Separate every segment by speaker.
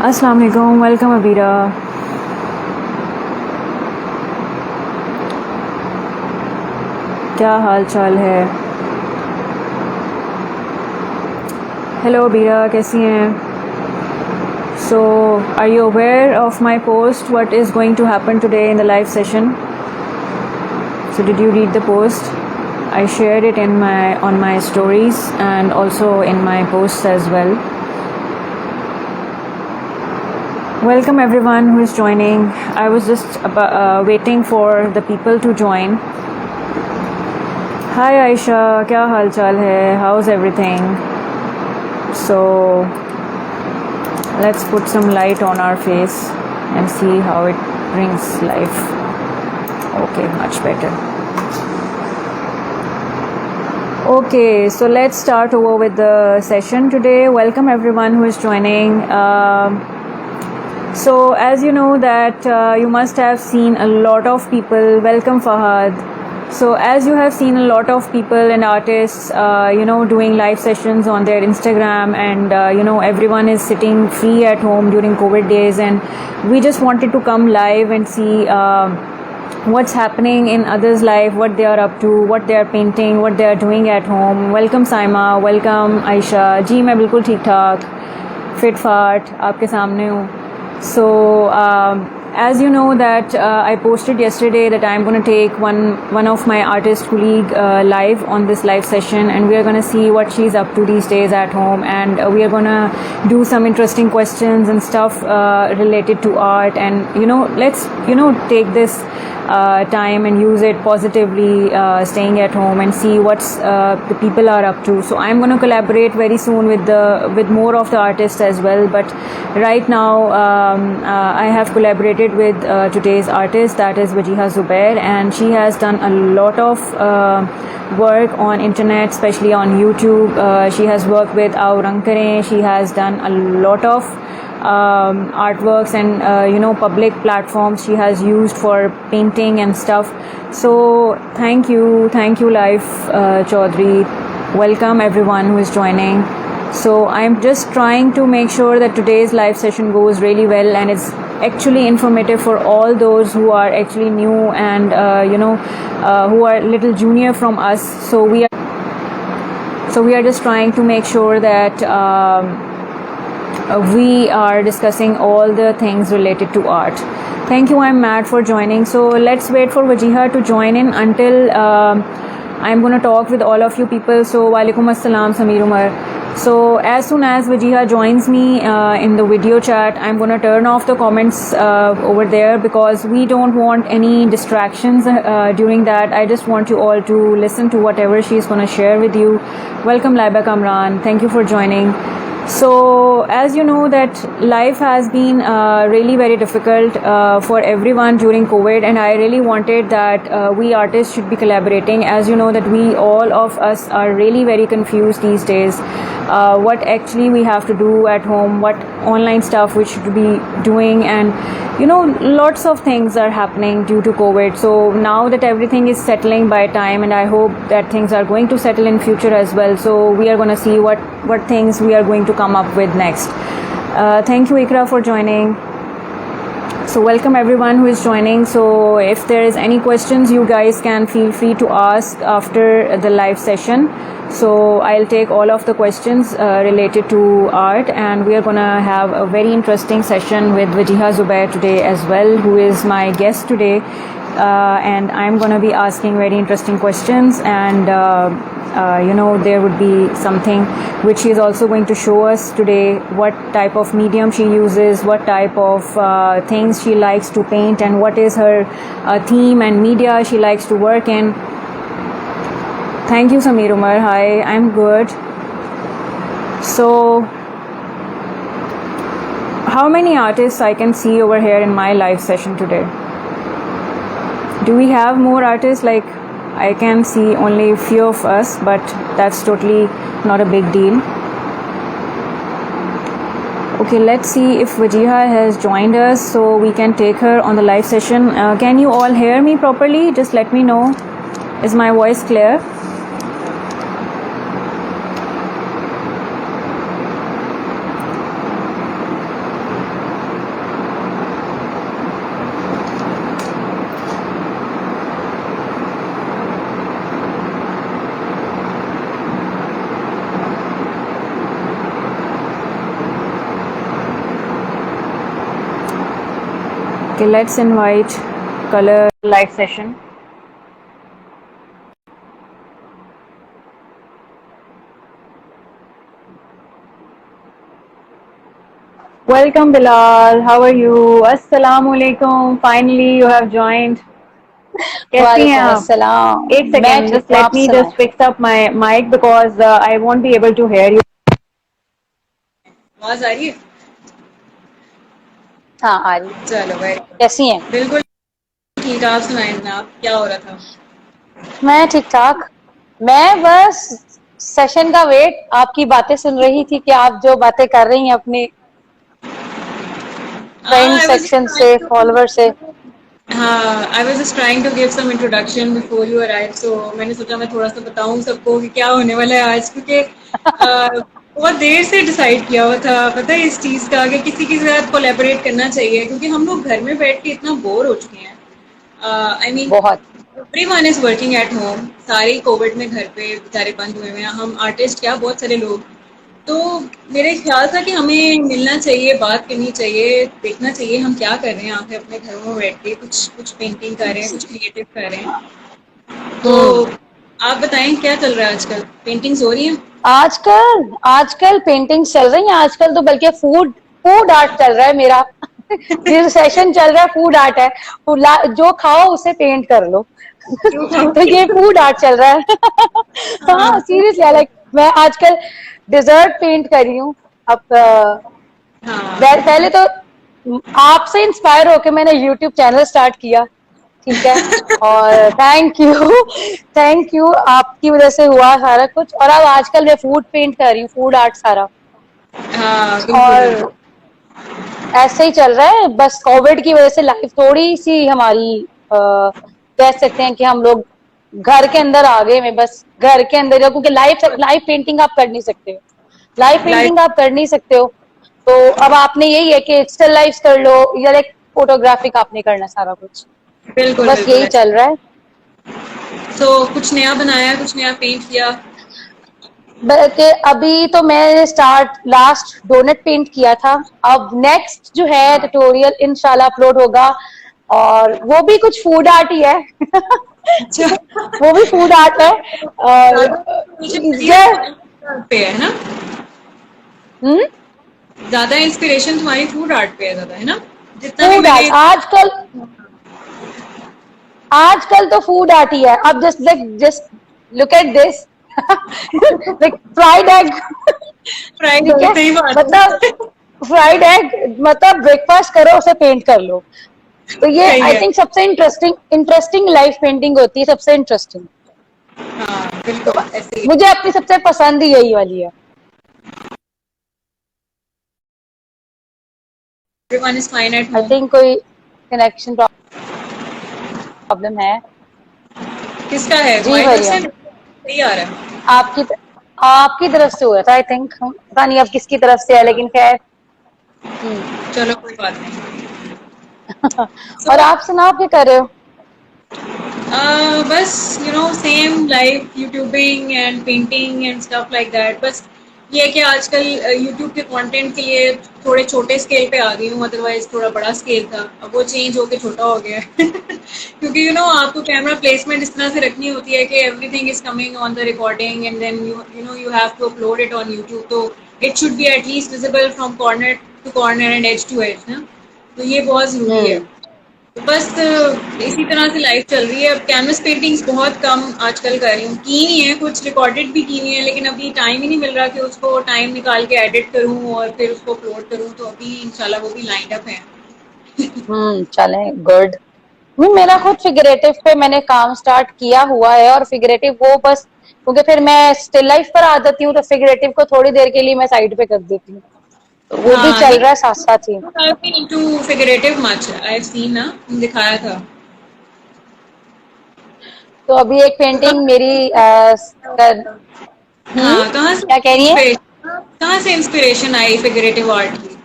Speaker 1: अस्सलाम वालेकुम, वेलकम अबीरा। क्या हाल चाल है? हेलो अबीरा, कैसी हैं? So, are you aware of my post? What is going to happen today in the live session? So, did you read the post? I shared it on my stories and also in my posts as well. Welcome everyone who is joining. I was just waiting for the people to join. Hi Aisha, क्या हाल चाल है? How's everything? So let's put some light on our face and see how it brings life. Okay, much better. Okay, so let's start over with the session today. Welcome everyone who is joining. So as you know that you must have seen a lot of people. Welcome Fahad. So as you have seen a lot of people and artists doing live sessions on their Instagram, and everyone is sitting free at home during COVID days, and we just wanted to come live and see what's happening in others' life, what they are up to, what they are painting, what they are doing at home. Welcome Saima, welcome Aisha जी, मैं बिल्कुल ठीक ठाक fit फाट आपके सामने हूँ. So as you know that I posted yesterday that I'm going to take one of my artist colleague live on this live session, and we are going to see what she's up to these days at home, and we are going to do some interesting questions and stuff related to art, and let's take this time and use it positively, staying at home and see what's the people are up to. So I'm going to collaborate very soon with more of the artists as well, but right now I have collaborated with today's artist, that is Wajiha Zubair, and she has done a lot of work on internet, especially on YouTube. She has worked with Aao Rang Kare. She has done a lot of artworks and public platforms she has used for painting and stuff. So thank you Life Chaudhary. Welcome everyone who is joining. So I'm just trying to make sure that today's live session goes really well and it's actually informative for all those who are actually new and who are little junior from us. So we are just trying to make sure that we are discussing all the things related to art. Thank you, I'm Matt, for joining. So let's wait for Wajiha to join in until I'm going to talk with all of you people. So Walaikum Assalam, Sameer Umar. So as soon as Wajiha joins me in the video chat, I'm going to turn off the comments over there because we don't want any distractions during that. I just want you all to listen to whatever she's going to share with you. Welcome Laiba Kamran, thank you for joining. So as you know that life has been really very difficult for everyone during COVID, and I really wanted that we artists should be collaborating. As you know that we all of us are really very confused these days what actually we have to do at home, what online stuff we should be doing, and lots of things are happening due to COVID. So now that everything is settling by time, and I hope that things are going to settle in future as well. So we are going to see what things we are going to come up with next. Thank you Ikra for joining. So welcome everyone who is joining. So if there is any questions, you guys can feel free to ask after the live session. So I'll take all of the questions related to art, and we are going to have a very interesting session with Wajiha Zubair today as well, who is my guest today, and I'm going to be asking very interesting questions, and there would be something which she is also going to show us today, what type of medium she uses, what type of things she likes to paint, and what is her theme and media she likes to work in. Thank you Sameer Umar. Hi, I'm good. So how many artists I can see over here in my live session today? Do we have more artists? Like, I can see only few of us, but that's totally not a big deal. Okay, let's see if Wajiha has joined us so we can take her on the live session. Can you all hear me properly? Just let me know. Is my voice clear? Okay, let's invite color live session. Welcome Bilal, how are you? Assalamu alaikum. Finally you have joined. कैसी हैं आप?
Speaker 2: वालेकुम
Speaker 1: एक second, just let me just fix up my mic because I won't be able to hear you.
Speaker 3: आवाज आ रही है?
Speaker 2: हाँ आ रही।
Speaker 3: चलो भाई,
Speaker 2: कैसी हैं?
Speaker 3: बिल्कुल ठीक। आप सुनाएं ना, आप क्या हो रहा था?
Speaker 2: मैं ठीक ठाक। मैं बस सेशन का वेट, आपकी बातें सुन रही थी कि आप जो बातें कर रही हैं अपने friend
Speaker 3: I was just
Speaker 2: section से,
Speaker 3: trying
Speaker 2: फॉलोवर से।
Speaker 3: हाँ, I was just trying to give some introduction before you arrived, so मैंने सोचा मैं थोड़ा सा बताऊं सबको कि क्या होने वाला है आज, क्योंकि बहुत देर से डिसाइड किया हुआ था, पता है इस चीज़ का कि किसी के साथ कोलैबोरेट करना चाहिए, क्योंकि हम लोग घर में बैठ के इतना बोर हो चुके हैं। आई मीन
Speaker 2: बहुत।
Speaker 3: Everyone is working at home, सारे कोविड में घर पे बेचारे बंद हुए हुए हैं। हम आर्टिस्ट क्या, बहुत सारे लोग। तो मेरे ख्याल था कि हमें मिलना चाहिए, बात करनी चाहिए, देखना चाहिए हम क्या कर रहे हैं आके अपने घरों में बैठ के, कुछ कुछ पेंटिंग कर रहे हैं, कुछ क्रिएटिव कर रहे हैं। तो आप बताएं क्या चल रहा है आजकल? पेंटिंग्स हो रही हैं?
Speaker 2: आजकल आजकल पेंटिंग चल रही है, आजकल तो बल्कि फूड फूड आर्ट चल रहा है मेरा। जो सेशन चल रहा है फूड आर्ट है, जो खाओ उसे पेंट कर लो। तो ये फूड आर्ट चल रहा है। हाँ सीरियसली, लाइक मैं आजकल डिजर्ट पेंट कर रही हूँ। अब
Speaker 3: हाँ
Speaker 2: पहले तो आपसे इंस्पायर होकर मैंने यूट्यूब चैनल स्टार्ट किया, ठीक है। और थैंक यू आपकी वजह से हुआ सारा कुछ। और अब आजकल मैं फूड पेंट कर रही हूँ, फूड आर्ट सारा।
Speaker 3: हाँ बिल्कुल बिल्कुल।
Speaker 2: और ऐसे ही चल रहा है, बस कोविड की वजह से लाइफ थोड़ी सी हमारी कह सकते हैं कि हम लोग घर के अंदर आ गए। मैं बस घर के अंदर, क्योंकि लाइव पेंटिंग आप कर नहीं सकते हो, लाइव
Speaker 3: लाइफ
Speaker 2: पेंटिंग आप कर नहीं सकते हो। तो अब आपने यही है कि स्टिल लाइफ कर लो या लाइक फोटोग्राफिक आपने करना सारा कुछ। तो
Speaker 3: बिल्कुल
Speaker 2: बस
Speaker 3: बिल्कुल
Speaker 2: यही
Speaker 3: ऐसे।
Speaker 2: चल रहा है।
Speaker 3: तो कुछ नया बनाया, कुछ नया पेंट किया?
Speaker 2: बल्कि अभी तो मैं स्टार्ट लास्ट डोनट पेंट किया था। अब नेक्स्ट जो है
Speaker 3: हाँ
Speaker 2: ट्यूटोरियल इंशाल्लाह अपलोड होगा, और वो भी कुछ फूड आर्ट ही है।
Speaker 3: अच्छा।
Speaker 2: वो भी फूड आर्ट है। और
Speaker 3: पे है ना?
Speaker 2: हम्म,
Speaker 3: ज्यादा इंस्पिरेशन तुम्हारी फूड आर्ट पे है, ज्यादा है ना? जितना भी
Speaker 2: फूड
Speaker 3: मैंने
Speaker 2: आर्ट आजकल तो फूड आर्ट ही है। अब just look at this, like fried egg.
Speaker 3: Fried
Speaker 2: ठीक है,
Speaker 3: सही बात
Speaker 2: मतलब
Speaker 3: है।
Speaker 2: फ्राइड एग, मतलब ब्रेकफास्ट करो उसे पेंट कर लो। तो ये
Speaker 3: सही
Speaker 2: आई
Speaker 3: है।
Speaker 2: थिंक सबसे इंटरेस्टिंग लाइफ पेंटिंग होती है, सबसे इंटरेस्टिंग।
Speaker 3: हाँ
Speaker 2: तो
Speaker 3: बिल्कुल ऐसे ही।
Speaker 2: मुझे अपनी सबसे पसंद ही यही वाली है।
Speaker 3: Everyone is fine eight
Speaker 2: I
Speaker 3: home.
Speaker 2: Think कोई कनेक्शन प्रॉब्लम है।
Speaker 3: किसका है,
Speaker 2: जी
Speaker 3: तुम्हारी तरफ से?
Speaker 2: भैया,
Speaker 3: सही आ रहा है।
Speaker 2: आपकी आपकी तरफ से हुआ था आई थिंक, पता नहीं अब किसकी तरफ से है, लेकिन खैर।
Speaker 3: चलो कोई बात नहीं।
Speaker 2: और
Speaker 3: सो
Speaker 2: आप सुनाओ, क्या कर रहे हो?
Speaker 3: बस same life, YouTubing and painting and stuff like that. बस ये है कि आजकल यूट्यूब के कंटेंट के लिए थोड़े छोटे स्केल पे आ गई हूँ, अदरवाइज थोड़ा बड़ा स्केल था, अब वो चेंज होके छोटा हो गया है। क्योंकि आपको कैमरा प्लेसमेंट इस तरह से रखनी होती है कि everything is coming on the recording and then you have to upload it on YouTube, तो it should be at least visible from corner to corner and edge to edge ना। तो ये बहुत ज़रूरी है।
Speaker 2: हम्म
Speaker 3: तो बस इसी तरह से लाइफ चल रही है। अब कैनवस पेंटिंग्स बहुत कम आजकल कर रही हूँ, की नहीं है, कुछ रिकॉर्डेड भी की नहीं है, लेकिन अभी टाइम ही नहीं मिल रहा कि उसको टाइम निकाल के एडिट करूँ और फिर उसको अपलोड करूँ, तो अभी इंशाल्लाह वो भी लाइंड अप है।
Speaker 2: चले गुड। मेरा खुद फिगरेटिव पे मैंने काम स्टार्ट किया हुआ है, और फिगरेटिव वो बस क्योंकि फिर मैं स्टिल लाइफ पर आ जाती हूँ, तो फिगरेटिव को थोड़ी देर के लिए मैं साइड पे कर देती हूँ। तो वो भी
Speaker 3: हाँ
Speaker 2: चल
Speaker 3: नहीं,
Speaker 2: रहा है साथ साथ ही।
Speaker 3: into figurative much I have seen ना, दिखाया था।
Speaker 2: तो अभी एक
Speaker 3: तो
Speaker 2: पेंटिंग मेरी कर,
Speaker 3: हाँ,
Speaker 2: क्या कह रही है?
Speaker 3: कहाँ से इंस्पिरेशन आई फिगरेटिव आर्ट की?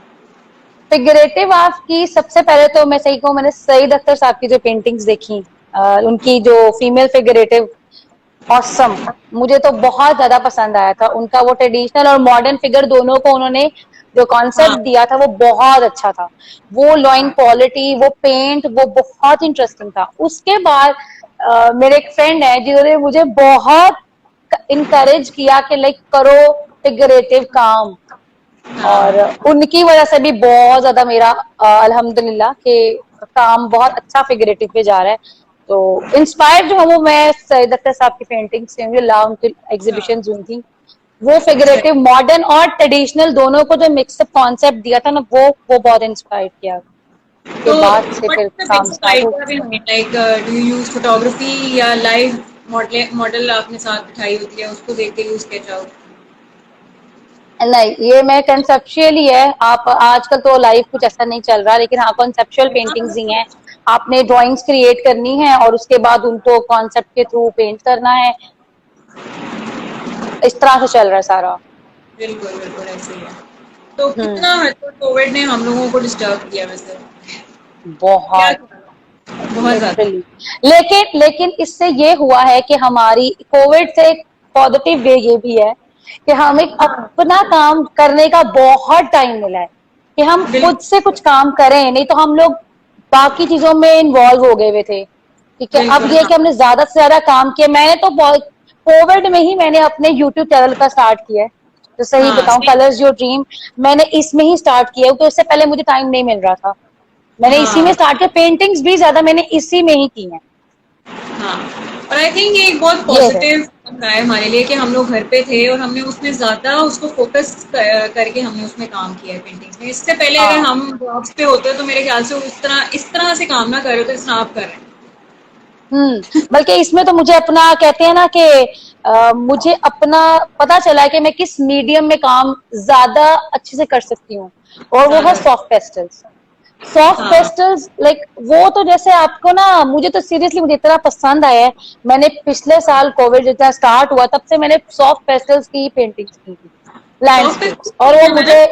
Speaker 2: फिगरेटिव आर्ट की सबसे पहले तो मैं सही कहूँ, मैंने सईद अख्तर साहब की जो पेंटिंग्स देखी, उनकी जो फीमेल फिगरेटिव, ऑसम, मुझे तो बहुत ज्यादा पसंद आया था उनका। वो ट्रेडिशनल और मॉडर्न फिगर दोनों को उन्होंने जो कॉन्सेप्ट
Speaker 3: हाँ।
Speaker 2: दिया था वो बहुत अच्छा था। वो लाइन क्वालिटी, वो पेंट, वो बहुत इंटरेस्टिंग था। उसके बाद मेरे एक फ्रेंड है जिन्होंने मुझे बहुत इनकरेज किया कि लाइक करो फिगरेटिव काम, और
Speaker 3: हाँ।
Speaker 2: उनकी वजह से भी बहुत ज्यादा मेरा अल्हम्दुलिल्लाह के काम बहुत अच्छा फिगरेटिव पे जा रहा है। तो इंस्पायर्ड जो हूँ वो मैं सईद अख्तर साहब की पेंटिंग से हूँ, ला उनकी
Speaker 3: अच्छा।
Speaker 2: एग्जीबिशन हुई थी। वो
Speaker 3: अच्छा।
Speaker 2: फिगरेटिव मॉडर्न और ट्रेडिशनल दोनों को जो मिक्सअप कॉन्सेप्ट दिया था ना, वो बहुत इंस्पायर किया। के
Speaker 3: तो
Speaker 2: बाद से
Speaker 3: व्हाट
Speaker 2: फिर
Speaker 3: इज द
Speaker 2: काम
Speaker 3: बेसिक
Speaker 2: स्टार्ट हो
Speaker 3: idea behind, like do you use photography या लाइव मॉडल आपने साथ बिठाई होती है उसको देख के यू स्केच आउट?
Speaker 2: नहीं, ये मैं कंसेप्चुअली है। आप आजकल तो लाइव कुछ ऐसा नहीं चल रहा, लेकिन हाँ कॉन्सेप्चुअल पेंटिंग्स ही हैं। आपने ड्राइंग्स क्रिएट करनी है और उसके बाद उनको कॉन्सेप्ट के थ्रू पेंट करना है। इस तरह से चल रहा है सारा।
Speaker 3: बिल्कुल बिल्कुल ऐसे ही है। तो
Speaker 2: हम्म।
Speaker 3: कितना हद तक कोविड ने हम लोगों को डिस्टर्ब किया वैसे? क्या
Speaker 2: बहुत,
Speaker 3: बहुत ज्यादा।
Speaker 2: लिटरली। लेकिन इससे ये हुआ है कि हमारी कोविड से एक पॉजिटिव वे ये भी है कि हमें
Speaker 3: हाँ
Speaker 2: अपना काम करने का बहुत टाइम मिला है कि हम खुद से
Speaker 3: बिल्कुल
Speaker 2: कुछ काम करें, नहीं तो हम लोग बाकी चीजों में इन्वॉल्व हो गए हुए थे। ठीक है, अब
Speaker 3: बिल्कुल।
Speaker 2: ये है
Speaker 3: हाँ
Speaker 2: कि हमने ज्यादा से ज्यादा काम किया। मैंने तो कोविड में ही मैंने अपने यूट्यूब चैनल का स्टार्ट किया है। तो सही
Speaker 3: हाँ
Speaker 2: बताऊं,
Speaker 3: सही।
Speaker 2: कलर्स योर ड्रीम मैंने इसमें ही स्टार्ट किया है, क्योंकि उससे पहले मुझे टाइम नहीं मिल रहा था। मैंने इसी में
Speaker 3: हाँ
Speaker 2: स्टार्ट किया, पेंटिंग्स भी ज्यादा मैंने इसी में ही की हैं।
Speaker 3: हाँ। और आई थिंक ये एक बहुत
Speaker 2: ये है।
Speaker 3: पॉजिटिव रहा है हमारे लिए कि हम लोग घर पे थे और हमने उसमें ज्यादा उसको फोकस करके हमने उसमें काम किया है पेंटिंग्स में। इससे पहले अगर
Speaker 2: हाँ।
Speaker 3: हम जॉब्स पे होते तो मेरे ख्याल से वो इस तरह से काम ना कर रहे होते जिस तरह आप कर रहे हैं।
Speaker 2: बल्कि इसमें तो मुझे अपना कहते हैं ना कि मुझे अपना पता चला है कि मैं किस मीडियम में काम ज्यादा अच्छे से कर सकती हूँ, और वो है
Speaker 3: ज्यादा।
Speaker 2: Soft pastels. सॉफ्ट
Speaker 3: हाँ
Speaker 2: पेस्टल्स लाइक वो तो जैसे आपको ना, मुझे तो सीरियसली मुझे इतना पसंद आया है। मैंने पिछले साल कोविड जितना स्टार्ट हुआ तब से मैंने सॉफ्ट पेस्टल्स की पेंटिंग्स की थी,
Speaker 3: सॉफ्ट
Speaker 2: लैंडस्केप्स, और वो
Speaker 3: है ना,
Speaker 2: मुझे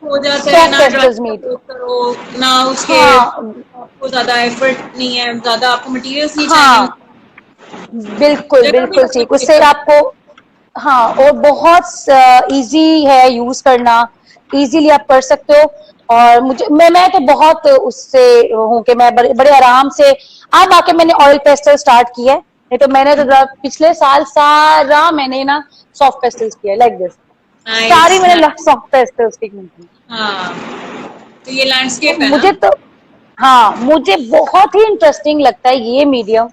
Speaker 3: हो जाता है
Speaker 2: सॉफ्ट
Speaker 3: ना,
Speaker 2: पेस्टल्स
Speaker 3: ड्राइंग
Speaker 2: में
Speaker 3: का करो ना उसके,
Speaker 2: हाँ।
Speaker 3: आपको ज्यादा एफर्ट नहीं है, ज्यादा आपको मटेरियल्स नहीं चाहिए
Speaker 2: हाँ, बिल्कुल
Speaker 3: जगह भी
Speaker 2: बिल्कुल
Speaker 3: ज्यादा
Speaker 2: ठीक,
Speaker 3: टेक
Speaker 2: उससे
Speaker 3: करती
Speaker 2: आपको हाँ, और बहुत इजी है यूज करना, इजीली आप कर सकते हो। और मैं तो बहुत उससे हूँ कि मैं बड़े बड़े आराम से, अब आके मैंने ऑयल पेस्टल स्टार्ट किया है। नहीं तो मैंने तो पिछले साल सारा मैंने ना सॉफ्ट पेस्टल्स किया लाइक दिस,
Speaker 3: है।
Speaker 2: सारी
Speaker 3: नाइस
Speaker 2: मैंने
Speaker 3: नाइस।
Speaker 2: सॉफ्ट पेस्टल्स की थी।
Speaker 3: हाँ तो ये
Speaker 2: तो
Speaker 3: लैंडस्केप है ना?
Speaker 2: मुझे तो हाँ, मुझे बहुत ही इंटरेस्टिंग लगता है ये मीडियम।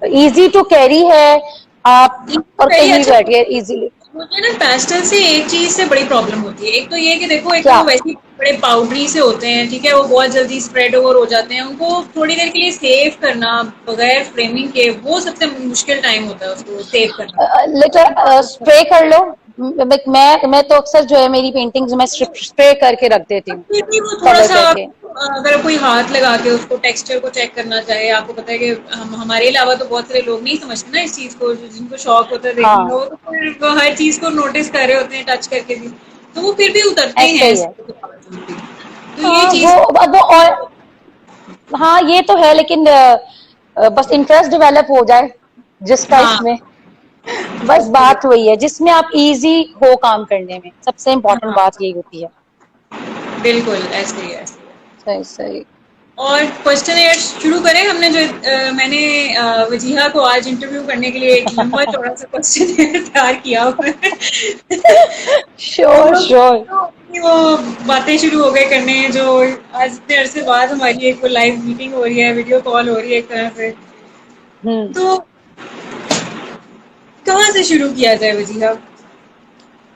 Speaker 2: इजी टू कैरी है आप, और
Speaker 3: वेरी
Speaker 2: कहीं भी
Speaker 3: अच्छा।
Speaker 2: बैठिए इजीली।
Speaker 3: मुझे ना पेस्टल से एक चीज से बड़ी प्रॉब्लम होती है। एक तो ये कि देखो, एक तो
Speaker 2: क्या?
Speaker 3: वो वैसे ही बड़े पाउडरी से होते हैं, ठीक है, वो बहुत जल्दी स्प्रेड ओवर हो जाते हैं। उनको थोड़ी देर के लिए सेव करना बगैर फ्रेमिंग के, वो सबसे मुश्किल टाइम होता है उसको सेव करना।
Speaker 2: लिटर स्प्रे कर लो। मैं तो अक्सर जो है मेरी पेंटिंग्स में स्प्रे करके रख देती हूँ,
Speaker 3: फिर भी वो थोड़ा
Speaker 2: कवर
Speaker 3: सा,
Speaker 2: करके।
Speaker 3: अगर कोई हाथ लगा के उसको टेक्सचर को चेक करना चाहे, आपको पता है कि हमारे अलावा तो बहुत सारे लोग नहीं समझते ना इस चीज को, जिनको शौक होता है देखने का,
Speaker 2: हाँ,
Speaker 3: वो तो फिर वो हर चीज को नोटिस कर रहे होते हैं टच करके भी, तो वो फिर भी उतरते
Speaker 2: ऐसे
Speaker 3: हैं
Speaker 2: ही है।
Speaker 3: इसके बावजूद भी। तो ये
Speaker 2: हाँ वो
Speaker 3: चीज।
Speaker 2: अब वो और हाँ ये तो है, लेकिन बस इंटरेस्ट डेवलप हो जाए जिसका
Speaker 3: हाँ
Speaker 2: इसमें, बस
Speaker 3: बिल्कुल।
Speaker 2: बात वही है जिसमें आप इजी हो काम करने में, सबसे इम्पोर्टेंट
Speaker 3: हाँ
Speaker 2: बात यही होती है।
Speaker 3: बिल्कुल ऐसे ही है, ऐसे ही है।
Speaker 2: सही सही।
Speaker 3: और क्वेश्चन शुरू करें? हमने जो मैंने वजीहा को आज इंटरव्यू करने के लिए एक लंबा चौड़ा सा क्वेश्चन तैयार किया हुआ है। हम
Speaker 2: श्योर
Speaker 3: लोग
Speaker 2: श्योर।
Speaker 3: तो अपनी वो बातें शुरू हो गए करने, जो आज इतने अरसे बाद हमारी एक वो लाइव मीटिंग हो रही है, वीडियो कॉल हो रही है एक तरह से।
Speaker 2: हम्म।
Speaker 3: तो कहाँ से शुरू किया जाए वजीहा?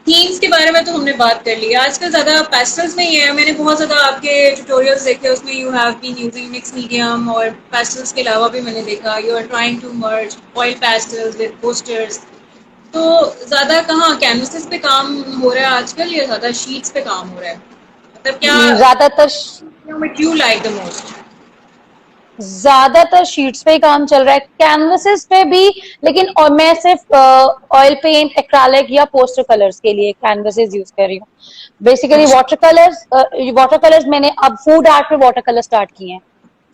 Speaker 3: थीम्स के बारे में तो हमने बात कर ली। आजकल ज्यादा पेस्टल्स में ही है। मैंने बहुत ज्यादा आपके ट्यूटोरियल्स देखे, उसमें you have been using mix medium, और पेस्टल्स के अलावा भी मैंने देखा you are trying to merge oil pastels with posters. तो ज्यादा कहाँ कैनवसेस पे काम हो रहा है आजकल, या ज्यादा शीट्स पे काम हो रहा है? मतलब क्या
Speaker 2: ज्यादातर
Speaker 3: which you like the most?
Speaker 2: ज्यादातर शीट्स पे ही काम चल रहा है, कैनवसेस पे भी। लेकिन और मैं सिर्फ ऑयल पेंट, एक्रालिक या पोस्टर कलर्स के लिए कैनवसेस यूज कर रही हूँ। बेसिकली
Speaker 3: अच्छा।
Speaker 2: वाटर कलर्स मैंने अब फूड आर्ट पे वाटर कलर स्टार्ट किए हैं।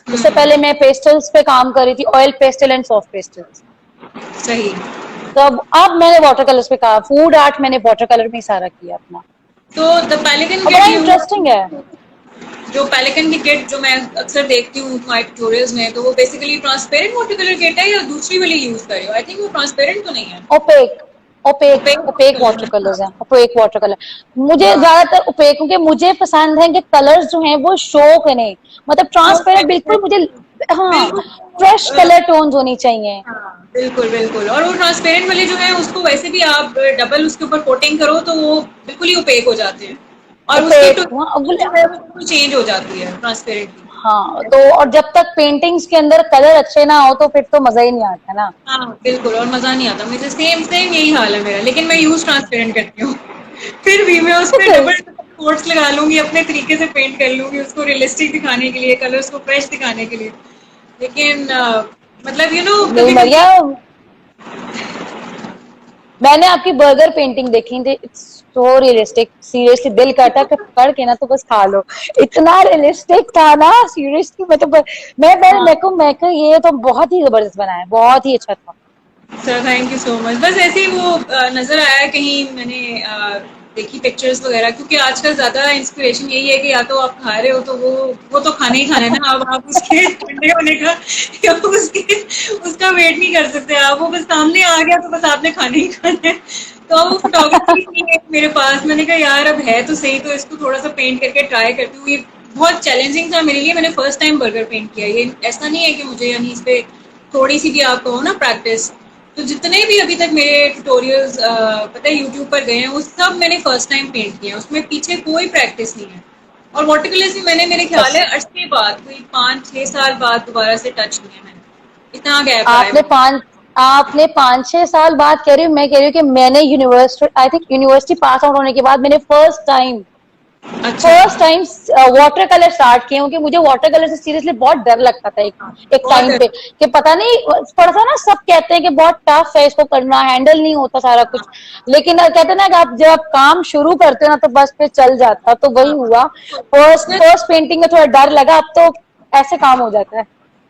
Speaker 2: उससे पहले मैं पेस्टल्स पे काम कर रही थी, oil pastel and soft pastels.
Speaker 3: सही।
Speaker 2: तो अब मैंने वाटर कलर्स पे कहा, फूड आर्ट मैंने वाटर कलर में ही सारा किया अपना।
Speaker 3: तो द पेलिकन
Speaker 2: बड़ा
Speaker 3: किट
Speaker 2: इंटरेस्टिंग है।
Speaker 3: जो पेलिकन की किट जो मैं अक्सर देखती हूँ माय ट्यूटोरियल्स में, तो वो basically transparent water colour kit है या दूसरी वाली यूज कर रही हो? आई थिंक वो ट्रांसपेरेंट तो नहीं है।
Speaker 2: Opaque, opaque
Speaker 3: opaque
Speaker 2: opaque
Speaker 3: colour
Speaker 2: water
Speaker 3: है।
Speaker 2: कलर्स हैं, ओपेक वाटर कलर। मुझे
Speaker 3: हाँ,
Speaker 2: ज्यादातर ओपेक, क्योंकि मुझे पसंद है कि कलर्स जो हैं वो शो करें, मतलब
Speaker 3: तो
Speaker 2: ट्रांसपेरेंट बिल्कुल मुझे, हाँ,
Speaker 3: बिल्कुल
Speaker 2: फ्रेश कलर टोन्स होनी चाहिए।
Speaker 3: हाँ, बिल्कुल बिल्कुल। और वो ट्रांसपेरेंट वाले जो है उसको वैसे भी आप डबल उसके ऊपर कोटिंग करो तो वो बिल्कुल ही ओपेक हो जाते हैं, और उसकी
Speaker 2: ओपेक,
Speaker 3: टोन जो है वो बिल्कुल चेंज हो जाती है ट्रांसपेरेंट की।
Speaker 2: हाँ, तो और जब तक पेंटिंग्स के अंदर कलर अच्छे ना हो तो फिर तो मजा ही नहीं आता ना।
Speaker 3: हाँ बिल्कुल, और मजा नहीं आता। मुझे सेम सेम यही हाल है मेरा, लेकिन मैं यूज ट्रांसपेरेंट करती हूँ। फिर भी मैं उस पर डबल कोट्स लगा लूंगी, अपने तरीके से पेंट कर लूंगी उसको रियलिस्टिक दिखाने के लिए, कलर्स को फ्रेश दिखाने के लिए। लेकिन मतलब
Speaker 2: नहीं
Speaker 3: कभी
Speaker 2: मरिया,
Speaker 3: कभी
Speaker 2: मैंने आपकी बर्गर पेंटिंग देखी थी, इट्स सो रियलिस्टिक, सीरियसली दिल करता है कि पकड़ के ना तो बस खा लो, इतना रियलिस्टिक था ना, सीरियसली। मैं तो मैं ये तो बहुत ही जबरदस्त बना है, बहुत ही अच्छा था।
Speaker 3: Sir thank you so much. बस ऐसे ही वो नजर आया कहीं, मैंने देखी पिक्चर्स वगैरह, क्योंकि आजकल ज्यादा इंस्पिरेशन यही है कि या तो आप खा रहे हो तो वो तो खाना ही खाना है ना, अब आप उसके ठंडे होने का या उसका वेट नहीं कर सकते आप, वो बस सामने आ गया तो बस आपने खाना ही खाना है। तो अब वो फोटोग्राफी नहीं है मेरे पास, मैंने कहा यार अब है तो सही, तो इसको थोड़ा सा पेंट करके ट्राई करती हूँ। ये बहुत चैलेंजिंग था मेरे लिए, मैंने फर्स्ट टाइम बर्गर पेंट किया। ये ऐसा नहीं है कि मुझे यानी इस पे थोड़ी सी भी आप कहो ना प्रैक्टिस, तो जितने भी अभी तक मेरे ट्यूटोरियल्स पता है यूट्यूब पर गए हैं वो सब मैंने फर्स्ट टाइम पेंट किए हैं, उसमें पीछे कोई प्रैक्टिस नहीं है। और वाटर कलर्स भी मैंने, मेरे ख्याल
Speaker 2: बस
Speaker 3: है अरसे बाद, कोई 5-6 साल बाद दोबारा से टच किए हैं मैंने, इतना गैप रहा है
Speaker 2: आपने
Speaker 3: मुझे।
Speaker 2: पाँच आपने 5-6 साल बाद कह रही हूँ, मैं कह रही हूँ कि मैंने university, I think university pass out होने के बाद मैंने
Speaker 3: अच्छा।
Speaker 2: First time water colour start किए, क्योंकि मुझे वाटर कलर से सीरियसली बहुत डर लगता था एक
Speaker 3: बहुत
Speaker 2: टाइम
Speaker 3: है।
Speaker 2: पे, कि पता नहीं, थोड़ा सा ना सब कहते हैं कि बहुत टफ है, इसको करना हैंडल नहीं होता सारा कुछ, लेकिन कहते हैं ना कि आप जब आप काम शुरू करते हो ना तो बस पे चल जाता, तो वही
Speaker 3: हाँ
Speaker 2: हुआ। फर्स्ट पेंटिंग में थोड़ा डर लगा, अब तो ऐसे काम हो जाता है।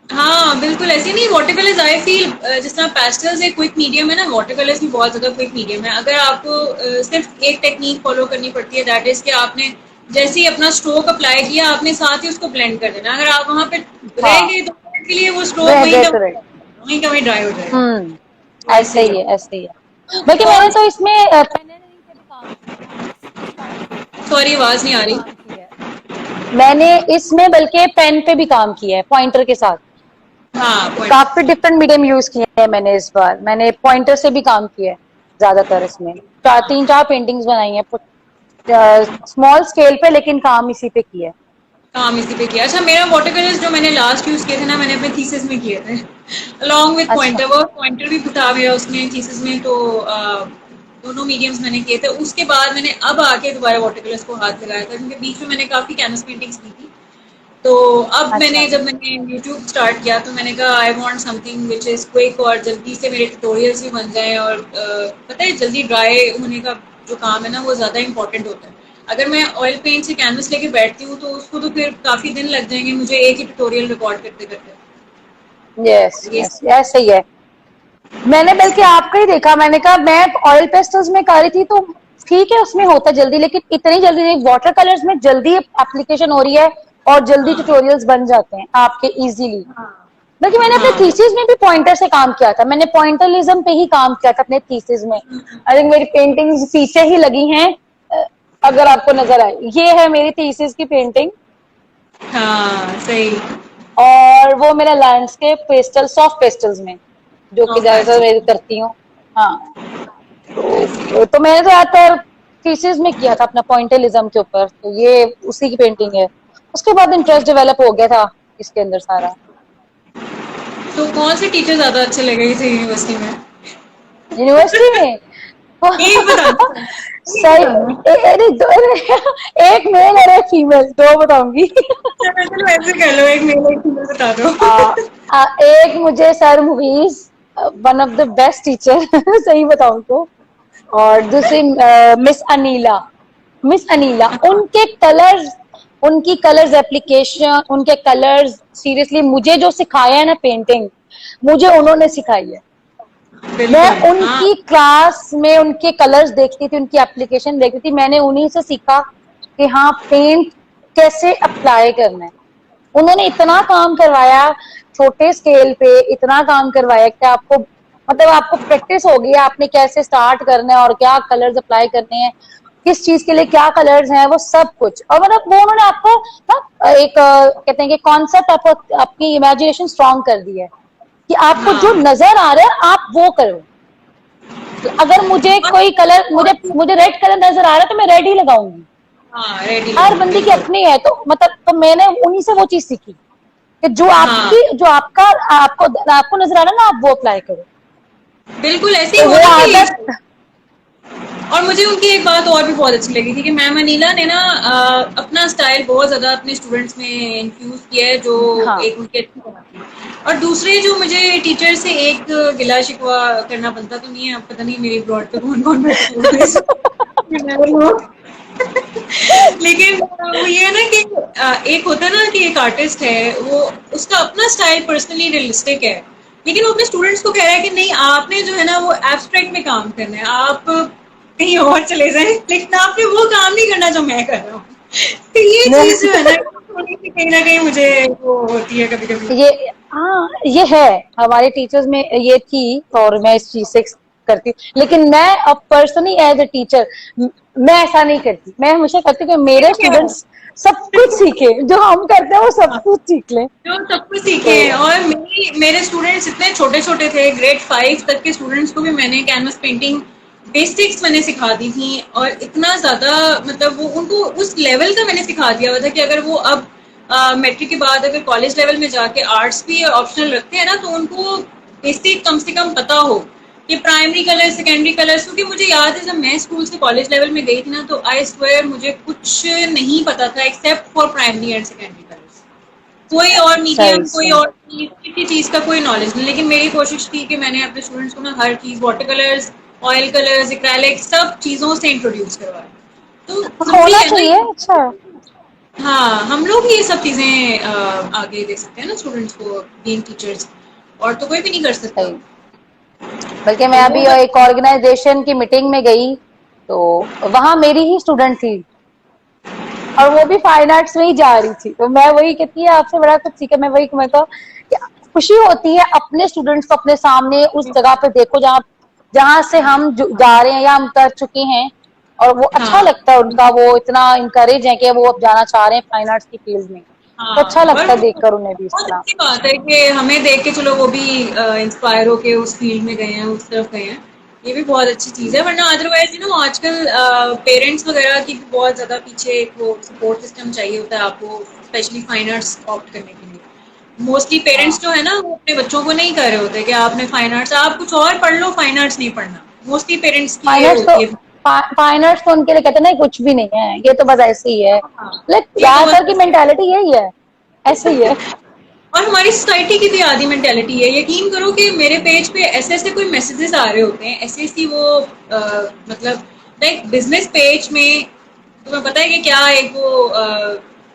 Speaker 3: हाँ बिल्कुल ऐसे नहीं, वाटर कलर्स आई फील जिस तरह पेस्टल्स एक क्विक मीडियम है ना, वाटर कलर्स भी बहुत ज्यादा क्विक मीडियम है। अगर आपको सिर्फ एक टेक्निक फॉलो करनी पड़ती है, दैट इज कि आपने जैसे ही अपना स्ट्रोक अप्लाई किया आपने साथ ही उसको ब्लेंड कर देना। अगर आप वहां पे रह
Speaker 2: हाँ,
Speaker 3: गए 2 मिनट के लिए, वो स्ट्रोक
Speaker 2: वे
Speaker 3: वहीं
Speaker 2: वे
Speaker 3: का
Speaker 2: तो राइट।
Speaker 3: वहीं का वहीं ड्राई हो जाएगा।
Speaker 2: ऐसे
Speaker 3: वैसे ही
Speaker 2: ही
Speaker 3: है।
Speaker 2: है, ऐसे ही है। बल्कि मैंने
Speaker 3: कौन
Speaker 2: तो
Speaker 3: सी,
Speaker 2: इसमें पेनलिंग पे भी काम किया है, मैंने इस
Speaker 3: सॉरी आवाज नहीं
Speaker 2: पे
Speaker 3: आ
Speaker 2: भी
Speaker 3: रही।
Speaker 2: काम किया है। मैंने इसमें बल्कि पेन पे भी काम किया है, पॉइंटर के साथ।
Speaker 3: हाँ पॉइंट।
Speaker 2: काफी डिफरेंट मीडियम यूज किए हैं मैंने इस बार, मैंने पॉइंटर से भी काम किया है ज्यादातर इसमें। 3-4 पेंटिंग्स बनाई है स्मॉल स्केल पे, लेकिन काम इसी पे किया है।
Speaker 3: काम इसी पे किया। अच्छा, मेरा वाटर कलर्स जो मैंने लास्ट यूज किए थे ना, मैंने अपने थीसिस में किए थे अलॉन्ग विद
Speaker 2: अच्छा,
Speaker 3: पॉइंटर। वो पॉइंटर भी था मेरा उसमें थीसिस में, तो दोनों मीडियम्स मैंने किए थे। उसके बाद मैंने अब आके दोबारा वाटर कलर्स को हाथ लगाया था, क्योंकि बीच में मैंने काफी कैनवस पेंटिंग्स की थी। तो अब
Speaker 2: अच्छा।
Speaker 3: जब मैंने यूट्यूब स्टार्ट किया तो मैंने कहा I want something which is quick, और जल्दी से मेरे ट्यूटोरियल्स भी बन जाएं, और पता है जल्दी ड्राई होने का जो काम है ना वो ज्यादा इंपॉर्टेंट होता है। अगर मैं ऑयल पेंट से कैनवस लेके बैठती हूँ तो उसको तो फिर काफी दिन लग जाएंगे मुझे एक ही ट्यूटोरियल रिकॉर्ड करते करते।
Speaker 2: यस
Speaker 3: ये
Speaker 2: यस, ऐसे ही है। मैंने बल्कि आपका ही देखा, मैंने कहा मैं ऑयल पेस्टल्स में कर रही थी तो ठीक है, उसमें होता जल्दी, लेकिन इतनी जल्दी नहीं। वाटर कलर्स में जल्दी एप्लीकेशन हो रही है और जल्दी
Speaker 3: हाँ
Speaker 2: ट्यूटोरियल्स बन जाते हैं आपके इजीली।
Speaker 3: हाँ
Speaker 2: बल्कि मैंने अपने
Speaker 3: हाँ
Speaker 2: थीसिस में भी पॉइंटर से काम किया था, मैंने पॉइंटलिज्म पे ही काम किया था अपने थीसिस में। आई थिंक मेरी पेंटिंग्स पीछे ही लगी हैं, अगर आपको नजर आए, ये है मेरी थीसिस की पेंटिंग।
Speaker 3: हाँ सही।
Speaker 2: और वो मेरा लैंडस्केप पेस्टल, सॉफ्ट पेस्टल्स में, जो कि
Speaker 3: ओके
Speaker 2: ज्यादातर मैं करती हूँ। हाँ, तो मैंने तो ज्यादातर थीसिस में किया था अपना पॉइंटलिज्म के ऊपर, तो ये उसी की पेंटिंग है। उसके बाद इंटरेस्ट डेवलप हो गया था इसके अंदर सारा।
Speaker 3: तो कौन से टीचर ज्यादा अच्छे लगे थे यूनिवर्सिटी में?
Speaker 2: यूनिवर्सिटी में
Speaker 3: एक बताना, एक
Speaker 2: सही,
Speaker 3: बताना।
Speaker 2: एक मेल और एक फीमेल, दो बताऊंगी।
Speaker 3: चलो ऐसे कर लो, एक मेल एक फीमेल बता दो।
Speaker 2: एक मुझे sir movies, one of the best teacher सही बताऊं तो। और दूसरी मिस अनीला, उनके कलर्स, उनकी कलर्स एप्लीकेशन, उनके कलर्स, सीरियसली मुझे जो सिखाया है ना पेंटिंग, मुझे उन्होंने सिखाई है।
Speaker 3: बिल्कुल।
Speaker 2: मैं उनकी क्लास में उनके कलर्स देखती थी, उनकी एप्लीकेशन देखती थी, मैंने उन्हीं से सीखा कि हाँ पेंट कैसे अप्लाई करना है। उन्होंने इतना काम करवाया छोटे स्केल पे, इतना काम करवाया कि आपको मतलब आपको प्रैक्टिस होगी, आपने कैसे स्टार्ट करना है और क्या कलर्स अप्लाई करने हैं, किस चीज के लिए क्या कलर्स हैं, वो सब कुछ। और मतलब वो उन्होंने आपको ना एक कहते हैं कि कॉन्सेप्ट आपको आपकी इमेजिनेशन स्ट्रांग कर दी है कि आपको जो
Speaker 3: हाँ
Speaker 2: नजर आ रहा है आप वो करो। अगर मुझे कोई कलर, मुझे रेड कलर नजर आ रहा है तो मैं रेड ही लगाऊंगी।
Speaker 3: हाँ, रेडी
Speaker 2: हर
Speaker 3: लगाओ
Speaker 2: बंदे की
Speaker 3: बिल्कुल।
Speaker 2: अपनी है, तो मतलब तो मैंने उन्हीं से वो चीज सीखी कि जो
Speaker 3: हाँ
Speaker 2: आपकी जो आपका आपको नजर आ रहा है ना, आप वो अप्लाई करो।
Speaker 3: बिल्कुल ऐसे ही
Speaker 2: तो
Speaker 3: हुआ
Speaker 2: वो
Speaker 3: ना कि
Speaker 2: आदत।
Speaker 3: और मुझे उनकी एक बात और भी बहुत अच्छी लगी थी कि मैम अनीला ने ना अपना स्टाइल बहुत ज्यादा अपने स्टूडेंट्स में इन्फ्यूज किया है, जो
Speaker 2: हाँ
Speaker 3: एक उनकी अच्छी बात थी। और दूसरे जो मुझे टीचर से एक गिला शिकवा करना बनता तो नहीं है, अब पता नहीं मेरी ब्रॉड पे कौन कौन बैठे हुए हैं। You never know। लेकिन वो ये है ना कि एक होता है ना कि एक आर्टिस्ट है, वो उसका अपना स्टाइल पर्सनली रियलिस्टिक है, लेकिन वो अपने स्टूडेंट्स को कह रहा है कि नहीं आपने जो है ना वो एब्स्ट्रैक्ट में काम करना है, आप कहीं और चले जाएं, लेकिन आपने वो काम नहीं करना जो मैं कर रहा हूँ। तो ये चीज जो है ना थोड़ी सी कहीं ना कहीं मुझे वो होती है कभी कभी।
Speaker 2: ये हाँ ये है, हमारे टीचर्स में ये थी और मैं इस चीज से करती हूँ। लेकिन मैं अब पर्सनली एज ए टीचर मैं ऐसा नहीं करती, मैं हमेशा करती हूँ कि मेरे स्टूडेंट्स सब कुछ सीखे, जो हम करते हैं वो सब कुछ सीख लें।
Speaker 3: जो सब कुछ सीखे
Speaker 2: तो
Speaker 3: हैं। और मेरे स्टूडेंट्स इतने छोटे छोटे थे, ग्रेड 5 तक के स्टूडेंट्स को भी मैंने कैनवस पेंटिंग बेसिक्स मैंने सिखा दी थी। और इतना ज्यादा मतलब वो उनको उस लेवल का मैंने सिखा दिया हुआ था कि अगर वो अब मैट्रिक के बाद अगर कॉलेज लेवल में जाके आर्ट्स भी ऑप्शनल रखते हैं ना, तो उनको बेसिक कम से कम पता हो कि प्राइमरी कलर सेकेंडरी कलर्स। क्योंकि मुझे याद है जब मैं स्कूल से कॉलेज लेवल में गई थी ना, तो आई स्वेयर मुझे कुछ नहीं पता था except for primary and secondary colours. कोई और
Speaker 2: सही
Speaker 3: मीडियम, कोई
Speaker 2: सही
Speaker 3: और चीज, किसी चीज का कोई नॉलेज नहीं। लेकिन मेरी कोशिश थी कि मैंने अपने स्टूडेंट्स को ना हर चीज, water colours, oil colours, acrylic, सब चीजों से इंट्रोड्यूस करवाया। तो जरूरी
Speaker 2: होना
Speaker 3: है ना
Speaker 2: चाहिए। अच्छा
Speaker 3: हाँ हम लोग ही ये सब चीजें आगे दे सकते हैं ना स्टूडेंट्स को, बीइंग टीचर्स, और तो कोई भी नहीं कर सकता।
Speaker 2: सही। बल्कि मैं
Speaker 3: तो वो
Speaker 2: अभी एक ऑर्गेनाइजेशन की मीटिंग में गई तो वहां मेरी ही स्टूडेंट थी और वो भी फाइन आर्ट्स में ही जा रही थी। तो मैं वही कहती है आपसे बड़ा कुछ सीखा। मैं वही मैं तो खुशी होती है अपने स्टूडेंट्स को अपने सामने उस जगह पे देखो जहाँ जहाँ से हम जा रहे हैं या हम कर चुके हैं, और वो अच्छा
Speaker 3: हाँ
Speaker 2: लगता है उनका, वो इतना इंकरेज है कि वो अब जाना चाह रहे हैं फाइन आर्ट्स की फील्ड में। तो अच्छा
Speaker 3: हाँ, और
Speaker 2: लगता है
Speaker 3: वो
Speaker 2: देखकर उन्हें भी इस
Speaker 3: बहुत
Speaker 2: तरह।
Speaker 3: अच्छी बात है कि हमें देख के चलो वो भी इंस्पायर होके उस फील्ड में गए हैं, उस तरफ गए हैं। ये भी बहुत अच्छी चीज़ है। वरना अदरवाइज यू नो आजकल पेरेंट्स वगैरह की भी बहुत ज़्यादा पीछे एक वो सपोर्ट सिस्टम चाहिए होता है आपको, स्पेशली फाइन आर्ट्स ऑप्ट करने के लिए। मोस्टली
Speaker 2: हाँ
Speaker 3: पेरेंट्स जो है ना वो अपने बच्चों को नहीं कर रहे होते कि आपने फाइन आर्ट्स, आप कुछ और पढ़ लो, फाइन आर्ट्स नहीं पढ़ना। मोस्टली पेरेंट्स की
Speaker 2: फाइन
Speaker 3: ये
Speaker 2: आर्ट्स तो
Speaker 3: होती है।
Speaker 2: फाइन आर्ट्स तो उनके लिए कहते हैं नहीं कुछ भी नहीं है, ये तो बस ऐसे ही है।
Speaker 3: हाँ,
Speaker 2: लाइक
Speaker 3: ये तो
Speaker 2: ज्यादातर की
Speaker 3: बस।
Speaker 2: मेंटालिटी यही है, ऐसे ही है।
Speaker 3: और हमारी सोसाइटी की भी आधी मेंटेलिटी है। यकीन करो कि मेरे पेज पे ऐसे ऐसे कोई मैसेजेस आ रहे होते हैं, ऐसी ऐसी वो मतलब लाइक बिजनेस पेज में तुम्हें पता है कि क्या एक वो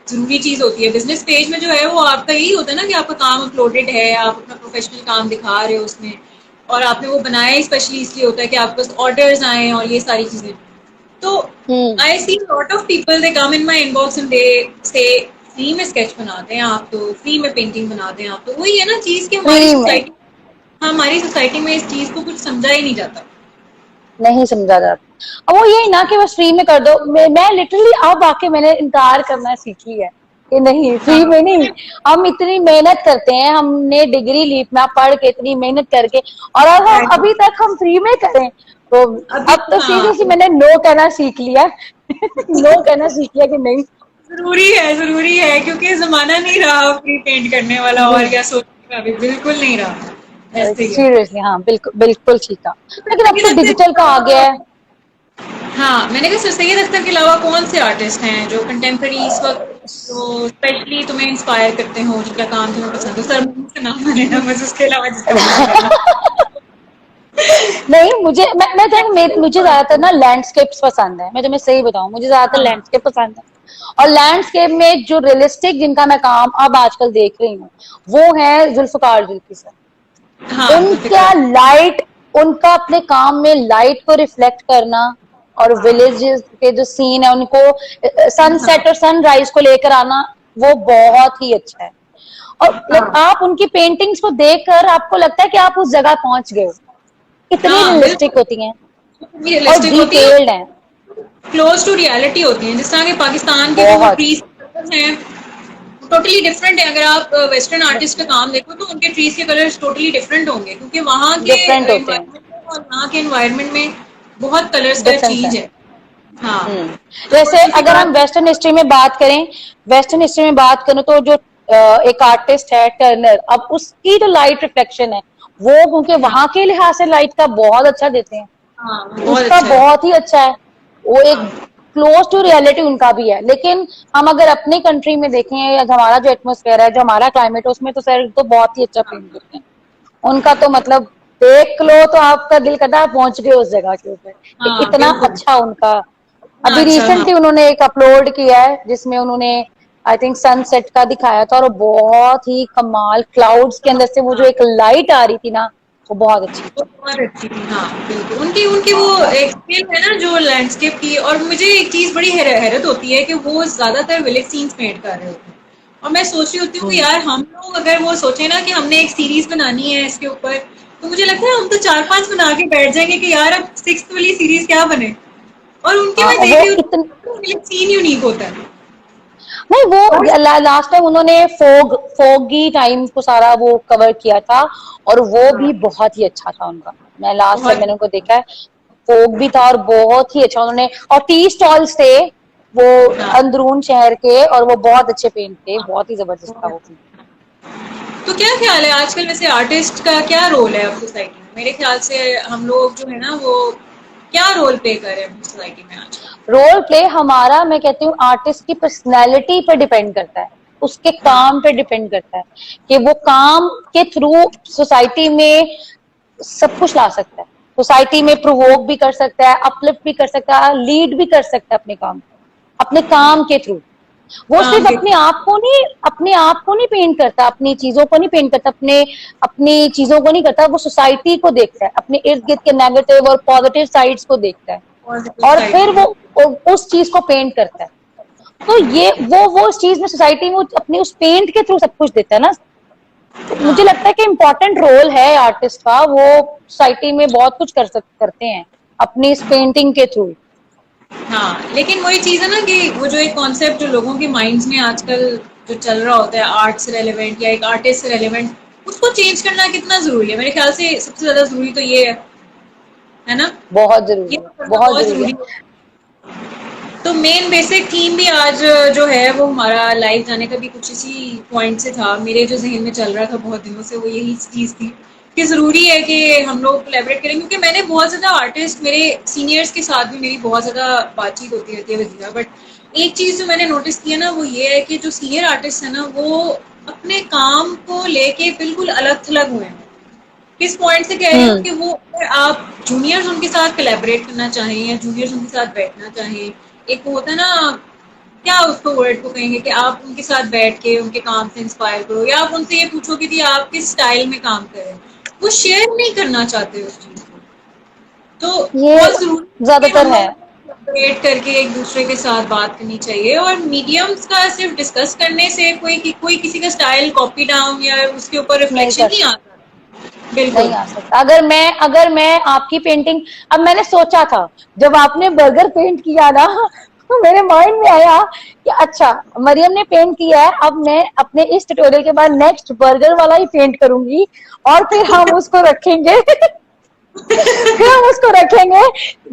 Speaker 3: जरूरी चीज होती है बिजनेस पेज में, जो है वो आपका यही होता है ना कि आपका काम अपलोडेड है, आप अपना प्रोफेशनल काम दिखा रहे हो उसमें, और आपने वो बनाया ही स्पेशली इसलिए होता है कि आपके पास ऑर्डर्स आए और ये सारी चीजें। तो
Speaker 2: hmm.
Speaker 3: I see lot of people they come in my inbox and they say free में स्केच बनाते हैं आप, तो फ्री में पेंटिंग बनाते हैं आप, तो वही है ना चीज कि हमारी
Speaker 2: फ्री में
Speaker 3: सोसाइटी, हमारी सोसाइटी में इस चीज को कुछ समझा ही नहीं जाता।
Speaker 2: नहीं समझा जाता। अब वो यही ना कि बस फ्री में कर दो। मैं लिटरली अब आके मैंने इनकार करना सीखी है कि नहीं फ्री
Speaker 3: हाँ
Speaker 2: में नहीं। हम इतनी मेहनत करते हैं, हमने डिग्री ली इतना पढ़ के, इतनी मेहनत करके, और अब हम
Speaker 3: exactly।
Speaker 2: अभी तक हम फ्री में करें। तो
Speaker 3: अभी
Speaker 2: अब तो
Speaker 3: हाँ
Speaker 2: सीरियसली मैंने नो कहना सीख लिया। नो कहना सीख लिया कि नहीं।
Speaker 3: जरूरी है क्योंकि जमाना नहीं रहा फ्री पेंट करने वाला, और या सोचने का भी बिल्कुल नहीं रहा। ऐसे ही है।
Speaker 2: सीरियसली हाँ बिल्कुल बिल्कुल सीखा। लेकिन अब
Speaker 3: सैयद
Speaker 2: तो डिजिटल का आ गया
Speaker 3: अख्तर,
Speaker 2: है।
Speaker 3: हाँ मैंने कहा सर सैयद अख्तर के अलावा कौन से आर्टिस्ट हैं जो कंटेम्प्रेरी इस वक्त, जो स्पेशली तुम्हें इंस्पायर करते हो, जिनका काम तुम्हें पसंद हो? सर मुझे नाम ना लेना, बस उसके अलावा जिसका मर्जी लेना।
Speaker 2: नहीं मैं तो मुझे ज्यादातर ना लैंडस्केप्स पसंद है। मैं तुम्हें सही बताऊं, मुझे ज्यादातर
Speaker 3: हाँ
Speaker 2: लैंडस्केप पसंद है। और लैंडस्केप में जो रियलिस्टिक जिनका मैं काम अब आजकल देख रही हूँ वो है जुल्फकार जुल्फी सर।
Speaker 3: हाँ
Speaker 2: उनका
Speaker 3: जुल्फिकार।
Speaker 2: लाइट उनका अपने काम में लाइट को रिफ्लेक्ट करना और विलेजेस के जो सीन है उनको सनसेट और सनराइज को लेकर आना, वो बहुत ही अच्छा है। और आप उनकी पेंटिंग्स को देखकर आपको लगता है कि आप उस जगह पहुंच गए हो, इतनी
Speaker 3: हाँ,
Speaker 2: रियलिस्टिक होती हैं और
Speaker 3: रियलिस्टिक होती है,
Speaker 2: डिटेल्ड हैं
Speaker 3: क्लोज टू रियलिटी होती हैं। जिस तरह के पाकिस्तान के जो
Speaker 2: बहुत।
Speaker 3: ट्रीज हैं टोटली डिफरेंट है। अगर आप वेस्टर्न आर्टिस्ट का काम देखो तो उनके ट्रीज के कलर्स टोटली डिफरेंट होंगे, क्योंकि वहाँ के
Speaker 2: डिफरेंट होते हैं,
Speaker 3: एनवायरनमेंट और यहाँ के एनवायरनमेंट में बहुत कलर्स का
Speaker 2: डिफरेंस है।
Speaker 3: चेंज है। हाँ, तो
Speaker 2: जैसे
Speaker 3: उसी
Speaker 2: अगर हम
Speaker 3: बात
Speaker 2: वेस्टर्न हिस्ट्री में बात करें, वेस्टर्न हिस्ट्री में बात करें तो जो एक आर्टिस्ट है टर्नर, अब उसकी जो लाइट रिफ्लेक्शन है वो क्योंकि वहां के लिहाज से लाइट का बहुत अच्छा देते हैं,
Speaker 3: हाँ बहुत
Speaker 2: उसका
Speaker 3: अच्छा है।
Speaker 2: बहुत ही अच्छा है, वो एक
Speaker 3: हाँ,
Speaker 2: क्लोज टू रियलिटी उनका भी है। लेकिन हम अगर अपनी कंट्री में देखें या हमारा जो एटमोस्फेयर है, जो हमारा क्लाइमेट है, उसमें तो सर तो बहुत ही अच्छा पेंट करते हैं। उनका तो मतलब देख लो तो आपका दिल करता है पहुंच गए उस जगह के ऊपर, कि
Speaker 3: हाँ
Speaker 2: इतना
Speaker 3: बिल्कुल,
Speaker 2: अच्छा उनका।
Speaker 3: इतना
Speaker 2: अभी
Speaker 3: अच्छा। हाँ,
Speaker 2: रिसेंटली उन्होंने एक अपलोड किया है जिसमें उन्होंने आई थिंक सनसेट का दिखाया था, और बहुत ही कमाल, क्लाउड्स के अंदर से वो जो
Speaker 3: हाँ
Speaker 2: एक लाइट आ रही थी ना, वो बहुत अच्छी
Speaker 3: वो
Speaker 2: थी।
Speaker 3: बहुत अच्छी थी। हाँ बिल्कुल, उनकी उनकी वो एक स्किल है ना जो लैंडस्केप की। और मुझे एक चीज बड़ी हैरत होती है कि वो ज्यादातर विलेज सीन्स पेंट कर रहे होते हैं, और मैं सोच रही होती हूँ कि
Speaker 2: हम्म।
Speaker 3: यार हम लोग अगर वो सोचे ना कि हमने एक सीरीज बनानी है इसके ऊपर, तो मुझे लगता है हम तो 4-5 बना के बैठ जाएंगे कि यार अब 6th वाली सीरीज क्या बने। और उनके
Speaker 2: हाँ
Speaker 3: मैं
Speaker 2: वो
Speaker 3: देख रही
Speaker 2: इतन
Speaker 3: हूँ विलेज सीन यूनिक होता है।
Speaker 2: नहीं,
Speaker 3: और
Speaker 2: वो लास्ट टाइम उन्होंने फोगी टाइम को सारा वो कवर किया था, और वो
Speaker 3: हाँ
Speaker 2: भी बहुत ही अच्छा था उनका। मैं लास्ट टाइम
Speaker 3: बहुत।
Speaker 2: मैंने उनको देखा है, फोक भी था और बहुत ही अच्छा उन्होंने, और टी स्टॉल्स थे वो
Speaker 3: हाँ
Speaker 2: अंदरून शहर के, और वो बहुत अच्छे पेंट थे, बहुत ही जबरदस्त था वो भी।
Speaker 3: तो क्या ख्याल है आजकल वैसे आर्टिस्ट का क्या रोल है अब सोसाइटी में? मेरे ख्याल से हम लोग जो है ना वो क्या रोल प्ले कर रहे हैं सोसाइटी में आजकल?
Speaker 2: रोल प्ले हमारा, मैं कहती हूँ आर्टिस्ट की पर्सनैलिटी पर डिपेंड करता है, उसके
Speaker 3: हाँ
Speaker 2: काम पे डिपेंड करता है कि वो काम के थ्रू सोसाइटी में सब कुछ ला सकता है, सोसाइटी में प्रोवोक भी कर सकता है, अपलिफ्ट भी कर सकता है, लीड भी कर सकता है अपने काम, अपने काम के थ्रू। वो
Speaker 3: काम
Speaker 2: सिर्फ
Speaker 3: के
Speaker 2: अपने आप को नहीं पेंट करता, अपनी चीजों को नहीं पेंट करता, अपनी चीजों को नहीं करता, वो सोसाइटी को देखता है, अपने इर्द गिर्द के नेगेटिव और पॉजिटिव साइड्स को देखता है,
Speaker 3: पॉजिटिव
Speaker 2: और
Speaker 3: साइड
Speaker 2: फिर
Speaker 3: को।
Speaker 2: वो उस चीज को पेंट करता है। तो ये वो उस चीज में सोसाइटी में अपने उस पेंट के थ्रू सब कुछ देता है ना। तो मुझे
Speaker 3: हाँ
Speaker 2: लगता है कि इम्पोर्टेंट रोल है आर्टिस्ट का, वो सोसाइटी में बहुत कुछ करते हैं अपनी इस पेंटिंग के थ्रू।
Speaker 3: हाँ, लेकिन वही चीज है ना कि वो जो एक कॉन्सेप्ट जो लोगों के माइंड्स में आजकल जो चल रहा होता है आर्ट से रेलेवेंट या एक आर्टिस्ट से रेलेवेंट, उसको चेंज करना कितना जरूरी है? मेरे ख्याल से सबसे ज्यादा जरूरी तो ये है ना,
Speaker 2: बहुत
Speaker 3: ये
Speaker 2: जरूरी है,
Speaker 3: करना
Speaker 2: बहुत
Speaker 3: बहुत
Speaker 2: जरूरी है।
Speaker 3: जरूरी है। तो मेन बेसिक थीम भी आज जो है वो हमारा लाइव जाने का भी कुछ इसी पॉइंट से था। मेरे जो जहन में चल रहा था बहुत दिनों से वो यही चीज़ थी कि ज़रूरी है कि हम लोग कोलैबोरेट करें, क्योंकि मैंने बहुत ज़्यादा आर्टिस्ट, मेरे सीनियर्स के साथ भी मेरी बहुत ज़्यादा बातचीत होती रहती है वजीरा, बट एक चीज़ जो मैंने नोटिस किया ना वो ये है कि जो सीनियर आर्टिस्ट है ना वो अपने काम को लेके बिल्कुल अलग थलग हुए हैं। किस पॉइंट से कह रही हूँ
Speaker 2: हम्म।
Speaker 3: कि वो अगर आप जूनियर्स उनके साथ कोलैबोरेट करना चाहें या जूनियर्स उनके साथ बैठना चाहें, एक वो होता है ना, क्या उसको वर्ड को कहेंगे कि आप उनके साथ बैठ के उनके काम से इंस्पायर करो, या आप उनसे ये पूछो कि आप किस स्टाइल में काम करें, वो शेयर नहीं करना चाहते उस चीज को। तो
Speaker 2: ये
Speaker 3: बहुत जरूरी है कि
Speaker 2: ज्यादातर
Speaker 3: हम
Speaker 2: है,
Speaker 3: लोग कोलैबोरेट करके एक दूसरे के साथ बात करनी चाहिए। और मीडियम्स का सिर्फ डिस्कस करने से कोई किसी का स्टाइल कॉपी डाउन या उसके ऊपर
Speaker 2: नहीं
Speaker 3: रिफ्लेक्शन
Speaker 2: कर
Speaker 3: नहीं
Speaker 2: सकता,
Speaker 3: आता। बिल्कुल।
Speaker 2: नहीं आ सकता। अगर मैं आपकी पेंटिंग, अब मैंने सोचा था जब आपने बर्गर पेंट किया ना, तो मेरे माइंड में आया कि अच्छा मरियम ने पेंट किया है, अब मैं अपने इस ट्यूटोरियल के बाद नेक्स्ट बर्गर वाला ही पेंट करूंगी, और फिर हम उसको रखेंगे फिर हम उसको रखेंगे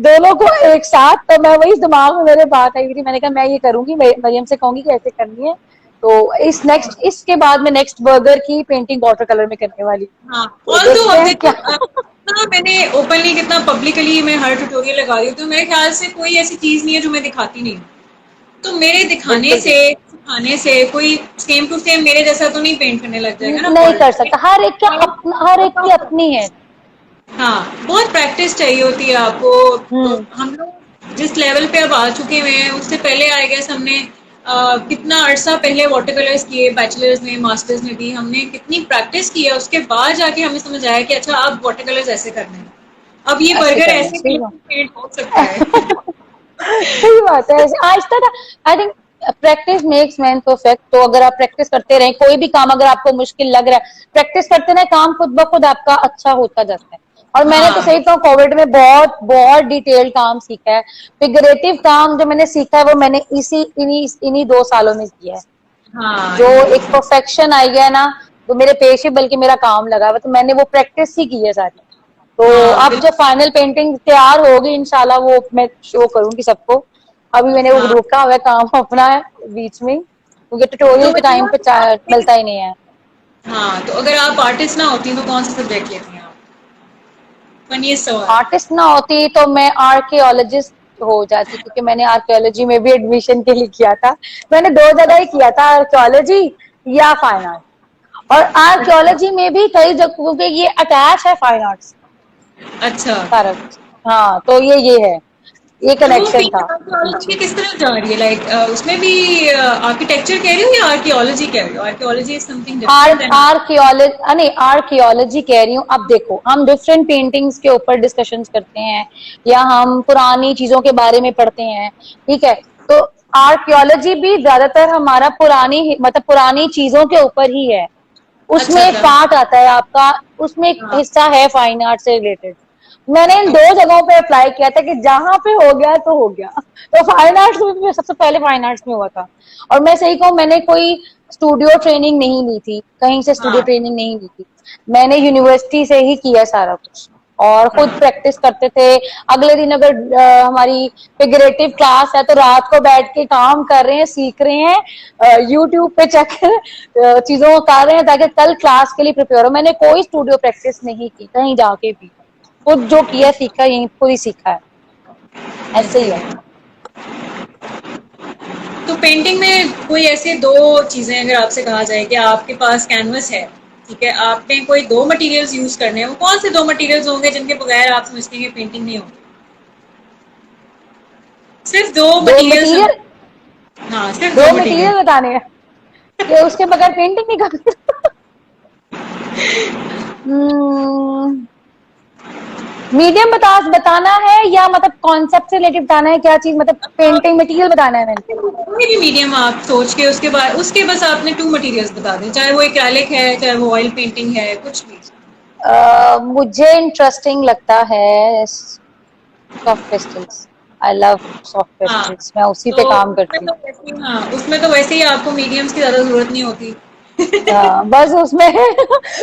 Speaker 2: दोनों को एक साथ। तो मैं वही दिमाग में मेरे बात आई थी, मैंने कहा मैं ये करूंगी, मरियम से कहूंगी कि ऐसे करनी है। तो इसके बाद में नेक्स्ट बर्गर की पेंटिंग वाटर कलर में करने वाली,
Speaker 3: हाँ,
Speaker 2: तो
Speaker 3: ऑल दो
Speaker 2: देखते
Speaker 3: अब
Speaker 2: हैं
Speaker 3: देखो
Speaker 2: क्या
Speaker 3: कितना मैंने ओपनली, कितना पब्लिकली मैं हर ट्यूटोरियल लगा रही हूँ, तो मेरे ख्याल से कोई ऐसी चीज नहीं है जो मैं दिखाती नहीं हूँ। तो मेरे दिखाने
Speaker 2: बिल्कुल
Speaker 3: से,
Speaker 2: ठीक,
Speaker 3: सिखाने से कोई सेम टू सेम मेरे जैसा तो नहीं पेंट करने लग जाएगा ना
Speaker 2: नहीं कर
Speaker 3: फॉल्ट।
Speaker 2: सकता, हर एक की अपनी है।
Speaker 3: हाँ, बहुत प्रैक्टिस चाहिए होती है आपको। तो
Speaker 2: हम्म।
Speaker 3: हम लोग जिस लेवल पे अब आ चुके हुए हैं उससे पहले आई गेस हमने कितना अरसा पहले वाटर कलर्स किए, बैचलर्स में मास्टर्स में भी हमने कितनी प्रैक्टिस की है, उसके बाद जाके हमें समझ आया कि अच्छा अब वाटर कलर्स ऐसे करने हैं। अब ये
Speaker 2: ऐसे
Speaker 3: बर्गर
Speaker 2: करना
Speaker 3: ऐसे
Speaker 2: सही बात।
Speaker 3: पेंट हो सकता है।
Speaker 2: सही बात है। आज तक I think practice makes man perfect. तो अगर आप प्रैक्टिस करते रहें, कोई भी काम अगर आपको मुश्किल लग रहा है, प्रैक्टिस करते रहे, काम खुद ब खुद आपका अच्छा होता जाता है। और मैंने तो
Speaker 3: हाँ
Speaker 2: सही कहूँ कोविड में बहुत बहुत डिटेल काम सीखा है। फिगरेटिव काम जो मैंने सीखा है वो मैंने इन्हीं 2 सालों में किया है।
Speaker 3: हाँ,
Speaker 2: जो
Speaker 3: इन्हीं दो
Speaker 2: एक
Speaker 3: साल।
Speaker 2: परफेक्शन आई गया ना, तो मेरे पेशे बल्कि मेरा काम लगा हुआ, तो मैंने वो प्रैक्टिस ही की है सारी। तो
Speaker 3: हाँ
Speaker 2: अब जब फाइनल पेंटिंग तैयार होगी इंशाल्लाह वो मैं शो करूंगी सबको। अभी मैंने वो
Speaker 3: हाँ।
Speaker 2: रोका हुआ है काम अपना बीच में, क्योंकि
Speaker 3: तो
Speaker 2: ट्यूटोरियल के टाइम पे
Speaker 3: मतलब
Speaker 2: मिलता ही नहीं है।
Speaker 3: हाँ, तो अगर आप आर्टिस्ट ना होती तो कौन सा सब्जेक्ट लेती हैं आप? फनीस्ट सवाल।
Speaker 2: आर्टिस्ट ना होती तो मैं आर्कियोलॉजिस्ट हो जाती, क्योंकि मैंने आर्कियोलॉजी में भी एडमिशन के लिए किया था। मैंने 2 जगह ही किया था, आर्कियोलॉजी या फाइन आर्ट। और
Speaker 3: अच्छा।
Speaker 2: आर्कियोलॉजी में भी कई जगह, क्योंकि ये अटैच है फाइन आर्ट्स
Speaker 3: अच्छा।
Speaker 2: सारा कुछ। हाँ, तो ये है, ये
Speaker 3: तो वो
Speaker 2: कनेक्शन था
Speaker 3: फिर
Speaker 2: पीछे।
Speaker 3: किस तरह जा रही है, लाइक उसमें भी आर्किटेक्चर कह रही हो या आर्कियोलॉजी कह रही हो? Archaeology is something different then.
Speaker 2: Archaeology नहीं, आर्कियोलॉजी कह रही हूँ। अब देखो, हम डिफरेंट पेंटिंग्स के ऊपर डिस्कशंस करते हैं या हम पुरानी चीजों के बारे में पढ़ते हैं, ठीक है। तो आर्कियोलॉजी भी ज्यादातर हमारा पुरानी मतलब पुरानी चीजों के ऊपर ही है। उसमें
Speaker 3: अच्छा
Speaker 2: एक
Speaker 3: अच्छा।
Speaker 2: पार्ट आता है आपका, उसमें एक
Speaker 3: हाँ।
Speaker 2: हिस्सा है फाइन आर्ट से रिलेटेड। मैंने इन 2 जगहों पे अप्लाई किया था कि जहां पे हो गया तो हो गया। तो फाइन आर्ट्स में भी मैं सबसे पहले फाइन आर्ट्स में हुआ था। और मैं सही कहूँ, मैंने कोई स्टूडियो ट्रेनिंग नहीं ली थी, कहीं से स्टूडियो
Speaker 3: हाँ।
Speaker 2: ट्रेनिंग नहीं ली थी। मैंने यूनिवर्सिटी से ही किया सारा कुछ, और खुद
Speaker 3: हाँ।
Speaker 2: प्रैक्टिस करते थे। अगले दिन अगर हमारी फिगरेटिव क्लास है तो रात को बैठ के काम कर रहे हैं, सीख रहे हैं, यूट्यूब पे चेक चीजों को कर रहे हैं ताकि कल क्लास के लिए प्रिपेयर हो। मैंने कोई स्टूडियो प्रैक्टिस नहीं की कहीं जाके भी, खुद जो किया सीखा, यहीं खुद ही सीखा है, ऐसे ही
Speaker 3: सही
Speaker 2: है।
Speaker 3: है। तो पेंटिंग में कोई ऐसे दो चीजें अगर आपसे कहा जाए कि आपके पास कैनवस है, ठीक है, आपने कोई दो मटेरियल्स यूज करने हैं, वो कौन से दो मटेरियल्स होंगे जिनके बगैर आप समझते हैं कि पेंटिंग नहीं होगी? सिर्फ दो
Speaker 2: दो
Speaker 3: मटेरियल्स हम।
Speaker 2: मटेरियल
Speaker 3: हाँ, सिर्फ
Speaker 2: दो
Speaker 3: दो मटेरियल।
Speaker 2: मटेरियल बताने हैं कि उसके बगैर पेंटिंग नहीं कर मीडियम बताना है या मतलब कॉन्सेप्ट से रिलेटेड बताना है, क्या चीज मतलब पेंटिंग मटेरियल बताना है मैंने?
Speaker 3: कोई भी मीडियम आप सोच के उसके बाद उसके बस आपने टू मटेरियल्स बता दें, चाहे वो एक्रेलिक है चाहे वो ऑयल पेंटिंग है, कुछ भी।
Speaker 2: मुझे इंटरेस्टिंग लगता है soft pastels. I love soft
Speaker 3: हाँ,
Speaker 2: पेस्टल्स, मैं उसी
Speaker 3: तो
Speaker 2: पे काम
Speaker 3: उसमें
Speaker 2: करती
Speaker 3: तो
Speaker 2: हूँ।
Speaker 3: वैसे ही, हाँ, उसमें तो वैसे ही आपको मीडियम्स की ज्यादा जरूरत नहीं होती।
Speaker 2: बस उसमें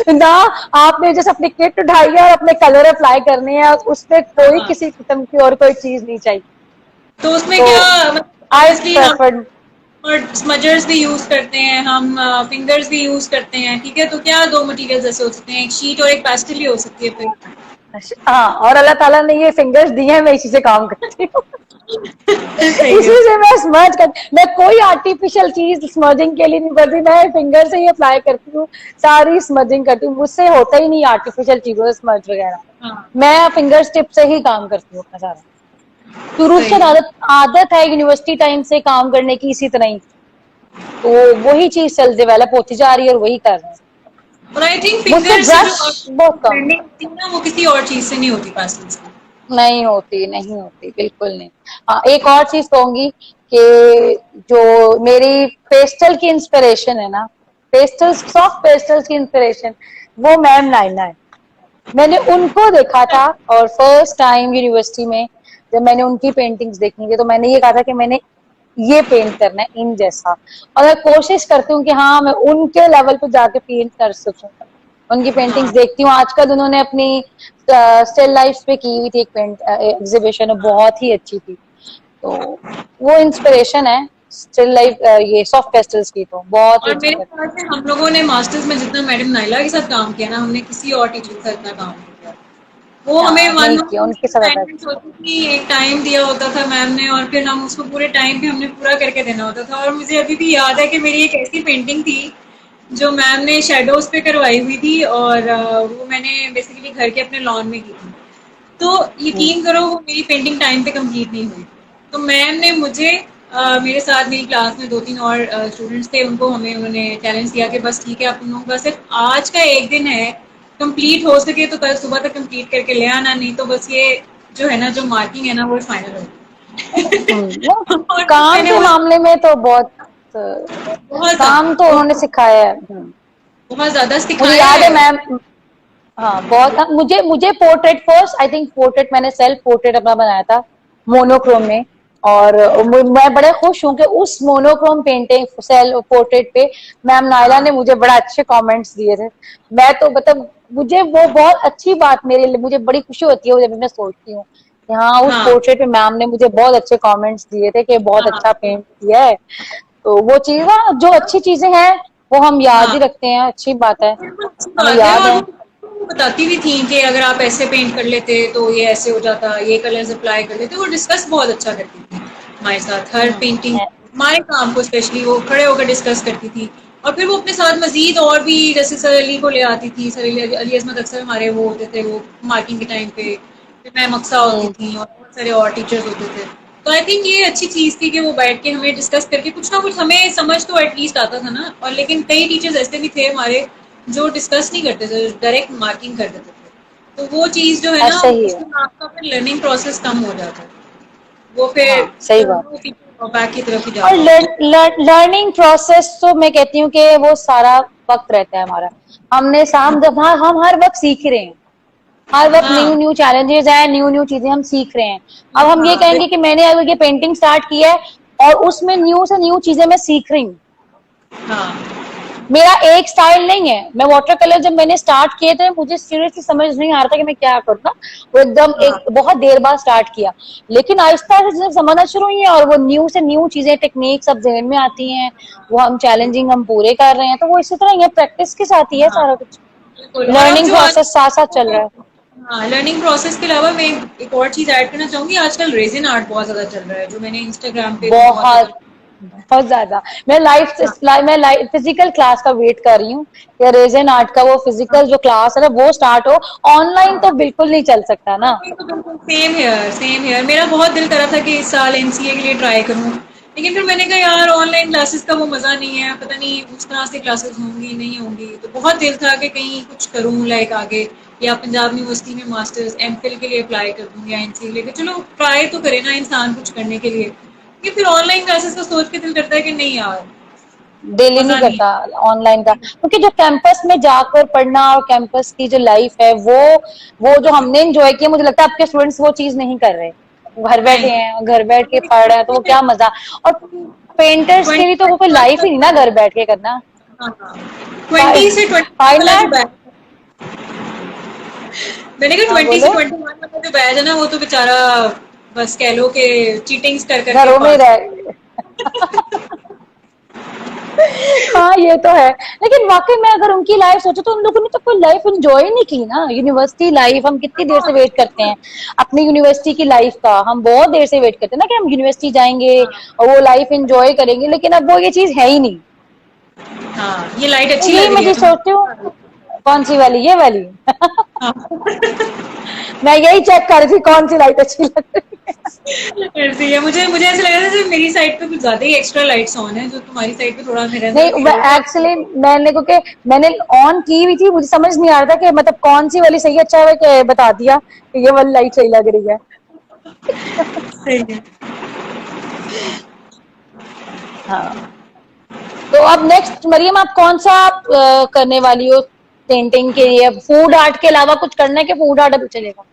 Speaker 2: ना, आपने जैसे अपनी किट उठाई है और अपने कलर अप्लाई करने हैं, उसमें कोई
Speaker 3: हाँ,
Speaker 2: किसी किस्म की और कोई चीज नहीं चाहिए।
Speaker 3: तो उसमें
Speaker 2: तो
Speaker 3: क्या मतलब
Speaker 2: आई
Speaker 3: ऑब्वियसली हम
Speaker 2: प्रेफर
Speaker 3: और स्मजर्स भी यूज करते हैं, हम फिंगर्स भी यूज करते हैं, ठीक है, तो क्या दो मटेरियल्स ऐसे हो सकते हैं, एक शीट और एक पेस्टल ही हो सकती है फिर।
Speaker 2: हाँ, और अल्लाह ताला ने ये फिंगर्स दिए हैं, मैं इसी से काम करती हूँ।
Speaker 3: सही है।
Speaker 2: इसी से मैं स्मर्ज कर, मैं कोई आर्टिफिशियल चीज स्मर्जिंग के लिए नहीं करती, मैं फिंगर से ही अप्लाई करती हूँ, सारी स्मर्जिंग करती हूँ। मुझसे होता ही नहीं आर्टिफिशियल चीजों से स्मर्ज वगैरह।
Speaker 3: हाँ।
Speaker 2: मैं फिंगर टिप से ही काम करती हूँ अपना सारा। शुरू
Speaker 3: सही
Speaker 2: से
Speaker 3: है।
Speaker 2: आदत है यूनिवर्सिटी टाइम से काम करने की इसी तरह ही। तो वही चीज चल डेवलप होती जा रही है और वही कर रहे हैं।
Speaker 3: और आई थिंक
Speaker 2: मुझसे
Speaker 3: फिंगर से जो
Speaker 2: ब्रश बहुत कम
Speaker 3: ब्लेंडिंग होती है ना, वो किसी और चीज से नहीं होती पेस्टल से।
Speaker 2: नहीं होती, नहीं होती, बिल्कुल नहीं। हाँ, एक और चीज कहूंगी कि जो मेरी पेस्टल की इंस्पिरेशन है ना, पेस्टल्स सॉफ्ट पेस्टल्स की इंस्पिरेशन, वो मैम नाइना है। मैंने उनको देखा था, और फर्स्ट टाइम यूनिवर्सिटी में जब मैंने उनकी पेंटिंग्स देखी थी, तो मैंने ये कहा था कि मैंने ये पेंट करना है इन जैसा। और मैं कोशिश करती हूँ कि हाँ, मैं उनके लेवल पे जाके पेंट कर सकूं। उनकी पेंटिंग्स
Speaker 3: हाँ।
Speaker 2: देखती हूँ। आजकल उन्होंने अपनी स्टिल लाइफ पे की हुई थी एक पेंट एग्जीबिशन, बहुत ही अच्छी थी। तो वो इंस्पिरेशन है स्टिल लाइफ, ये सॉफ्ट पेस्टल्स की तो बहुत ही
Speaker 3: और
Speaker 2: अच्छी
Speaker 3: मेरे
Speaker 2: करती
Speaker 3: ख्याल से हम लोगों ने मास्टर्स में जितना मैडम नाइला के साथ काम किया ना, हमने किसी और टीचर के साथ इतना काम नहीं किया। वो
Speaker 2: है।
Speaker 3: हमें
Speaker 2: हाँ,
Speaker 3: वन
Speaker 2: नहीं
Speaker 3: मंथ
Speaker 2: किया
Speaker 3: की
Speaker 2: उनके साथ आता।
Speaker 3: असाइनमेंट होती थी, एक टाइम दिया होता था मैम ने, और फिर हम उसको पूरे टाइम पे हमने पूरा करके देना होता था। और मुझे अभी भी याद है कि मेरी एक ऐसी पेंटिंग थी जो मैम ने शेडोज पे करवाई हुई थी, और वो मैंने बेसिकली घर के अपने लॉन में की थी। तो यकीन करो वो मेरी पेंटिंग टाइम पे कंप्लीट नहीं हुई। तो मैम ने मुझे मेरे साथ मेरी क्लास में दो तीन और स्टूडेंट्स थे, उनको हमें उन्होंने चैलेंज दिया कि बस ठीक है, आप तुम लोगों का सिर्फ आज का एक दिन है, कंप्लीट हो सके तो कल सुबह तक कंप्लीट करके ले आना, नहीं तो बस ये जो है ना, जो मार्किंग है ना, वो फाइनल
Speaker 2: वो
Speaker 3: हो और
Speaker 2: काम
Speaker 3: मैंने
Speaker 2: के
Speaker 3: वो
Speaker 2: मामले में तो बहुत
Speaker 3: बहुत
Speaker 2: काम तो उन्होंने सिखाया है।
Speaker 3: बहुत ज्यादा
Speaker 2: मुझे
Speaker 3: सिखाया
Speaker 2: याद है
Speaker 3: है।
Speaker 2: मैम, हाँ बहुत, मुझे मुझे portrait first, I think portrait मैंने सेल्फ पोर्ट्रेट अपना बनाया था मोनोक्रोम में। और मैं बड़े खुश हूँ कि उस मोनोक्रोम पेंटिंग सेल्फ पोर्ट्रेट पे मैम नायला ने मुझे बड़ा अच्छे कमेंट्स दिए थे। मैं तो मतलब मुझे वो बहुत अच्छी बात, मेरे लिए मुझे बड़ी खुशी होती है जब मैं सोचती हूँ कि हाँ उस
Speaker 3: हाँ
Speaker 2: पोर्ट्रेट पे मैम ने मुझे बहुत अच्छे कमेंट्स दिए थे कि बहुत
Speaker 3: हाँ
Speaker 2: अच्छा पेंट किया है। तो वो चीज ना, जो अच्छी चीजें हैं वो हम याद
Speaker 3: हाँ,
Speaker 2: ही रखते हैं, अच्छी बात है,
Speaker 3: बिल्कुल अच्छी
Speaker 2: हमें
Speaker 3: बात है।
Speaker 2: याद
Speaker 3: और
Speaker 2: है।
Speaker 3: वो बताती भी थी कि अगर आप ऐसे पेंट कर लेते तो ये ऐसे हो जाता, ये कलर्स अप्लाई कर लेते। वो डिस्कस बहुत अच्छा करती थी हमारे साथ, हर पेंटिंग हमारे काम को स्पेशली वो खड़े होकर डिस्कस करती थी। और फिर वो अपने साथ मजीद और भी, जैसे सर अली को ले आती थी, सर अली अजमत अक्सर हमारे वो होते थे वो मार्किंग के टाइम पे, फिर मैम अक्सा होती
Speaker 2: हम्म,
Speaker 3: थी और बहुत सारे और टीचर्स होते थे। तो आई थिंक ये अच्छी चीज थी कि वो बैठ के हमें डिस्कस करके कुछ ना कुछ हमें समझ तो एटलीस्ट आता था ना। और लेकिन कई टीचर्स ऐसे भी थे हमारे जो डिस्कस नहीं करते थे, डायरेक्ट मार्किंग कर देते थे। तो वो चीज जो है ना,
Speaker 2: ऐसा ही है।
Speaker 3: उसमें आपका फिर लर्निंग प्रोसेस कम हो जाता है। वो फिर
Speaker 2: हाँ सही बात।
Speaker 3: बैक की तरफ ही
Speaker 2: और
Speaker 3: जाता होता है।
Speaker 2: लर्निंग प्रोसेस तो मैं कहती हूँ कि वो सारा वक्त रहता है हमारा। हमने शाम जब हम हर वक्त सीख रहे हैं, हर वक्त न्यू
Speaker 3: हाँ
Speaker 2: न्यू चैलेंजेस है, न्यू न्यू चीजें हम सीख रहे हैं। अब हम ये
Speaker 3: हाँ
Speaker 2: कहेंगे कि मैंने अगर ये पेंटिंग स्टार्ट की है और उसमें न्यू से न्यू चीजें मैं सीख रही हूँ।
Speaker 3: हाँ
Speaker 2: मेरा एक स्टाइल नहीं है। मैं वाटर कलर जब मैंने स्टार्ट किए थे मुझे सीरियसली समझ नहीं आ रहा था कि मैं क्या करूँ। वो एकदम
Speaker 3: हाँ
Speaker 2: एक बहुत देर बाद स्टार्ट किया, लेकिन आहिस्ता आहिस्ता जब समझना शुरू हुई है और वो न्यू से न्यू चीजें टेक्निक सब जहन में आती हैं, वो हम चैलेंजिंग हम पूरे कर रहे हैं, तो वो इसी तरह ही है, प्रैक्टिस के साथ ही है
Speaker 3: हाँ
Speaker 2: सारा कुछ।
Speaker 3: बिल्कुल। और अब
Speaker 2: लर्निंग
Speaker 3: जो आज,
Speaker 2: प्रोसेस साथ साथ चल रहा है।
Speaker 3: हाँ, लर्निंग प्रोसेस के अलावा मैं एक और चीज ऐड करना चाहूंगी। आजकल रेजिन आर्ट बहुत ज्यादा चल रहा है, जो मैंने इंस्टाग्राम पे भी बहुत
Speaker 2: बहुत
Speaker 3: ज्यादा।
Speaker 2: बहुत ज्यादा।
Speaker 3: हाँ,
Speaker 2: मैं लाइव फिजिकल क्लास का वेट कर रही हूँ कि रेजन आर्ट का वो फिजिकल जो क्लास है ना वो स्टार्ट हो। ऑनलाइन तो बिल्कुल नहीं चल सकता ना।
Speaker 3: Same here same here. मेरा बहुत दिल करा था कि इस साल एमसीए के लिए ट्राई करूं, लेकिन फिर मैंने कहा यार ऑनलाइन क्लासेस का वो मजा नहीं है, पता नहीं उस तरह से क्लासेस होंगी नहीं होंगी। तो बहुत दिल था कि कहीं कुछ करूं, लाइक आगे या पंजाब यूनिवर्सिटी में मास्टर्स एमफिल के लिए अप्लाई कर दूं या एनसीए के लिए। चलो ट्राई तो करे ना इंसान कुछ करने के लिए। ये फिर ऑनलाइन क्लासेस का सोच के दिल करता है कि नहीं यार,
Speaker 2: दिल ही नहीं
Speaker 3: मजा नहीं
Speaker 2: करता ऑनलाइन का, क्योंकि जो कैंपस में जाकर पढ़ना और कैंपस की जो लाइफ है वो जो हमने एंजॉय किया, मुझे लगता है आपके स्टूडेंट्स वो चीज नहीं कर रहे। घर बैठे
Speaker 3: नहीं।
Speaker 2: हैं, घर बैठ के पढ़ रहे हैं, तो वो क्या मजा। और पेंटर्स के लिए तो वो कोई लाइफ ही नहीं ना, घर बैठ के करना।
Speaker 3: 20 से 21
Speaker 2: फाइन
Speaker 3: वाला जो
Speaker 2: आर्ट।
Speaker 3: बैच, मैंने कहा
Speaker 2: हाँ
Speaker 3: 20 से
Speaker 2: बोलो।
Speaker 3: 21 वाला जो बैच है ना, वो तो बेचारा बस कह लो कि चीटिंग्स कर करके
Speaker 2: घरों में
Speaker 3: पास।
Speaker 2: रह हाँ ये तो है। लेकिन वाकई में अगर उनकी लाइफ सोचो तो उन लोगों ने तो कोई लाइफ एंजॉय नहीं की ना। यूनिवर्सिटी लाइफ हम कितनी देर से वेट करते हैं अपनी यूनिवर्सिटी की लाइफ का, हम बहुत देर से वेट करते हैं ना कि हम यूनिवर्सिटी जाएंगे और वो लाइफ एंजॉय करेंगे, लेकिन अब वो ये चीज है ही नहीं।
Speaker 3: हाँ, ये लाइट
Speaker 2: तो
Speaker 3: अच्छी
Speaker 2: यही
Speaker 3: लग
Speaker 2: मैं
Speaker 3: रही है
Speaker 2: चीज सोचती हूँ।
Speaker 3: तुम्हें?
Speaker 2: कौन सी वाली, ये वाली?
Speaker 3: हाँ।
Speaker 2: मैं यही चेक कर रही थी कौन सी लाइट अच्छी लग रही है।
Speaker 3: ऐसे ही है। मुझे मुझे ऐसा लग रहा था मेरी साइड पे कुछ ज्यादा ही एक्स्ट्रा लाइट्स ऑन है, जो तुम्हारी साइड पे थोड़ा मेरा
Speaker 2: नहीं,
Speaker 3: फील हो रहा है।
Speaker 2: एक्चुअली मैंने, क्योंकि मैंने ऑन की हुई थी, मुझे समझ नहीं आ रहा था कि मतलब कौन सी वाली सही है। अच्छा है कि बता दिया कि ये वाली लाइट सही लग रही है।
Speaker 3: सही है।
Speaker 2: हाँ। तो अब नेक्स्ट मरियम, आप कौन सा आप करने वाली हो पेंटिंग के लिए? फूड आर्ट के अलावा कुछ करना है कि फूड आर्ट अभी चलेगा?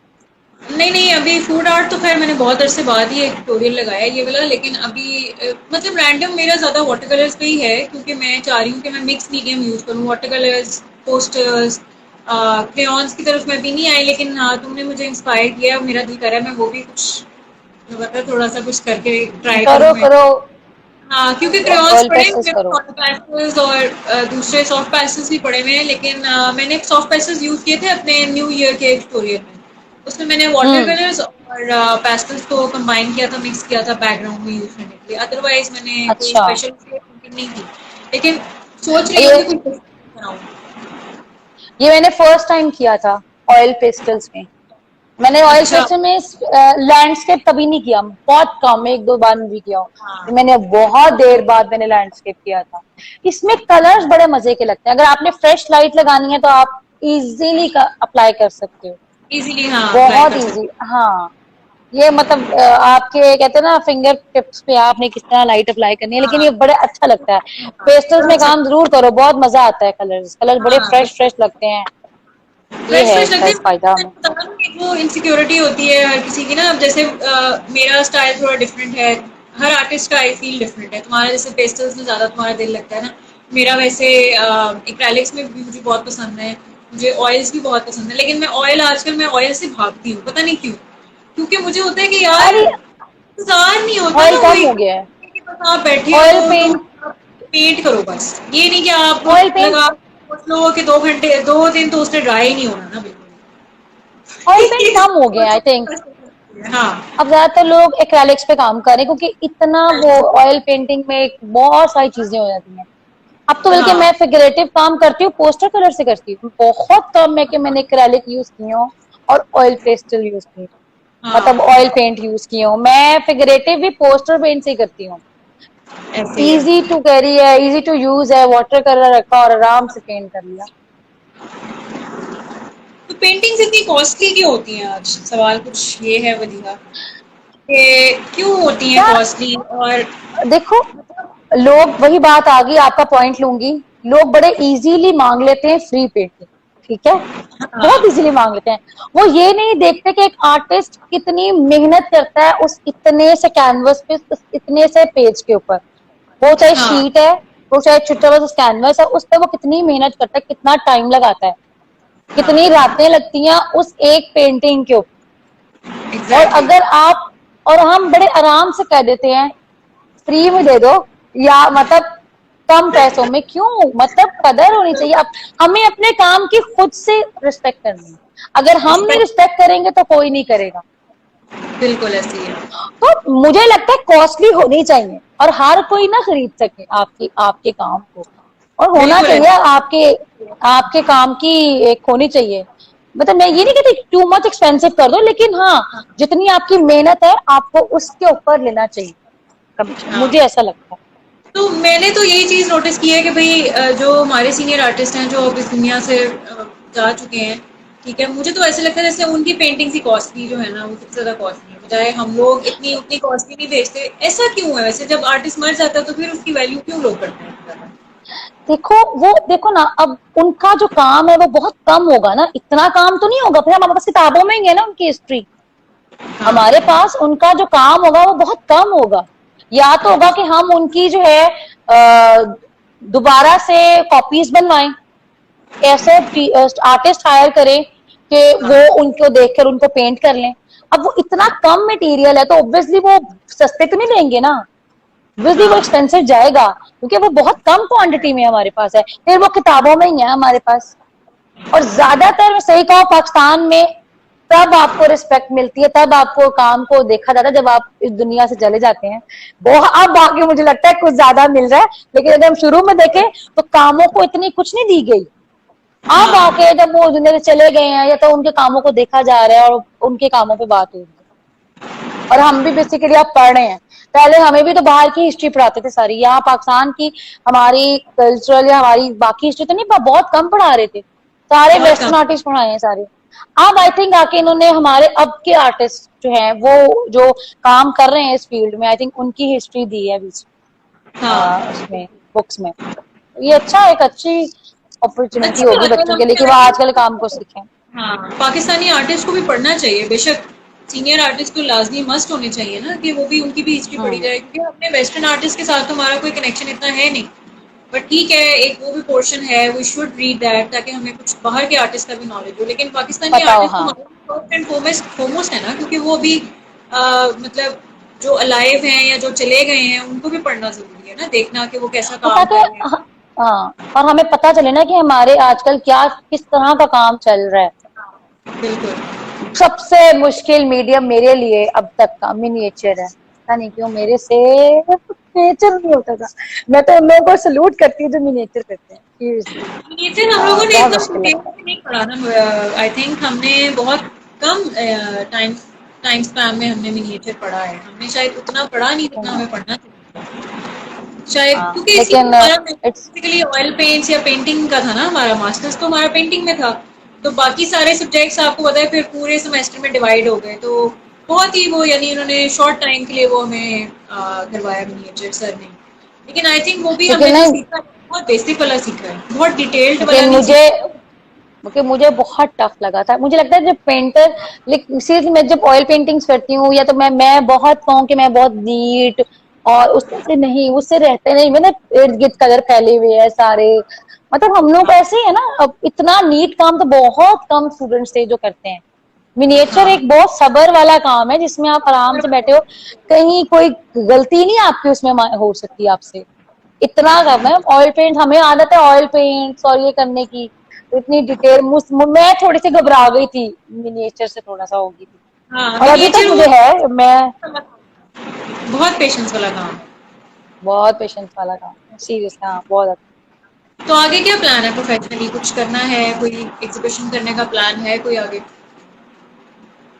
Speaker 3: नहीं नहीं, अभी फूड आर्ट तो खैर मैंने बहुत अरसे बाद ही एक ट्यूटोरियल लगाया ये वाला। लेकिन अभी मतलब रैंडम मेरा ज्यादा वाटर कलर्स पे ही है, क्योंकि मैं चाह रही हूँ कि मैं मिक्स मीडियम यूज करूँ। वाटर कलर्स, पोस्टर्स, क्रेयॉन्स की तरफ मैं भी नहीं आई, लेकिन हाँ तुमने मुझे इंस्पायर किया। मेरा दिल कर रहा है मैं वो भी कुछ मतलब थोड़ा सा कुछ करके ट्राई करूँ
Speaker 2: करो
Speaker 3: मैं।
Speaker 2: करो,
Speaker 3: हाँ, क्योंकि क्रेयॉन्स
Speaker 2: ऑयल
Speaker 3: पड़े
Speaker 2: पेस्टल्स
Speaker 3: हुए हैं,
Speaker 2: करो।
Speaker 3: वाटर पेस्टल्स और दूसरे सॉफ्ट पेस्टल्स भी पड़े हुए हैं। लेकिन मैंने सॉफ्ट पेस्टल्स यूज किए थे अपने न्यू ईयर के ट्यूटोरियल में। उसमें मैंने वाटर
Speaker 2: हम्म।
Speaker 3: कलर्स और पेस्टल्स को कंबाइन किया था, मिक्स किया था बैकग्राउंड में यूज करने के लिए। अदरवाइज मैंने कोई
Speaker 2: अच्छा,
Speaker 3: स्पेशल पेंटिंग नहीं की। लेकिन सोच रही
Speaker 2: ये
Speaker 3: हूँ कि कुछ बनाऊँ।
Speaker 2: ये मैंने फर्स्ट टाइम किया था ऑयल पेस्टल्स में। मैंने ऑयल
Speaker 3: अच्छा।
Speaker 2: पेस्टल में लैंडस्केप कभी नहीं किया, बहुत कम, एक दो बार भी किया हूँ।
Speaker 3: हाँ
Speaker 2: तो मैंने बहुत देर बाद मैंने लैंडस्केप किया था। इसमें कलर्स बड़े मजे के लगते हैं। अगर आपने फ्रेश लाइट लगानी है तो आप इजीली अप्लाई कर सकते हो,
Speaker 3: इजीली हाँ अप्लाई
Speaker 2: बहुत
Speaker 3: कर
Speaker 2: इजी।
Speaker 3: सकते
Speaker 2: हाँ, ये मतलब आपके कहते हैं ना फिंगर टिप्स पे आपने किस तरह लाइट अप्लाई करनी है,
Speaker 3: हैं।
Speaker 2: लेकिन
Speaker 3: हाँ
Speaker 2: ये बड़े अच्छा लगता है।
Speaker 3: हाँ,
Speaker 2: पेस्टल्स
Speaker 3: बड़ा
Speaker 2: में
Speaker 3: अच्छा।
Speaker 2: काम जरूर करो, बहुत मजा आता है। कलर बड़े
Speaker 3: हाँ
Speaker 2: फ्रेश फ्रेश लगते हैं, ये
Speaker 3: फ्रेश
Speaker 2: है
Speaker 3: फ्रेश
Speaker 2: इसका
Speaker 3: लगते
Speaker 2: इस फायदा हमें।
Speaker 3: हैं। वो इनसिक्योरिटी होती है हर किसी की ना, अब जैसे मेरा स्टाइल थोड़ा डिफरेंट है, हर आर्टिस्ट का आई फील डिफरेंट है। तुम्हारा जैसे पेस्टल्स में ज्यादा तुम्हारा दिल लगता है ना, मेरा वैसे एक्रेलिक्स में भी मुझे बहुत पसंद है, मुझे ऑयल्स भी बहुत पसंद है। लेकिन मैं ऑयल आजकल मैं ऑयल से भागती हूँ, पता नहीं क्यों, क्योंकि मुझे होता है कि यार
Speaker 2: अरे
Speaker 3: इंतजार नहीं होता
Speaker 2: ऑयल
Speaker 3: ना,
Speaker 2: कम
Speaker 3: वही
Speaker 2: हो गया है।
Speaker 3: कि बस आप बैठे हो
Speaker 2: ऑयल
Speaker 3: तो
Speaker 2: पेंट,
Speaker 3: पेंट करो बस। ये नहीं कि आप
Speaker 2: ऑयल पेंट,
Speaker 3: लगा सोच लो कि 2 घंटे 2 दिन तो उसने ड्राई नहीं होना ना बिल्कुल।
Speaker 2: ऑयल पेंट कम हो गया आई थिंक।
Speaker 3: हाँ
Speaker 2: अब ज्यादातर लोग एक्रेलिक्स पे काम कर रहे हैं, क्योंकि इतना वो ऑयल पेंटिंग में बहुत सारी चीजें हो जाती हैं। अब तो बल्कि
Speaker 3: हाँ
Speaker 2: मैं फिगरेटिव काम करती हूँ, पोस्टर कलर से करती हूँ। बहुत कम है कि मैंने एक्रेलिक यूज की हो और ऑयल पेस्टल यूज की हो, मतलब
Speaker 3: हाँ
Speaker 2: ऑयल पेंट यूज की हो। मैं फिगरेटिव भी पोस्टर पेंट से ही करती हूँ।
Speaker 3: ऐसे ही है।
Speaker 2: इजी टू कैरी है, इजी टू यूज है, वाटर कलर रखा और आराम से पेंट कर लिया।
Speaker 3: तो पेंटिंग्स इतनी कॉस्टली क्यों होती हैं? आज सवाल कुछ ये है वजीहा कि क्यों होती हैं
Speaker 2: यार
Speaker 3: कॉस्टली? और
Speaker 2: देखो, लोग, वही बात आ गई, आपका पॉइंट लूंगी। लोग बड़े इजीली मांग लेते हैं फ्री पेंटिंग, ठीक है, बहुत
Speaker 3: हाँ
Speaker 2: इजीली मांग लेते हैं। वो ये नहीं देखते कि एक आर्टिस्ट कितनी मेहनत करता है उस इतने से कैनवस पे, उस इतने से पेज के ऊपर। वो चाहे
Speaker 3: हाँ
Speaker 2: शीट है, वो चाहे छोटा बस कैनवस है, उस पर वो कितनी मेहनत करता है, कितना टाइम लगाता है,
Speaker 3: हाँ
Speaker 2: कितनी रातें लगती हैं उस एक पेंटिंग के ऊपर। और
Speaker 3: एग्जैक्टली।
Speaker 2: अगर आप, और हम बड़े आराम से कह देते हैं फ्री में दे दो, या मतलब कम पैसों में क्यों, मतलब कदर होनी चाहिए। अब हमें अपने काम की खुद से रिस्पेक्ट करनी है। अगर हम नहीं
Speaker 3: रिस्पेक्ट
Speaker 2: रिस्पेक्ट करेंगे तो कोई नहीं करेगा।
Speaker 3: बिल्कुल ऐसी है।
Speaker 2: तो मुझे लगता है कॉस्टली होनी चाहिए, और हर कोई ना खरीद सके आपकी आपके काम को। और होना
Speaker 3: बिल्कुल
Speaker 2: चाहिए
Speaker 3: ऐसी।
Speaker 2: आपके, आपके काम की एक होनी चाहिए। मतलब मैं ये नहीं कहती टू मच एक्सपेंसिव कर दो, लेकिन हाँ, जितनी आपकी मेहनत है आपको उसके ऊपर लेना चाहिए कमीशन,
Speaker 3: हाँ
Speaker 2: मुझे ऐसा लगता है।
Speaker 3: तो मैंने तो यही चीज़ नोटिस की है कि भाई जो हमारे सीनियर आर्टिस्ट हैं जो अब इस दुनिया से जा चुके हैं, ठीक है, मुझे तो ऐसे लगता है जैसे उनकी पेंटिंग ही कॉस्टली जो है ना वो सबसे ज़्यादा कॉस्टली है, बजाय हम लोग इतनी उतनी कॉस्टली नहीं बेचते। ऐसा क्यों है वैसे? जब आर्टिस्ट मर जाता है तो फिर उसकी वैल्यू क्यों लोग करते हैं ज़्यादा?
Speaker 2: देखो, वो देखो ना, अब उनका जो काम है वो बहुत कम होगा ना, इतना काम तो नहीं होगा। फिर हमारे पास किताबों में ही है ना उनकी हिस्ट्री,
Speaker 3: हाँ
Speaker 2: हमारे पास उनका जो काम होगा वो बहुत कम होगा। या तो होगा कि हम उनकी जो है दोबारा से कॉपीज बनवाएं, ऐसे आर्टिस्ट हायर करें कि वो
Speaker 3: हाँ
Speaker 2: उनको देखकर उनको पेंट कर लें। अब वो इतना कम मटेरियल है तो ऑब्वियसली वो सस्ते तो नहीं देंगे ना, ऑब्वियसली वो
Speaker 3: हाँ
Speaker 2: एक्सपेंसिव जाएगा, क्योंकि वो बहुत कम क्वांटिटी में हमारे पास है। फिर वो किताबों में ही है हमारे पास। और ज्यादातर मैं सही कहूँ, पाकिस्तान में तब आपको रिस्पेक्ट मिलती है, तब आपको काम को देखा जाता है जब आप इस दुनिया से चले जाते हैं। वो अब आगे मुझे लगता है कुछ ज्यादा मिल रहा है, लेकिन अगर हम शुरू में देखें तो कामों को इतनी कुछ नहीं दी गई। अब
Speaker 3: हाँ
Speaker 2: आके जब वो दुनिया से चले गए हैं, या तो उनके कामों को देखा जा रहा है और उनके कामों पे बात हो रही है। और हम भी बेसिकली आप पढ़ रहे हैं, पहले हमें भी तो बाहर की हिस्ट्री पढ़ाते थे सारी, यहाँ पाकिस्तान की हमारी कल्चरल या हमारी बाकी हिस्ट्री तो नहीं, बहुत कम पढ़ा रहे थे। सारे
Speaker 3: बहुत
Speaker 2: वेस्टर्न
Speaker 3: कम।
Speaker 2: आर्टिस्ट पढ़ाए हैं सारे। अब आई थिंक आके इन्होंने हमारे अब के आर्टिस्ट जो हैं, वो जो काम कर रहे हैं इस फील्ड में, आई थिंक उनकी हिस्ट्री दी है बीच
Speaker 3: हाँ
Speaker 2: उसमें, बुक्स में। ये अच्छा, एक अच्छी अपॉर्चुनिटी
Speaker 3: अच्छी
Speaker 2: होगी
Speaker 3: बात है,
Speaker 2: बच्चों के लिए
Speaker 3: मुझे
Speaker 2: कि वो
Speaker 3: लगता
Speaker 2: आजकल काम को
Speaker 3: है
Speaker 2: सीखें।
Speaker 3: हाँ पाकिस्तानी आर्टिस्ट को भी पढ़ना चाहिए बेशक। सीनियर आर्टिस्ट तो लाजमी मस्ट होने चाहिए ना, कि वो भी उनकी भी हिस्ट्री पढ़ी
Speaker 2: हम्म,
Speaker 3: जाए, क्योंकि अपने वेस्टर्न आर्टिस्ट के साथ तो हमारा कोई कनेक्शन इतना है नहीं। बट ठीक है, एक वो भी पोर्शन है, वी शुड रीड दैट, ताकि हमें कुछ बाहर के आर्टिस्ट का भी नॉलेज हो। लेकिन पाकिस्तानी
Speaker 2: पता हो,
Speaker 3: आर्टिस्ट तो
Speaker 2: हाँ।
Speaker 3: हमारे फर्स्ट एंड फोमोस्ट है ना, क्योंकि वो भी मतलब जो अलाइव हैं या जो चले गए हैं उनको भी पढ़ना जरूरी है ना, देखना कि वो कैसा
Speaker 2: और
Speaker 3: काम
Speaker 2: ताकि,
Speaker 3: कर रहे हैं।
Speaker 2: हाँ, और हमें पता चले ना कि हमारे आजकल क्या किस तरह का काम चल रहा है।
Speaker 3: बिल्कुल।
Speaker 2: सबसे मुश्किल मीडियम मेरे लिए अब तक का मिनिएचर है, पता नहीं क्यों मेरे से मिनिएचर नहीं होता था। मैं तो उन लोगों को सल्यूट करती हूँ जो मिनिएचर करते हैं, सीरियसली।
Speaker 3: नीचे हम लोगों ने
Speaker 2: बहुत
Speaker 3: इतना
Speaker 2: मुश्किल
Speaker 3: डिटेल
Speaker 2: लगता है।
Speaker 3: में नहीं पढ़ा ना, आई थिंक हमने बहुत कम टाइम टाइम स्पैन में हमने मिनिएचर पढ़ा है। हमने शायद उतना पढ़ा नहीं जितना हमें पढ़ना चाहिए शायद, क्योंकि इसी
Speaker 2: लेकिन
Speaker 3: हमारा
Speaker 2: इट्स,
Speaker 3: बेसिकली ऑयल पेंट्स या पेंटिंग का था ना, हमारा मास्टर्स तो हमारा पेंटिंग में था। तो बाकी सारे सब्जेक्ट्स आपको पता है फिर पूरे सेमेस्टर में डिवाइड हो गए, तो बहुत ही वो यानी उन्होंने शॉर्ट टाइम के लिए वो हमें करवाया मिनिएचर सर ने। लेकिन आई थिंक वो भी
Speaker 2: लेकिन
Speaker 3: हमने जो
Speaker 2: नहीं,
Speaker 3: सीखा बहुत बेसिक वाला सीखा है, बहुत डिटेल्ड वाला
Speaker 2: लेकिन
Speaker 3: नहीं
Speaker 2: मुझे
Speaker 3: सीखा।
Speaker 2: क्योंकि मुझे बहुत टफ लगा था। मुझे लगता है जब पेंटर, लेकिन सीरियसली मैं जब ऑयल पेंटिंग्स करती हूँ या तो मैं बहुत कहूँ कि मैं बहुत नीट और उससे से नहीं, उससे रहते नहीं, मैंने इर्द गिर्द कलर फैले हुए हैं सारे, मतलब हम लोग ऐसे ही है ना। अब इतना नीट काम तो बहुत कम स्टूडेंट्स थे जो करते हैं। मिनिएचर
Speaker 3: हाँ
Speaker 2: एक बहुत सबर वाला काम है जिसमें आप आराम से बैठे हो, कहीं कोई गलती नहीं आपकी उसमें हो सकती है आपसे। इतना कम है। ऑयल पेंट हमें आदत है ऑयल पेंट्स और ये करने की, तो इतनी डिटेल मैं थोड़ी सी घबरा गई थी, मिनिएचर से थोड़ा सा हो गई थी।
Speaker 3: हाँ
Speaker 2: और अभी तक
Speaker 3: मिनिएचर वो
Speaker 2: मुझे है, मैं
Speaker 3: बहुत पेशेंस वाला काम है।
Speaker 2: बहुत पेशेंस वाला काम है सीरियस। हाँ बहुत अच्छा।
Speaker 3: तो आगे क्या प्लान है प्रोफेशनली, कुछ करना है, कोई एग्जीबिशन करने का प्लान है कोई आगे?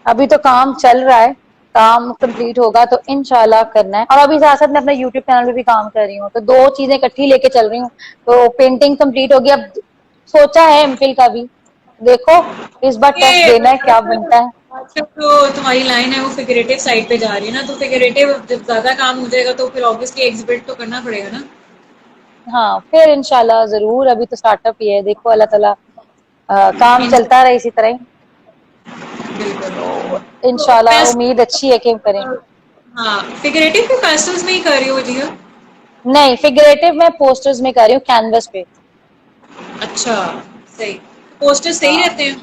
Speaker 2: अभी तो काम चल रहा है, काम कंप्लीट होगा तो इंशाल्लाह करना है। और अभी साथ साथ मैं अपने यूट्यूब चैनल पे भी काम कर रही हूँ, तो दो चीजें इकट्ठी लेके चल रही हूँ। तो पेंटिंग कंप्लीट होगी, अब सोचा है एमफिल का भी, देखो इस बार टेस्ट
Speaker 3: ये
Speaker 2: देना है क्या बनता है।
Speaker 3: आजकल तो तुम्हारी लाइन है वो फिगरेटिव साइड पे जा रही है ना, तो फिगरेटिव जब ज्यादा काम हो जाएगा तो फिर ऑब्वियसली एग्जिबिट तो करना पड़ेगा ना।
Speaker 2: हाँ फिर इंशाल्लाह जरूर, अभी तो स्टार्टअप ही है, देखो अल्लाह ताला काम
Speaker 3: इन
Speaker 2: चलता रहे इसी तरह ही।
Speaker 3: बिल्कुल।
Speaker 2: तो
Speaker 3: तो
Speaker 2: इंशाल्लाह
Speaker 3: पेस्ट
Speaker 2: उम्मीद अच्छी है कि हम करें।
Speaker 3: हाँ फिगरेटिव भी पेस्टल्स में ही कर रही हो जी?
Speaker 2: नहीं, फिगरेटिव मैं पोस्टर्स में कर रही हूँ, कैनवस पे।
Speaker 3: अच्छा, सही। पोस्टर सही
Speaker 2: हाँ
Speaker 3: रहते हैं,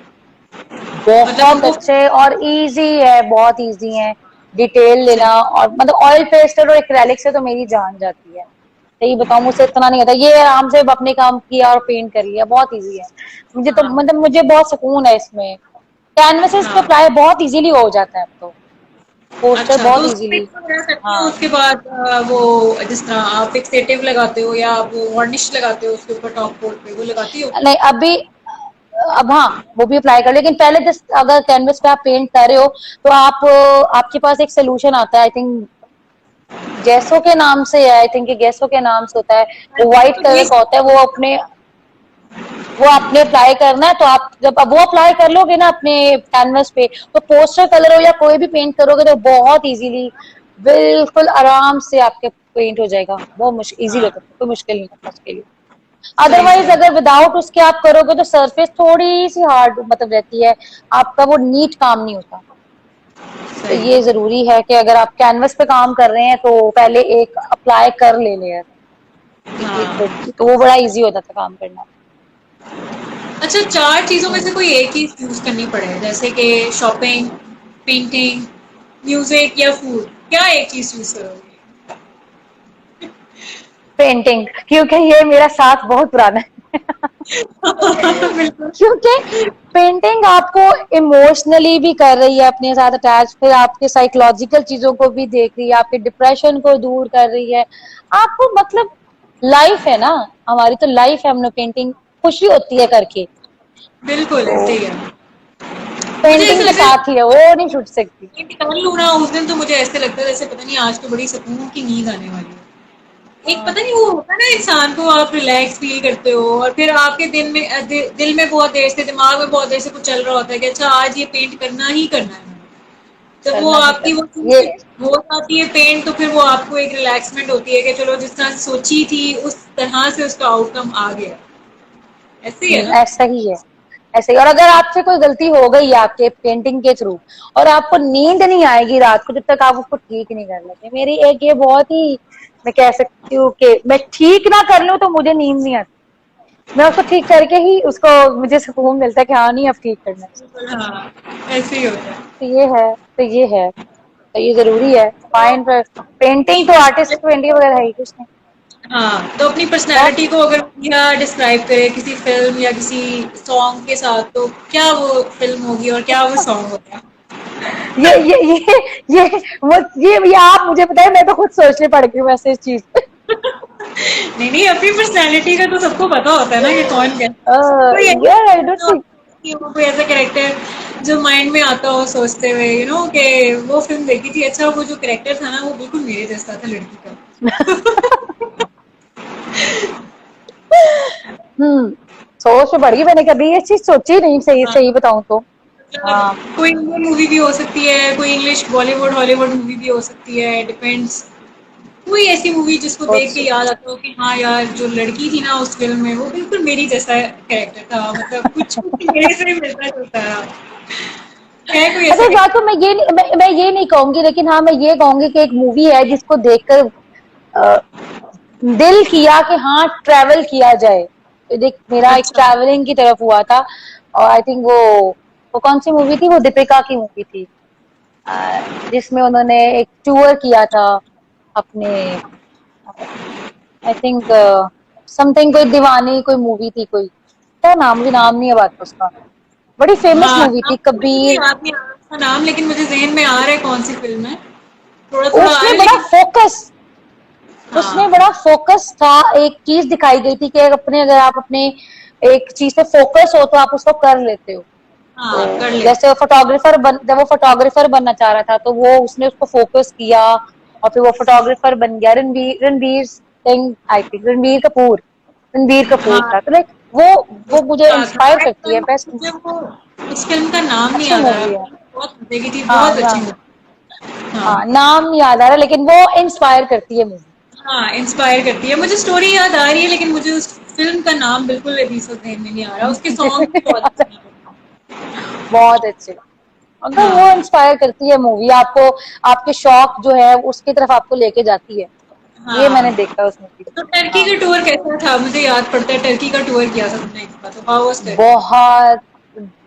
Speaker 3: मतलब
Speaker 2: बहुत
Speaker 3: उनको
Speaker 2: अच्छे और इजी है, बहुत इजी है डिटेल लेना।
Speaker 3: सही।
Speaker 2: और मतलब ऑयल पेस्टल और एक्रेलिक से तो मेरी जान जाती है, सही बताऊं मुझसे इतना नहीं आता। ये आराम से अपने काम किया और पेंट कर लिया, बहुत इजी है। मुझे तो
Speaker 3: हाँ
Speaker 2: मतलब मुझे बहुत सुकून है इसमें। कैनवसेस पे
Speaker 3: हाँ।
Speaker 2: अप्लाई बहुत इजीली हो जाता है अब तो, पोस्टर
Speaker 3: अच्छा, तो
Speaker 2: बहुत
Speaker 3: उसको
Speaker 2: इजीली।
Speaker 3: मिक्स वगैरह करती हो
Speaker 2: हाँ
Speaker 3: उसके बाद वो जिस तरह आप फिक्सेटिव लगाते हो या वो वार्निश लगाते हो उसके ऊपर टॉप कोट पे, वो लगाती हो?
Speaker 2: नहीं अभी, अब हाँ वो भी अप्लाई कर, लेकिन पहले जस्ट अगर कैनवस पे आप पेंट कर रहे हो तो आप आपके पास एक सोल्यूशन आता है, आई थिंक गैसो के नाम से है, आई थिंक गैसो के नाम से होता है। वो व्हाइट
Speaker 3: तो ये
Speaker 2: कलर का होता है, वो आपने अप्लाई करना है। तो आप जब अब वो अप्लाई कर लोगे ना अपने कैनवस पे, तो पोस्टर कलर हो या कोई भी पेंट करोगे तो बहुत इजीली, बिल्कुल आराम से आपके पेंट हो जाएगा। बहुत मुश्किल इजी
Speaker 3: हाँ
Speaker 2: होता है, कोई मुश्किल नहीं होता उसके लिए।
Speaker 3: सही
Speaker 2: अदरवाइज
Speaker 3: सही
Speaker 2: अगर विदाउट उसके आप करोगे तो सरफेस थोड़ी सी हार्ड मतलब रहती है, आपका वो नीट काम नहीं होता। तो
Speaker 3: सही।
Speaker 2: ये जरूरी है कि अगर आप कैनवस पे काम कर रहे हैं तो पहले एक अप्लाई कर ले लेयर एक
Speaker 3: हाँ।
Speaker 2: कोट की, तो वो बड़ा इजी होता था काम करना।
Speaker 3: अच्छा, चार चीजों में से
Speaker 2: हम्म।
Speaker 3: कोई एक ही चूज करनी पड़े, जैसे कि शॉपिंग, पेंटिंग, म्यूजिक या फूड, क्या एक चीज चूज करोगे?
Speaker 2: पेंटिंग, क्योंकि ये मेरा साथ बहुत पुराना है।
Speaker 3: बिल्कुल।
Speaker 2: क्योंकि पेंटिंग आपको इमोशनली भी कर रही है अपने साथ अटैच, फिर आपके साइकोलॉजिकल चीजों को भी देख रही है, आपके डिप्रेशन को दूर कर रही है आपको, मतलब लाइफ है ना हमारी, तो लाइफ है, हम लोग पेंटिंग खुशी होती है करके।
Speaker 3: बिल्कुल
Speaker 2: तो
Speaker 3: ऐसे ही है। मुझे ऐसा
Speaker 2: पेंटिंग के
Speaker 3: लगता है
Speaker 2: साथ ही है, वो नहीं छूट सकती।
Speaker 3: ये निकाल लूँ ना उस दिन, तो मुझे ऐसे लगता है जैसे पता नहीं आज तो बड़ी सुकून की नींद आने वाली है। एक
Speaker 2: हाँ,
Speaker 3: पता नहीं वो होता है ना, इंसान को आप रिलैक्स फील करते हो और फिर आपके दिल में बहुत देर से, दिमाग में बहुत देर से कुछ चल रहा होता है कि अच्छा आज ये पेंट करना ही करना है मैंने। जब वो
Speaker 2: करना ही
Speaker 3: आपकी वो
Speaker 2: करना ये।
Speaker 3: चीज हो जाती है पेंट, तो फिर वो आपको एक रिलैक्समेंट होती है कि चलो जिस तरह से सोची थी उस तरह से उसका आउटकम आ गया। ऐसे ही है ना?
Speaker 2: ऐसा ही है, ऐसे ही। और अगर आपसे कोई गलती हो गई है आपके पेंटिंग के थ्रू और आपको नींद नहीं आएगी रात को जब तक आप उसको ठीक नहीं कर लेते, मेरी एक ये बहुत ही, मैं कह सकती हूँ कि मैं ठीक ना कर लूं तो मुझे नींद नहीं आती, मैं उसको ठीक करके ही उसको मुझे सुकून मिलता है कि हाँ नहीं अब ठीक करना है।
Speaker 3: बिल्कुल हाँ, ऐसे ही होता है।
Speaker 2: तो ये है, तो ये है, तो ये जरूरी है
Speaker 3: तो
Speaker 2: फाइन। पेंटिंग तो आर्टिस्ट पेंटिंग वगैरह है ही कुछ नहीं।
Speaker 3: हाँ, तो अपनी
Speaker 2: बहुत
Speaker 3: पर्सनैलिटी को अगर या डिस्क्राइब करें किसी फिल्म या किसी सॉन्ग के साथ, तो क्या वो फिल्म होगी और क्या वो सॉन्ग होगा?
Speaker 2: ये ये ये ये ये आप मुझे बताए, मैं तो खुद सोचने पड़ गई हूँ वैसे इस चीज पे।
Speaker 3: नहीं नहीं, अपनी पर्सनैलिटी का तो सबको पता होता है ना कि कौन कैसा है। कोई
Speaker 2: यार आई डोंट थिंक,
Speaker 3: कोई ऐसा कैरेक्टर जो माइंड में आता हो सोचते हुए, कि वो फिल्म देखी थी, अच्छा वो जो कैरेक्टर था ना वो बिल्कुल मेरे जैसा था लड़की का।
Speaker 2: हम्म सोच तो बढ़ गई, मैंने कभी ये चीज सोची नहीं, सही
Speaker 3: हाँ,
Speaker 2: सही बताऊं तो। हाँ
Speaker 3: मतलब कोई इंडियन मूवी भी हो सकती है, कोई इंग्लिश बॉलीवुड हॉलीवुड मूवी भी हो सकती है, डिपेंड्स। कोई ऐसी मूवी जिसको देख के
Speaker 2: सोच
Speaker 3: याद आता हो कि हाँ यार, जो लड़की थी ना उस फिल्म में, वो बिल्कुल मेरी जैसा कैरेक्टर था, मतलब कुछ कुछ मेरे से ही मिलता जुलता था। है कोई
Speaker 2: अच्छा,
Speaker 3: ऐसा
Speaker 2: एक बात तो मैं ये नहीं, मैं ये नहीं कहूंगी, लेकिन हाँ मैं ये कहूंगी कि एक मूवी है जिसको देखकर अ, दिल किया कि हाँ ट्रैवल किया जाए। तो देख, मेरा एक
Speaker 3: अच्छा।
Speaker 2: ट्रैवलिंग की तरफ हुआ था, और आई थिंक वो कौन सी मूवी थी, वो दीपिका की मूवी थी, जिसमें उन्होंने एक टूर किया था अपने, आई थिंक समथिंग, कोई दीवानी कोई मूवी थी, कोई क्या नाम, मुझे नाम नहीं है बात उसका, बड़ी फेमस
Speaker 3: हाँ,
Speaker 2: मूवी
Speaker 3: नाम
Speaker 2: थी,
Speaker 3: तो मुझे भी
Speaker 2: कबीर।
Speaker 3: याद नहीं आ रहा उसका नाम, लेकिन मुझे ज़हन में आ रहा है कौन सी फ़िल्म है। थोड़ा-थोड़ा आ रहा
Speaker 2: उसमें
Speaker 3: है
Speaker 2: बड़ा
Speaker 3: लेकिन
Speaker 2: फोकस, उसमें
Speaker 3: हाँ,
Speaker 2: बड़ा फोकस था, एक चीज दिखाई गई थी कि अगर आप अपने एक चीज पे फोकस हो तो आप उसको कर लेते हो।
Speaker 3: हाँ, कर
Speaker 2: तो
Speaker 3: लेते
Speaker 2: जैसे वो फोटोग्राफर जब वो फोटोग्राफर बनना चाह रहा था, तो वो उसने उसको फोकस किया, और फिर वो फोटोग्राफर बन गया। रणवीर रणवीर सिंह, आई थिंक रणवीर कपूर
Speaker 3: हाँ,
Speaker 2: था। तो लाइक वो मुझे
Speaker 3: उसका
Speaker 2: इंस्पायर
Speaker 3: था
Speaker 2: करती है, बेस्ट।
Speaker 3: मुझे वो उस फ़िल्म का नाम नहीं
Speaker 2: अच्छी
Speaker 3: याद आ रहा,
Speaker 2: मूवी है।
Speaker 3: बहुत मज़े की थी,
Speaker 2: हाँ
Speaker 3: बहुत अच्छी
Speaker 2: हाँ
Speaker 3: मूवी। हाँ,
Speaker 2: हाँ, नाम नहीं याद आ रहा, लेकिन वो इंस्पायर करती है मूवी।
Speaker 3: हाँ, इंस्पायर करती है। मुझे स्टोरी याद आ रही है, लेकिन मुझे उस फ़िल्म का नाम बिल्कुल अभी इस वक़्त ज़हन में नहीं आ रहा। उसके सॉन्ग भी बहुत अच्छे हैं।
Speaker 2: बहुत अच्छे, मतलब वो
Speaker 3: हाँ,
Speaker 2: इंस्पायर करती है मूवी आपको, आपके शौक जो है उसकी तरफ आपको लेके जाती है। ये मैंने
Speaker 3: हाँ।
Speaker 2: देखा है उस मूवी
Speaker 3: तो
Speaker 2: में।
Speaker 3: टर्की
Speaker 2: हाँ,
Speaker 3: का टूर कैसा था? मुझे याद पड़ता है टर्की का टूर किया था तुमने एक बार, तो हाउ वाज़ टर्की?
Speaker 2: बहुत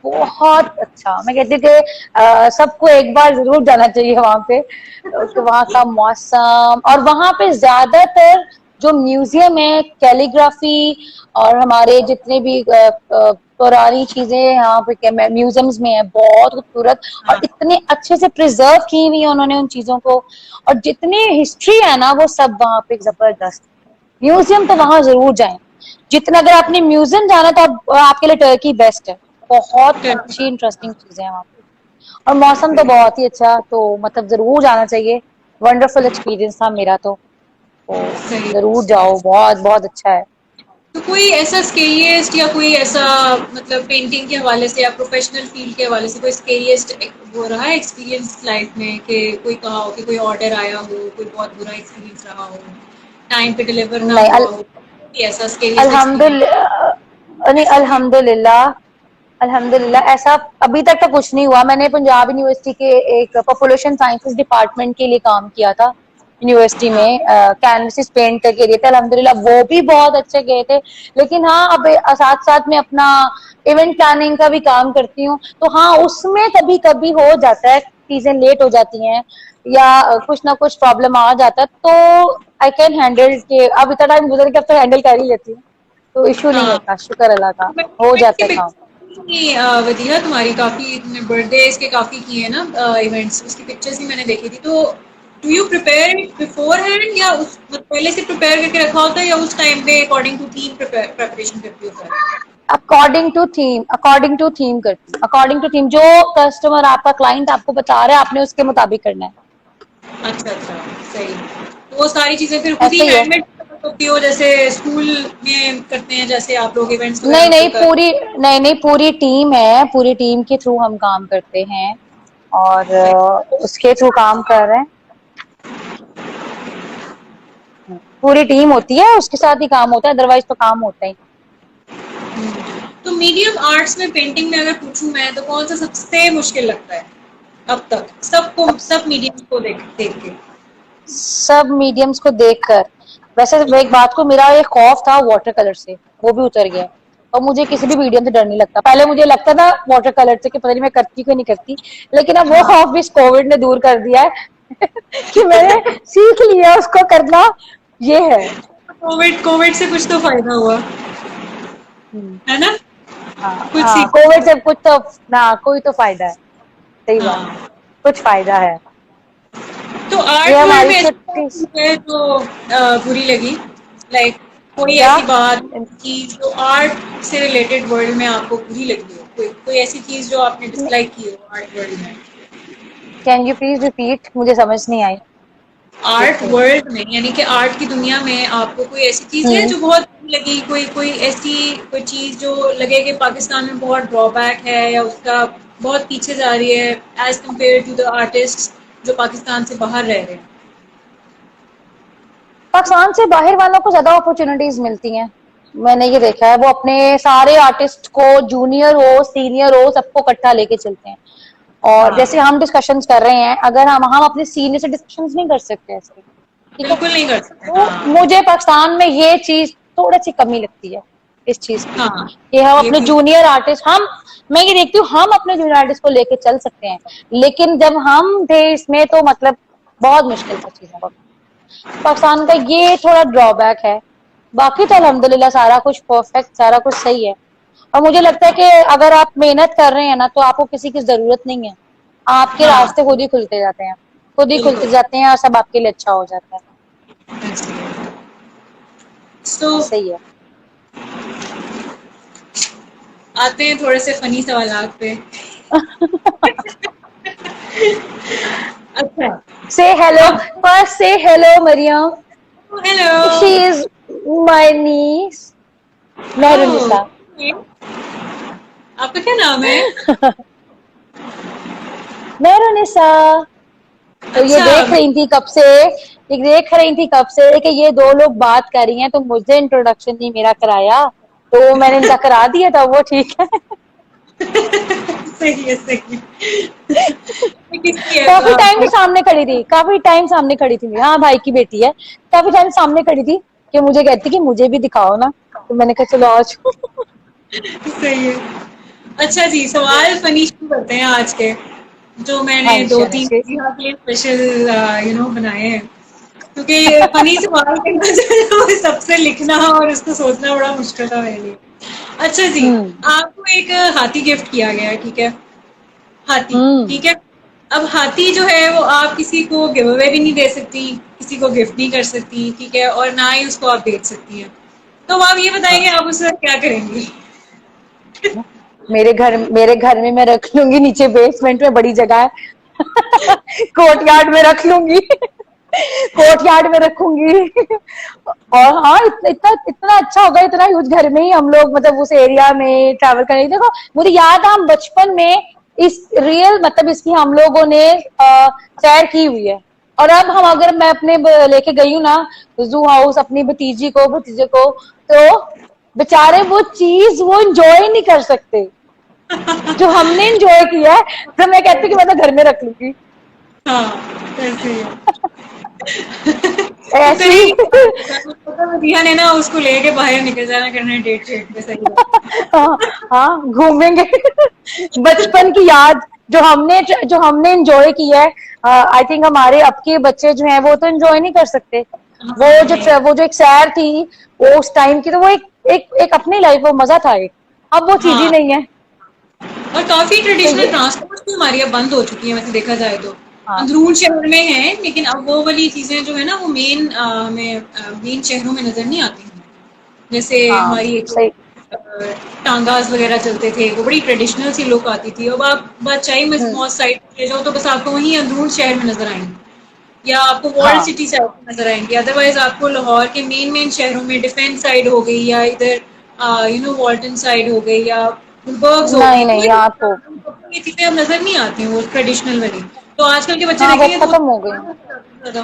Speaker 2: बहुत अच्छा, मैं कहती हूँ कि सबको एक बार जरूर जाना चाहिए वहां पे, कि वहाँ का मौसम, और वहां पे ज्यादातर जो म्यूजियम है, कैलीग्राफी, और हमारे जितने भी पुरानी चीजें यहाँ पे म्यूजियम्स में है, बहुत खूबसूरत, और
Speaker 3: हाँ,
Speaker 2: इतने अच्छे से प्रिजर्व की हुई है उन्होंने उन चीजों को, और जितनी हिस्ट्री है ना वो सब वहां पे जबरदस्त। म्यूजियम तो वहां जरूर जाएं, जितना, अगर आपने म्यूजियम जाना तो आपके लिए टर्की बेस्ट है। बहुत
Speaker 3: टर्की
Speaker 2: अच्छी इंटरेस्टिंग चीजें हैं वहां पे, और मौसम तो बहुत ही अच्छा, तो मतलब जरूर जाना चाहिए। वंडरफुल एक्सपीरियंस था मेरा तो
Speaker 3: सही।
Speaker 2: जरूर जाओ, बहुत बहुत अच्छा है।
Speaker 3: तो कोई ऐसा स्केरियस्ट या कोई ऐसा, मतलब पेंटिंग के हवाले से या प्रोफेशनल फील्ड के हवाले से कोई स्केरियस्ट वो रहा है एक्सपीरियंस लाइफ में, कि कोई कहा हो कि कोई ऑर्डर आया हो, कोई बहुत बुरा एक्सपीरियंस रहा हो, टाइम पे डिलीवर ना
Speaker 2: नहीं,
Speaker 3: हुआ हो, कोई ऐसा स्केरियस्ट एक्सपीरियंस?
Speaker 2: अल्हम्दुलिल्लाह, नहीं अल्हम्दुलिल्लाह, अल्हम्दुलिल्लाह ऐसा अभी तक तो कुछ नहीं हुआ। मैंने पंजाब यूनिवर्सिटी के एक पॉपुलेशन साइंसेज डिपार्टमेंट के लिए काम किया था यूनिवर्सिटी
Speaker 3: हाँ,
Speaker 2: में, कैनवसिस पेंट करके दिए थे, अल्हम्दुलिल्लाह वो भी बहुत अच्छे गए थे। लेकिन हाँ, अब साथ साथ में अपना इवेंट प्लानिंग का भी काम करती हूँ, तो हाँ उसमें कभी कभी हो जाता है, चीजें लेट हो जाती हैं, या कुछ ना कुछ प्रॉब्लम आ जाता है, तो आई कैन हैंडल के, अब इतना टाइम गुजर के अब तो हैंडल कर ही लेती हूँ, तो इशू नहीं
Speaker 3: हाँ।
Speaker 2: होता, शुक्र अल्लाह का,
Speaker 3: तो मैं
Speaker 2: हो
Speaker 3: इवेंट्स की
Speaker 2: जाता है काम।
Speaker 3: पिक्चर्स की वजीहा तुम्हारी काफ़ी, तुमने बर्थडेज के काफ़ी किए हैं ना इवेंट्स, उसकी पिक्चर्स भी मैंने देखी थी। तो do you prepare before hand, या उस मतलब पहले से प्रिपेयर करके रखा होता है, या उस टाइम पे अकॉर्डिंग टू थीम प्रिपरेशन करती हो सारी?
Speaker 2: अकॉर्डिंग टू थीम करती हूँ, अकॉर्डिंग टू थीम, जो कस्टमर आपका क्लाइंट आपको बता रहा है, आपने उसके मुताबिक करना है।
Speaker 3: अच्छा, अच्छा, सही। तो वो सारी चीज़ें फिर खुद ही
Speaker 2: ऐसे ही है।
Speaker 3: हैंडमेड होती हो, जैसे स्कूल में करते हैं, जैसे आप लोग इवेंट्स वगैरह
Speaker 2: नहीं नहीं,
Speaker 3: होते कर?
Speaker 2: पूरी, नहीं नहीं, पूरी टीम है, पूरी टीम के थ्रू हम काम करते हैं, और
Speaker 3: सही।
Speaker 2: उसके थ्रू काम कर रहे हैं। पूरी टीम होती है, उसके साथ ही काम होता है, अदरवाइज तो काम होता ही।
Speaker 3: तो मीडियम आर्ट्स में, पेंटिंग में अगर पूछूं मैं, तो कौन सा सबसे मुश्किल लगता है अब तक, सबको,
Speaker 2: सब
Speaker 3: सब मीडियम को देख देख के?
Speaker 2: सब मीडियम्स को देखकर, वैसे एक बात को, मेरा एक खौफ था वाटर कलर से, वो भी उतर गया है, और मुझे किसी भी मीडियम से डर नहीं लगता। पहले मुझे लगता था वाटर कलर से कि पता नहीं मैं करती क्यों नहीं करती, लेकिन अब वो
Speaker 3: हाँ,
Speaker 2: खौफ भी इस कोविड ने दूर कर दिया है कि मैंने सीख लिया उसको करना, ये है।
Speaker 3: कोविड कोविड से कुछ तो फायदा हुआ,
Speaker 2: हम्म,
Speaker 3: है ना?
Speaker 2: हाँ
Speaker 3: कुछ
Speaker 2: हाँ,
Speaker 3: सीख।
Speaker 2: कोविड से कुछ तो, ना कोई तो फायदा है, सही बात,
Speaker 3: हाँ,
Speaker 2: कुछ फायदा है।
Speaker 3: तो
Speaker 2: ये
Speaker 3: आर्ट वर्ल्ड
Speaker 2: हमारी
Speaker 3: में ऐसी क्या
Speaker 2: छुट्टी,
Speaker 3: चीज़ है जो बुरी लगी, लाइक कोई
Speaker 2: क्या,
Speaker 3: ऐसी बात कि जो आर्ट से रिलेटेड वर्ल्ड में आपको बुरी लगी हो, कोई कोई ऐसी चीज़ जो आपने डिसलाइक की हो आर्ट वर्ल्ड में?
Speaker 2: कैन यू प्लीज रिपीट, मुझे समझ नहीं आई।
Speaker 3: आर्ट
Speaker 2: बिल्कुल।
Speaker 3: वर्ल्ड में, यानी कि आर्ट की दुनिया में आपको कोई ऐसी चीज है
Speaker 2: हम्म।
Speaker 3: जो बहुत बुरी लगी, कोई कोई ऐसी कोई चीज जो लगे कि पाकिस्तान में बहुत ड्रॉबैक है या उसका बहुत पीछे जा रही है as compare to the artist जो पाकिस्तान से बाहर रह रहे हैं?
Speaker 2: पाकिस्तान से बाहर वालों को ज्यादा अपॉर्चुनिटीज मिलती हैं, मैंने ये देखा है। वो अपने सारे आर्टिस्ट को, जूनियर हो सीनियर हो, सबको इकट्ठा लेके चलते हैं। और
Speaker 3: हाँ,
Speaker 2: जैसे हम डिस्कशंस कर रहे हैं, अगर हम अपने सीनियर से डिस्कशंस नहीं कर सकते ऐसे, ठीक है।
Speaker 3: बिल्कुल नहीं कर सकते।
Speaker 2: तो
Speaker 3: हाँ
Speaker 2: मुझे पाकिस्तान में ये चीज थोड़ी सी कमी लगती है, इस चीज की,
Speaker 3: हाँ,
Speaker 2: कि हम
Speaker 3: ये
Speaker 2: अपने
Speaker 3: चीज
Speaker 2: जूनियर आर्टिस्ट, मैं ये देखती हूँ हम अपने जूनियर आर्टिस्ट को लेके चल सकते हैं, लेकिन जब हम थे इसमें तो मतलब बहुत मुश्किल था चीजों का। पाकिस्तान का ये थोड़ा ड्रॉबैक है। बाकी तो अल्हम्दुलिल्लाह सारा कुछ परफेक्ट, सारा कुछ सही है। और मुझे लगता है कि अगर आप मेहनत कर रहे हैं ना, तो आपको किसी की जरूरत नहीं है, आपके
Speaker 3: हाँ,
Speaker 2: रास्ते खुद ही खुलते जाते हैं, खुद ही खुलते
Speaker 3: बिल्कुल
Speaker 2: जाते हैं, और सब आपके लिए अच्छा हो जाता है।
Speaker 3: ऐसे ही है। So,
Speaker 2: ऐसे ही है।
Speaker 3: आते हैं थोड़े से फनी सवालात पे। अच्छा,
Speaker 2: से हेलो,
Speaker 3: अब
Speaker 2: फर्स्ट से hello Mariam,
Speaker 3: hello.
Speaker 2: She is my niece Mehrunnisa.
Speaker 3: आपका क्या नाम है?
Speaker 2: मेहरुनिसा। तो ये
Speaker 3: अच्छा,
Speaker 2: देख रही थी कब से, ये देख रही थी कब से कि ये दो लोग बात कर रही हैं, तो मुझे इंट्रोडक्शन नहीं मेरा कराया, तो मैंने इनका करा दिया था, वो ठीक है।
Speaker 3: सही है सही है। ये किसकी है
Speaker 2: काफी टाइम से
Speaker 3: आपको?
Speaker 2: सामने खड़ी थी, काफी टाइम सामने खड़ी थी मेरी, हाँ भाई की बेटी है। काफी टाइम सामने खड़ी थी कि मुझे कहती कि मुझे भी दिखाओ ना, तो मैंने कहा चलो आज।
Speaker 3: सही है। अच्छा जी, सवाल फनी शुरू करते हैं आज के, जो मैंने
Speaker 2: हाँ जी,
Speaker 3: दो
Speaker 2: हाँ
Speaker 3: तीन
Speaker 2: जी।
Speaker 3: यहाँ के लिए स्पेशल बनाए हैं, क्योंकि फनी सवाल करना जो है वो सबसे लिखना और उसको सोचना बड़ा मुश्किल था मेरे लिए। अच्छा जी,
Speaker 2: हम्म।
Speaker 3: आपको एक हाथी गिफ्ट किया गया है, ठीक है? हाथी,
Speaker 2: हम्म।
Speaker 3: ठीक है। अब हाथी जो है वो आप किसी को गिव अवे भी नहीं दे सकती, किसी को गिफ्ट नहीं कर सकती, ठीक है, और ना ही उसको आप बेच सकती हैं। तो अब आप ये बताएंगे
Speaker 2: हाँ,
Speaker 3: आप उससे क्या करेंगी?
Speaker 2: मेरे घर में मैं रख लूंगी, नीचे बेसमेंट में बड़ी जगह है। कोर्टयार्ड में रख लूंगी। कोर्टयार्ड में रखूंगी। और हाँ, इतना इतना अच्छा होगा, इतना यूज घर में ही हम लोग मतलब उस एरिया में ट्रैवल करेंगे। देखो मुझे याद है हम बचपन में इस रियल मतलब इसकी हम लोगों ने सैर की हुई है। और अब हम अगर मैं अपने लेके गई हूँ ना जू हाउस अपनी भतीजी को भतीजे को, तो बेचारे वो चीज वो एंजॉय नहीं कर सकते जो हमने एंजॉय किया है। तो मैं कहती हूँ कि मैं तो घर में रख लूंगी
Speaker 3: हाँ, ऐसे ही है।
Speaker 2: ऐसी।
Speaker 3: उतने ही रिया ने ना उसको लेके बाहर निकल जाना करना है डेट शेट पे, सही बात
Speaker 2: हाँ, हाँ घूमेंगे। बचपन की याद जो हमने एंजॉय किया है, आई थिंक हमारे अब के बच्चे जो हैं वो तो एंजॉय नहीं कर सकते।
Speaker 3: है। हाँ, नहीं।
Speaker 2: वो जो एक सैर थी वो उस टाइम की, तो वो एक अपनी लाइफ वो मजा था एक, अब वो चीज ही
Speaker 3: हाँ,
Speaker 2: नहीं है।
Speaker 3: और काफी
Speaker 2: तो
Speaker 3: ट्रेडिशनल
Speaker 2: ये,
Speaker 3: ट्रांसपोर्ट भी हमारी अब बंद हो चुकी है वैसे देखा जाए तो।
Speaker 2: हाँ,
Speaker 3: अंदरून शहर में है, लेकिन अब वो वाली चीजें जो है ना वो मेन शहरों में नजर नहीं आती हैं। जैसे
Speaker 2: हाँ
Speaker 3: हमारी एक
Speaker 2: सही।
Speaker 3: टांगास वगैरह चलते थे, वो बड़ी ट्रेडिशनल सी लुक आती थी। अब आप बादशाही
Speaker 2: हम्म।
Speaker 3: मौज साइड ले जाओ तो बस आपको वहीं अंदरून शहर में नजर आएंगे, या आपको वर्ल्ड
Speaker 2: हाँ,
Speaker 3: सिटी साइड में नजर आएंगे। अदरवाइज आपको लाहौर के मेन शहरों में डिफेंस साइड हो गई, या इधर वॉल्टन साइड हो गई, या गुलबर्ग्स हो
Speaker 2: नहीं
Speaker 3: गई,
Speaker 2: नहीं
Speaker 3: कोई
Speaker 2: यहाँ तो,
Speaker 3: ये चीजें अब नजर नहीं आती हैं वो ट्रेडिशनल वाली। तो आजकल के बच्चे
Speaker 2: हाँ वो
Speaker 3: देखेंगे तो
Speaker 2: खत्म हो गई।
Speaker 3: ज्यादा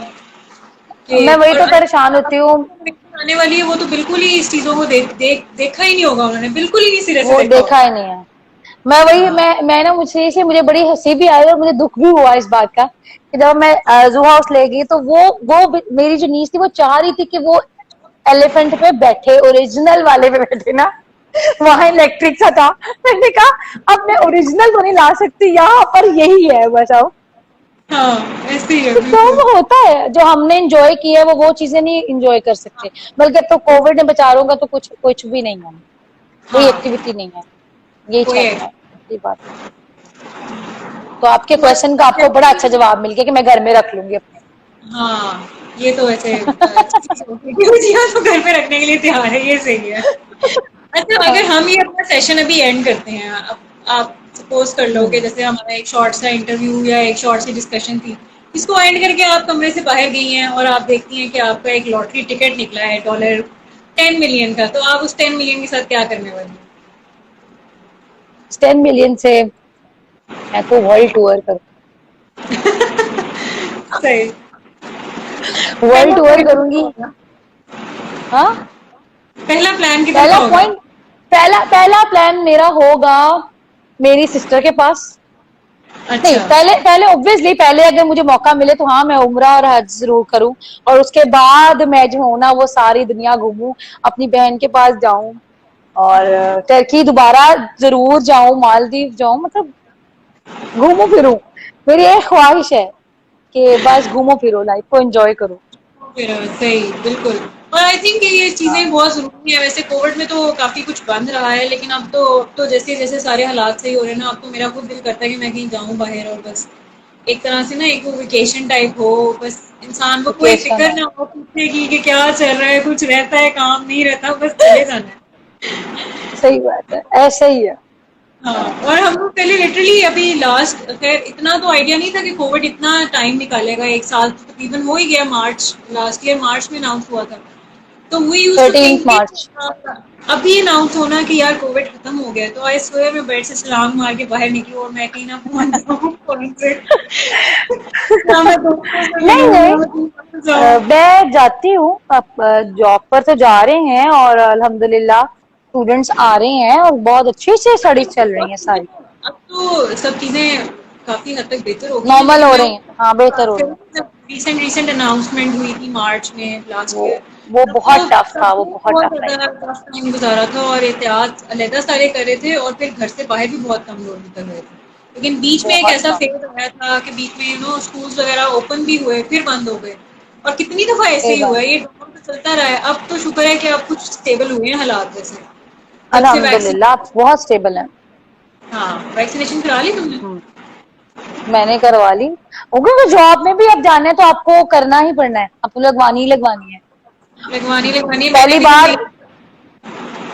Speaker 3: कि
Speaker 2: मैं वही
Speaker 3: और
Speaker 2: तो परेशान होती हूँ।
Speaker 3: आने वाली है वो तो बिल्कुल ही इस चीजों को देखा ही नहीं होगा, उन्होंने बिल्कुल ही नहीं सिरे से
Speaker 2: वो
Speaker 3: देखा
Speaker 2: देखा
Speaker 3: होगा।
Speaker 2: ही नहीं है। मैं वही
Speaker 3: हाँ,
Speaker 2: मैं ना मुझे बड़ी हंसी भी आई और मुझे दुख भी हुआ इस बात का कि जब मैं जू हाउस ले गई, तो वो मेरी जो नीस थी वो चाह रही थी कि वो एलिफेंट पे बैठे, ओरिजिनल वाले पे बैठे ना, वहां इलेक्ट्रिक सा था। मैंने कहा अब मैं ओरिजिनल तो नहीं ला सकती, यहाँ पर यही है बचाओ।
Speaker 3: हाँ, ऐसे ही है
Speaker 2: तो
Speaker 3: बिल्कुल।
Speaker 2: वो होता है जो हमने इंजॉय किया है वो चीजें नहीं इंजॉय कर सकते। बल्कि अब तो कोविड ने बेचारों का तो कुछ कुछ भी नहीं है, कोई
Speaker 3: हाँ,
Speaker 2: एक्टिविटी नहीं है, यही
Speaker 3: कोई
Speaker 2: चल
Speaker 3: है।
Speaker 2: रहा है, ये बात है। तो आपके
Speaker 3: बस
Speaker 2: क्वेश्चन का आपको बड़ा अच्छा जवाब मिल गया कि मैं घर में रख लूंगी अपने।
Speaker 3: हाँ, ये तो वैसे अच्छी चीज होगी क्योंकि जिया तो घर पे रखने के लिए तैयार है, ये सही है। अच्छा, अगर
Speaker 2: हाँ।
Speaker 3: हम ये अपना सेशन अभी एंड करते हैं, अब आप सपोज कर लो कि
Speaker 2: हम्म।
Speaker 3: जैसे हमारा एक शॉर्ट सा इंटरव्यू या एक शॉर्ट सी डिस्कशन थी, इसको एंड करके आप कमरे से बाहर गई हैं और आप देखती हैं कि आपका एक लॉटरी टिकट निकला है $10 million का, तो आप उस 10 million के साथ क्या करने वाली हैं?
Speaker 2: 10 मिलियन से मैं तो वर्ल्ड टूर करूँ,
Speaker 3: सही।
Speaker 2: वर्ल्ड
Speaker 3: पहला
Speaker 2: टूर
Speaker 3: प्लान
Speaker 2: करूंगी।
Speaker 3: कितना होगा?
Speaker 2: हाँ,
Speaker 3: पहला प्लान किधर का
Speaker 2: पहला
Speaker 3: होगा?
Speaker 2: पॉइंट, पहला पहला प्लान मेरा होगा मेरी सिस्टर के पास। नहीं,
Speaker 3: अच्छा।
Speaker 2: पहले पहले ऑब्वियसली पहले अगर मुझे मौका मिले तो हाँ मैं उम्रा और हज जरूर करूं, और उसके बाद मैं जो हूं ना वो सारी दुनिया घूमूं, अपनी बहन के पास जाऊं, और टर्की दोबारा जरूर जाऊं, मालदीव जाऊं, मतलब घूमू फिरूं। मेरी एक ख्वाहिश है कि बस घूमो फिरो, लाइफ को एंजॉय करो।
Speaker 3: फिर सही, बिल्कुल। और आई थिंक ये
Speaker 2: हाँ,
Speaker 3: चीज़ें बहुत ज़रूरी है। वैसे कोविड में तो काफ़ी कुछ बंद रहा है, लेकिन अब तो जैसे जैसे सारे हालात सही हो रहे हैं ना, अब तो मेरा खुद दिल करता है कि मैं कहीं जाऊं बाहर और बस एक तरह से ना एक वो वेकेशन टाइप हो, बस इंसान को कोई
Speaker 2: वेकेशन
Speaker 3: फिक्र
Speaker 2: है,
Speaker 3: ना हो पूछने की कि क्या चल रहा है, कुछ रहता है काम नहीं रहता, बस चले जाना है।
Speaker 2: सही बात है, ऐसा ही है।
Speaker 3: हाँ, और हम लोग पहले लिटरली अभी लास्ट, खैर इतना तो आइडिया नहीं था कि कोविड इतना टाइम निकालेगा, एक साल तो तकरीबन हो ही गया, मार्च लास्ट ईयर मार्च में अनाउंस हुआ था। तो वी यूज्ड टू
Speaker 2: 13
Speaker 3: थिंक कि
Speaker 2: मार्च
Speaker 3: अभी अनाउंस होना कि यार कोविड खत्म हो गया, तो आई स्वेयर मैं बेड से छलांग मार के बाहर निकली और मैं कहीं ना पहुंच जाऊँ फोन से, ना मैं दोस्तों से
Speaker 2: नहीं
Speaker 3: मिलूँ
Speaker 2: नहीं,
Speaker 3: ना मैं कहीं पर जाऊँ।
Speaker 2: मैं जाती हूँ, अब जॉब पर तो जा रहे हैं और अल्हम्दुलिल्लाह स्टूडेंट्स आ रहे हैं और बहुत अच्छी से स्टडी चल रही है सारी,
Speaker 3: अब तो सब चीजें काफी हद तक बेहतर हो गई हैं,
Speaker 2: नॉर्मल
Speaker 3: लेकिन
Speaker 2: हो
Speaker 3: मैं
Speaker 2: रही हैं, हाँ बेहतर हो रही हैं।
Speaker 3: रिसेंट रिसेंट अनाउंसमेंट हुई थी मार्च में लास्ट
Speaker 2: वो
Speaker 3: ईयर,
Speaker 2: वो
Speaker 3: तब तो
Speaker 2: बहुत टफ था, वो
Speaker 3: सबने
Speaker 2: बहुत
Speaker 3: बहुत
Speaker 2: टफ टाइम
Speaker 3: ज्यादा
Speaker 2: था।
Speaker 3: टफ टाइम गुजारा था और एहतियात अलहदा सारे कर रहे थे, और फिर घर से बाहर भी बहुत कम लोग निकल रहे थे। लेकिन बीच में एक
Speaker 2: बहुत
Speaker 3: ऐसा
Speaker 2: कम,
Speaker 3: फेज आया था कि बीच में स्कूल्स वगैरह ओपन भी हुए फिर बंद हो गए, और कितनी दफा ऐसे
Speaker 2: सही
Speaker 3: ही हुआ
Speaker 2: बात,
Speaker 3: है, ये ड्रामा तो चलता रहा है। अब तो शुक्र है कि अब कुछ स्टेबल हुए हैं हालात वैसे, जब से वैक्सीन।
Speaker 2: अल्हम्दुलिल्लाह बहुत स्टेबल है।
Speaker 3: हाँ, वैक्सीनेशन करा ली तुमने?
Speaker 2: हम्म, मैंने करवा ली, क्योंकि जॉब में भी अब जाना है तो आपको करना ही पड़ना है, आपको लगवानी ही लगवानी है।
Speaker 3: लगवानी लगवानी है, मैंने
Speaker 2: पहली
Speaker 3: भी तो
Speaker 2: बार,
Speaker 3: मेरी।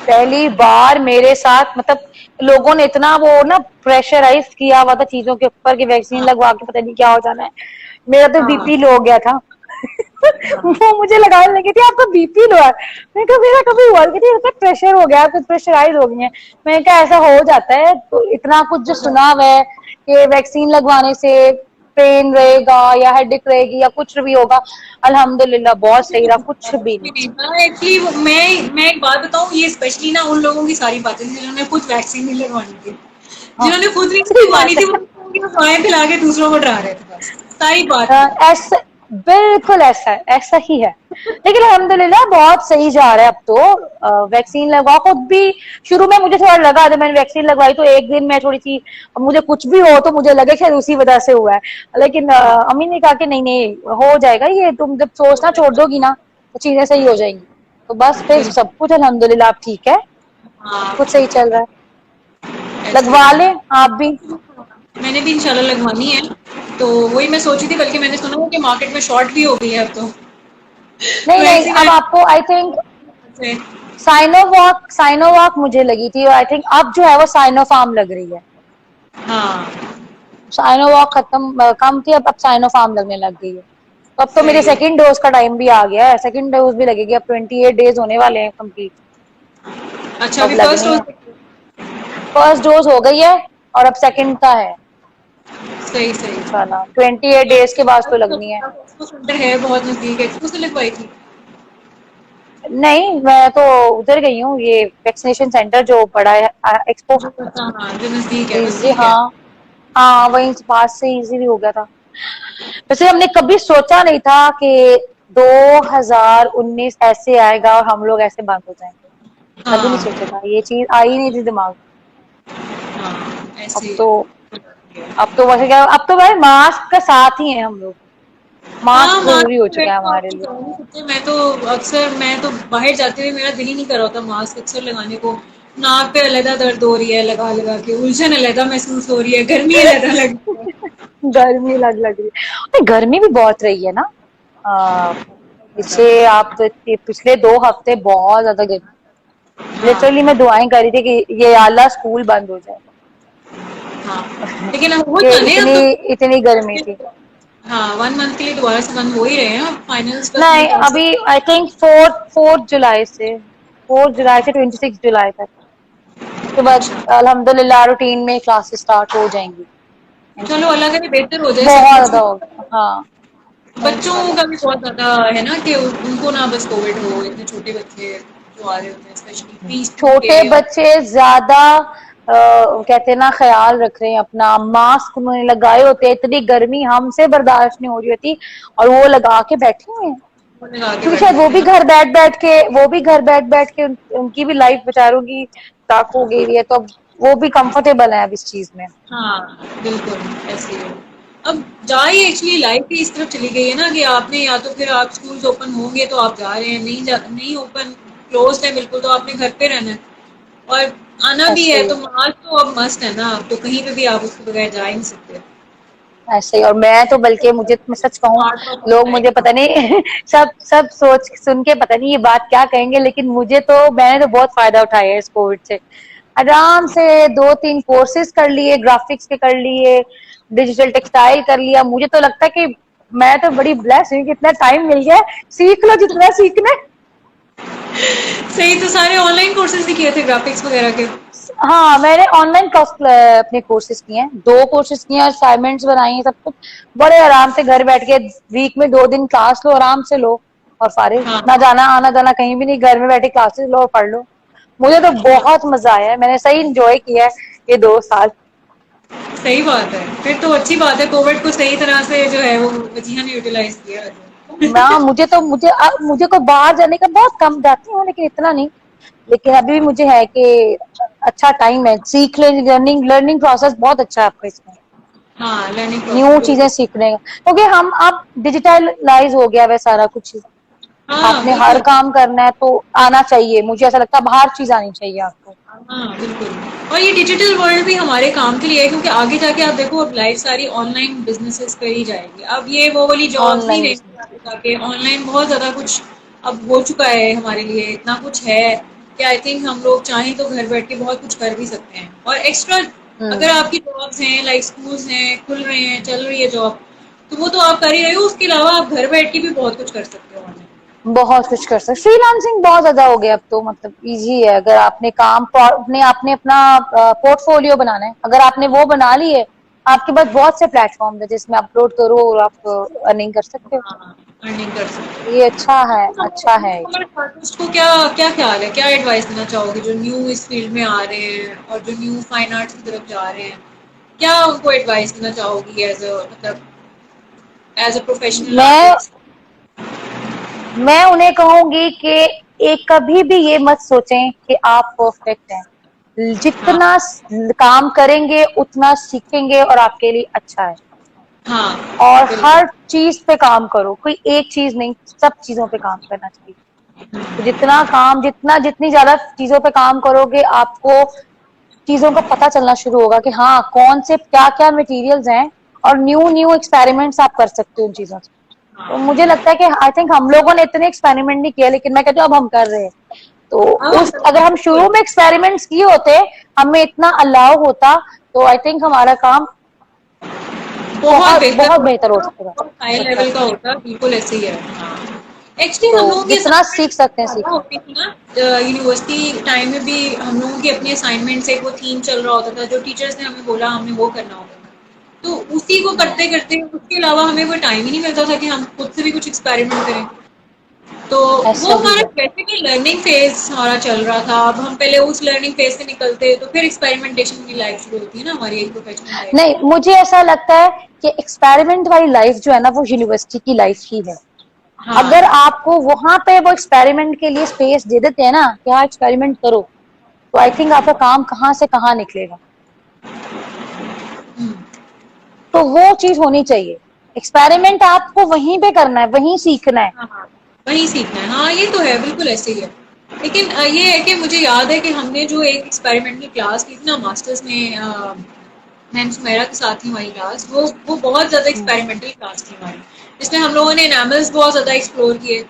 Speaker 2: पहली बार मेरे साथ, मतलब लोगों ने इतना वो ना प्रेशराइज किया हुआ था चीजों के ऊपर कि वैक्सीन
Speaker 3: हाँ
Speaker 2: लगवा के पता नहीं क्या हो जाना है, मेरा तो
Speaker 3: हाँ
Speaker 2: बीपी लो हो गया था।
Speaker 3: हाँ।
Speaker 2: वो मुझे लगाने लगी थी आपका बीपी लो है, मैं कहा मेरा कभी हुआ नहीं, इतना प्रेशर हो गया, कुछ प्रेशराइज हो गई है। मैंने कहा ऐसा हो जाता है, तो इतना कुछ जो सुना हुआ है कि वैक्सीन लगवाने से पेन रहेगा या हेडेक रहेगी या कुछ भी होगा, अल्हम्दुलिल्लाह बहुत
Speaker 3: कुछ
Speaker 2: सही
Speaker 3: नहीं
Speaker 2: रहा,
Speaker 3: था,
Speaker 2: कुछ भी
Speaker 3: कुछ भी
Speaker 2: नहीं।
Speaker 3: नहीं था एक्चुअली। मैं एक बात बताऊं, ये स्पेशली ना उन लोगों की सारी बातें थी जिन्होंने खुद वैक्सीन नहीं लगवानी थी,
Speaker 2: हाँ,
Speaker 3: जिन्होंने खुद नहीं
Speaker 2: सही
Speaker 3: लगवानी
Speaker 2: बात
Speaker 3: थी,
Speaker 2: है।
Speaker 3: वो लोगों की दवाएं पिला के दूसरों को डरा रहे थे, बस सारी बात थी।
Speaker 2: ऐसा, बिल्कुल ऐसा है, ऐसा ही है। लेकिन अल्हम्दुलिल्लाह बहुत सही जा रहा है अब तो, वैक्सीन लगवा, खुद भी शुरू में मुझे थोड़ा लगा, जब मैंने वैक्सीन लगवाई तो एक दिन मैं थोड़ी सी, मुझे कुछ भी हो तो मुझे लगे शायद उसी वजह से हुआ है, लेकिन अम्मी ने कहा कि नहीं नहीं हो जाएगा, ये तुम जब सोचना छोड़ दोगी ना तो चीजें सही हो जाएंगी। तो बस फिर
Speaker 3: बिल्कुल।
Speaker 2: सब कुछ अल्हम्दुलिल्लाह अब ठीक है, सब
Speaker 3: हाँ,
Speaker 2: कुछ सही चल रहा है।
Speaker 3: ऐसे ही
Speaker 2: लगवा
Speaker 3: है।
Speaker 2: लें आप भी।
Speaker 3: मैंने भी इंशाल्लाह लगवानी है, तो वही मैं सोची थी, बल्कि मैंने सुना है कि मार्केट में शॉर्ट भी हो गई है अब तो
Speaker 2: नहीं नहीं,
Speaker 3: वैक्सीन
Speaker 2: अब आपको आई थिंक
Speaker 3: से।
Speaker 2: साइनोवॉक, साइनोवॉक मुझे लगी थी, और आई थिंक अब जो है वो साइनोफार्म लग रही है।
Speaker 3: हाँ,
Speaker 2: साइनोवॉक खत्म, कम थी, अब साइनोफार्म लगने लग गई है। तो अब तो मेरे
Speaker 3: सही है।
Speaker 2: सेकंड डोज का टाइम भी आ गया है, सेकंड डोज भी लगेगी, अब 28 डेज होने वाले हैं कंप्लीट,
Speaker 3: अच्छा,
Speaker 2: तो अब
Speaker 3: अभी फर्स्ट
Speaker 2: लगनी
Speaker 3: डोज।
Speaker 2: है। फर्स्ट डोज हो गई है और अब सेकंड का है,
Speaker 3: सही सही।
Speaker 2: इंशाल्लाह 28 डेज के बाद तो लगनी है।
Speaker 3: एक्सपो सेंटर है बहुत नजदीक, एक्सपो से लगवाई थी।
Speaker 2: नहीं, मैं तो उधर गई हूँ, ये वैक्सीनेशन सेंटर जो पड़ा है एक्सपो,
Speaker 3: जो हाँ, जो नजदीक है बस
Speaker 2: इजी,
Speaker 3: ठीक है।
Speaker 2: हाँ हाँ, वहीं से पास से इजीली हो गया था। वैसे हमने कभी सोचा नहीं था कि 2019 ऐसे आएगा और हम लोग ऐसे बंद हो जाएंगे, कभी नहीं
Speaker 3: हाँ
Speaker 2: सोचा था, ये चीज आई नहीं थी दिमाग में।
Speaker 3: हाँ,
Speaker 2: अब
Speaker 3: ऐसे ही
Speaker 2: तो,
Speaker 3: है।
Speaker 2: अब तो वैसे क्या, अब तो भाई मास्क का साथ ही है हम लोग,
Speaker 3: हाँ,
Speaker 2: मास्क जरूरी हो
Speaker 3: मास्क
Speaker 2: चुका है
Speaker 3: तो
Speaker 2: हमारे
Speaker 3: आपको
Speaker 2: लिए।
Speaker 3: जा नहीं सकते। मैं तो बाहर जाते हुए मेरा दिल ही नहीं कर रहा होता मास्क अक्सर लगाने को। नाक पे अलहदा दर्द हो रही है लगा लगा के, उलझन अलहदा महसूस हो रही है, गर्मी अलहदा लग रही है।
Speaker 2: गर्मी लग रही है, अरे गर्मी भी बहुत रही है ना, आ, पीछे आप पिछले 2 हफ्ते बहुत ज्यादा गर्मी, लिटरली मैं
Speaker 3: हाँ
Speaker 2: दुआएं कर रही थी कि ये अल्लाह स्कूल बंद हो जाए,
Speaker 3: हाँ, लेकिन अब हो
Speaker 2: कि
Speaker 3: जाने अब
Speaker 2: इतनी
Speaker 3: तो।
Speaker 2: इतनी गर्मी थी।
Speaker 3: हाँ 1 मंथ के लिए दोबारा से बंद हो ही रहे हैं फाइनल्स, बस
Speaker 2: नहीं,
Speaker 3: नहीं कर
Speaker 2: अभी
Speaker 3: सकते।
Speaker 2: आई थिंक 4 जुलाई से 26 जुलाई तक। उसके बाद
Speaker 3: अच्छा,
Speaker 2: अल्हम्दुलिल्लाह रूटीन में क्लासेस स्टार्ट हो जाएंगी
Speaker 3: चलो
Speaker 2: इंशाल्लाह।
Speaker 3: अल्लाह करे बेहतर हो जाए सब
Speaker 2: बहुत
Speaker 3: कुछ,
Speaker 2: ज्यादा हो
Speaker 3: क्योंकि
Speaker 2: गया, हाँ
Speaker 3: बच्चों
Speaker 2: इंशाल्लाह।
Speaker 3: का भी बहुत ज्यादा है ना कि उनको ना बस कोविड हो, इतने छोटे बच्चे जो आ रहे होते हैं स्पेशली प्री स्कूल
Speaker 2: छोटे
Speaker 3: के और
Speaker 2: बच्चे ज्यादा कहते हैं ना ख्याल रख रहे हैं अपना, मास्क उन्होंने लगाए होते हैं, इतनी गर्मी हमसे बर्दाश्त नहीं हो रही होती और वो लगा के बैठे हुए हैं।
Speaker 3: फोन लगा के
Speaker 2: क्योंकि
Speaker 3: बैठे
Speaker 2: शायद वो
Speaker 3: होते
Speaker 2: भी
Speaker 3: हैं।
Speaker 2: घर बैठ बैठ के उनकी भी लाइफ बेचारों की टाक हो गई हुई है, तो अब वो भी कंफर्टेबल है अब इस चीज में।
Speaker 3: हाँ बिल्कुल ऐसे ही है। अब जा ही एक्चुअली लाइफ ही इस तरफ चली गई है ना कि आपने या तो फिर आप स्कूल्स ओपन होंगे तो आप जा रहे हैं, नहीं ओपन क्लोज है बिल्कुल तो आपने घर पे रहना है। और आना भी
Speaker 2: ऐसे
Speaker 3: है
Speaker 2: ही
Speaker 3: तो मास्क तो अब मस्ट है ना, आप तो कहीं पे भी आप उसके बगैर जा ही नहीं सकते।
Speaker 2: ऐसे ही। और मैं तो बल्कि मुझे मैं सच कहूँ,
Speaker 3: पार्ट ऑफ
Speaker 2: लोग
Speaker 3: लाइफ।
Speaker 2: मुझे पता नहीं सब सब सोच सुन के पता नहीं ये बात क्या कहेंगे, लेकिन मैंने तो बहुत फायदा उठाया है इस कोविड से। आराम से 2-3 कोर्सेज कर लिए, ग्राफिक्स के कर लिए, डिजिटल टेक्सटाइल कर लिया। मुझे तो लगता है कि मैं तो बड़ी ब्लेस्ड हूँ कि इतना टाइम मिल गया है, सीख लो जितना सीखना है।
Speaker 3: सही, तो सारे ऑनलाइन कोर्सेज ही किए थे ग्राफिक्स वगैरह के?
Speaker 2: हाँ, मैंने ऑनलाइन क्लास अपने कोर्सेज किए हैं, 2 कोर्सेज किए हैं, असाइनमेंट्स बनाई हैं, सब कुछ बड़े आराम से घर बैठ के। वीक में 2 दिन क्लास लो, आराम से लो और फारिग,
Speaker 3: हाँ
Speaker 2: ना जाना आना जाना कहीं भी नहीं, घर में बैठे क्लासेस लो और पढ़ लो। मुझे तो
Speaker 3: हाँ,
Speaker 2: बहुत मजा आया है, मैंने सही इंजॉय किया है ये 2 साल।
Speaker 3: सही बात है, फिर तो अच्छी बात है, कोविड को सही तरह से जो है वो वजीहा ने यूटिलाइज किया
Speaker 2: ना
Speaker 3: है।
Speaker 2: मुझे को बाहर जाने का बहुत कम जाती हूँ, लेकिन इतना नहीं। लेकिन अभी भी मुझे है कि अच्छा टाइम है, सीख ले, लर्निंग लर्निंग प्रोसेस बहुत अच्छा है आपका इसमें,
Speaker 3: हाँ लर्निंग प्रोसेस
Speaker 2: न्यू चीजें
Speaker 3: बिल्कुल।
Speaker 2: सीखने का। क्योंकि हम अब डिजिटलाइज हो गया है सारा कुछ,
Speaker 3: हाँ
Speaker 2: आपने हर
Speaker 3: बिल्कुल।
Speaker 2: काम करना है तो आना चाहिए, मुझे ऐसा लगता है बाहर चीज आनी चाहिए आपको।
Speaker 3: हाँ बिल्कुल। और ये डिजिटल वर्ल्ड भी हमारे काम के लिए है, क्योंकि आगे जाके आप देखो अब लाइफ सारी ऑनलाइन बिजनेसेस पर ही जाएगी, अब ये वो वाली जॉब्स नहीं
Speaker 2: ऑनलाइन
Speaker 3: रहेंगी
Speaker 2: बिजनेस।
Speaker 3: आगे जाके, ऑनलाइन बहुत ज्यादा कुछ अब हो चुका है हमारे लिए, इतना कुछ है कि आई थिंक हम लोग चाहें तो घर बैठ के बहुत कुछ कर भी सकते हैं। और एक्स्ट्रा अगर
Speaker 2: हम्म
Speaker 3: आपकी जॉब्स हैं, लाइक स्कूल्स हैं खुल रहे हैं, चल रही है जॉब, तो वो तो आप कर ही रहे हो, उसके अलावा आप घर बैठ के भी बहुत कुछ कर सकते हो ऑनलाइन।
Speaker 2: बहुत कुछ कर सकते, फ्रीलांसिंग बहुत ज्यादा हो गया अब तो, मतलब इजी है। अगर आपने आपने अपना पोर्टफोलियो बनाना है, अगर आपने वो बना ली है, आपके पास बहुत से प्लेटफॉर्म है जिसमें अपलोड करो और आप अर्निंग कर सकते हो।
Speaker 3: हाँ अर्निंग कर सकते हो।
Speaker 2: ये अच्छा है, अच्छा है।
Speaker 3: हमारे आर्टिस्ट को क्या क्या ख्याल है, क्या एडवाइस देना चाहोगे जो न्यू इस फील्ड में आ रहे हैं और जो न्यू फाइन आर्ट्स की तरफ जा रहे हैं, क्या उनको एडवाइस देना चाहोगी एज अ मतलब एज अ प्रोफेशनल
Speaker 2: मैं
Speaker 3: आर्टिस्ट?
Speaker 2: मैं उन्हें कहूंगी कि एक कभी भी ये मत सोचें कि आप परफेक्ट हैं।
Speaker 3: हाँ
Speaker 2: जितना काम करेंगे उतना सीखेंगे और आपके लिए अच्छा है।
Speaker 3: हाँ
Speaker 2: और
Speaker 3: बिल्कुल।
Speaker 2: हर चीज पे काम करो, कोई एक चीज नहीं, सब चीजों पे काम करना चाहिए। तो जितनी ज्यादा चीजों पे काम करोगे, आपको चीजों का पता चलना शुरू होगा कि हाँ कौन से क्या क्या मटेरियल्स हैं, और न्यू न्यू एक्सपेरिमेंट्स आप कर सकते हो उन चीजों से। तो
Speaker 3: हाँ
Speaker 2: मुझे लगता है कि आई थिंक हम लोगों ने इतने एक्सपेरिमेंट नहीं किए, लेकिन मैं कहती हूँ अब हम कर रहे हैं। तो
Speaker 3: हाँ
Speaker 2: उस अगर हम
Speaker 3: बिल्कुल।
Speaker 2: शुरू में एक्सपेरिमेंट्स किए होते, हमें इतना अलाउ होता, तो आई थिंक हमारा काम
Speaker 3: बहुत
Speaker 2: बहुत
Speaker 3: बेहतर
Speaker 2: बहुत बेहतर हो
Speaker 3: होता, बहुत हाई
Speaker 2: सकता
Speaker 3: लेवल
Speaker 2: था।
Speaker 3: का होता, बिल्कुल ऐसे ही है। हाँ एक्चुअली
Speaker 2: तो
Speaker 3: हम लोगों की
Speaker 2: जितना सीख
Speaker 3: असाइनमेंट्स
Speaker 2: सकते हैं
Speaker 3: ज्यादा
Speaker 2: सीखें।
Speaker 3: होती थी ना यूनिवर्सिटी टाइम में भी, हम लोगों की अपनी असाइनमेंट्स एक वो थीम चल रहा होता था, जो टीचर्स ने हमें बोला हमने वो करना होता था, तो उसी को करते करते उसके अलावा हमें कोई टाइम ही नहीं मिलता था कि हम खुद से भी कुछ एक्सपेरिमेंट करें। तो वो
Speaker 2: ऐसा ही
Speaker 3: हमारा
Speaker 2: है।
Speaker 3: बेसिकली लर्निंग फेज हमारा चल रहा था, अब हम पहले उस लर्निंग फेज से निकलते तो फिर एक्सपेरिमेंटेशन की लाइफ शुरू होती है ना हमारी एक प्रोफेशनल लाइफ।
Speaker 2: नहीं, मुझे ऐसा लगता है कि एक्सपेरिमेंट वाली लाइफ जो है ना, वो यूनिवर्सिटी की लाइफ ही है। अगर
Speaker 3: हाँ
Speaker 2: आपको वहां पे वो एक्सपेरिमेंट के लिए स्पेस दे देते हैं ना कि हाँ एक्सपेरिमेंट करो, तो आई थिंक आपका काम कहाँ से कहाँ निकलेगा।
Speaker 3: हम्म,
Speaker 2: तो वो चीज होनी चाहिए, एक्सपेरिमेंट आपको वहीं पे करना है, वहीं सीखना है।
Speaker 3: हाँ वही सीखना है, हाँ ये तो है बिल्कुल ऐसे ही है। लेकिन ये है कि मुझे याद है कि हमने जो एक एक्सपेरिमेंटल क्लास की थी ना मास्टर्स में, मैं सुमेरा के साथ ही हमारी क्लास, वो बहुत ज़्यादा एक्सपेरिमेंटल क्लास थी हमारी, जिसमें हम लोगों ने एनामल्स बहुत ज़्यादा एक्सप्लोर किए,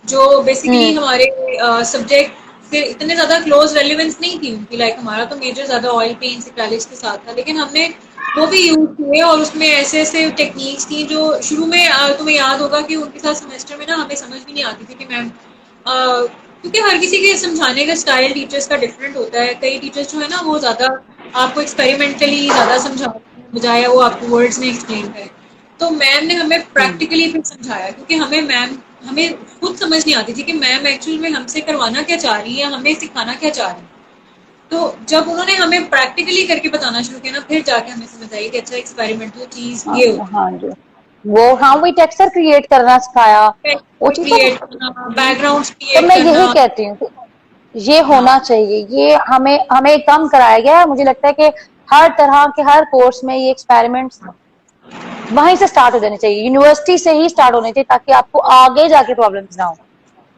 Speaker 3: जो बेसिकली
Speaker 2: हम्म
Speaker 3: हमारे सब्जेक्ट फिर इतने ज्यादा क्लोज रेलिवेंस नहीं थी उनकी, लाइक हमारा तो मेजर ज्यादा ऑयल पेंट्स एक्रेलिक्स के साथ था, लेकिन हमने वो भी यूज किए और उसमें ऐसे ऐसे टेक्निक्स थी जो शुरू में तुम्हें याद होगा कि उनके साथ सेमेस्टर में ना हमें समझ भी नहीं आती थी कि मैम, क्योंकि हर किसी के समझाने का स्टाइल टीचर्स का डिफरेंट होता है। कई टीचर्स जो है ना वो ज्यादा आपको एक्सपेरिमेंटली ज्यादा समझाते हैं बजाय वो आपको वर्ड्स में एक्सप्लेन करें। तो मैम ने हमें प्रैक्टिकली फिर समझाया, क्योंकि हमें खुद समझ नहीं आती थी कि मैम एक्चुअल में हमसे करवाना क्या चाह रही है, हमें सिखाना क्या चाह रही है। तो जब उन्होंने हमें प्रैक्टिकली करके बताना शुरू किया ना, फिर जाके हमें समझ आई कि अच्छा एक्सपेरिमेंटल चीज ये होती
Speaker 2: हाँ जी, वो टेक्सचर क्रिएट करना सिखाया,
Speaker 3: है,
Speaker 2: वो चीज तो
Speaker 3: क्रिएट करना, बैकग्राउंड
Speaker 2: तो
Speaker 3: क्रिएट
Speaker 2: मैं यही
Speaker 3: करना।
Speaker 2: कहती हूँ कि ये
Speaker 3: हाँ
Speaker 2: होना चाहिए, ये हमें हमें कम कराया गया है। मुझे लगता है कि हर तरह के हर कोर्स में ये एक्सपेरिमेंट्स वहीं से स्टार्ट हो जाने चाहिए, यूनिवर्सिटी से ही स्टार्ट होने चाहिए, ताकि आपको आगे जाके प्रॉब्लम्स ना हो।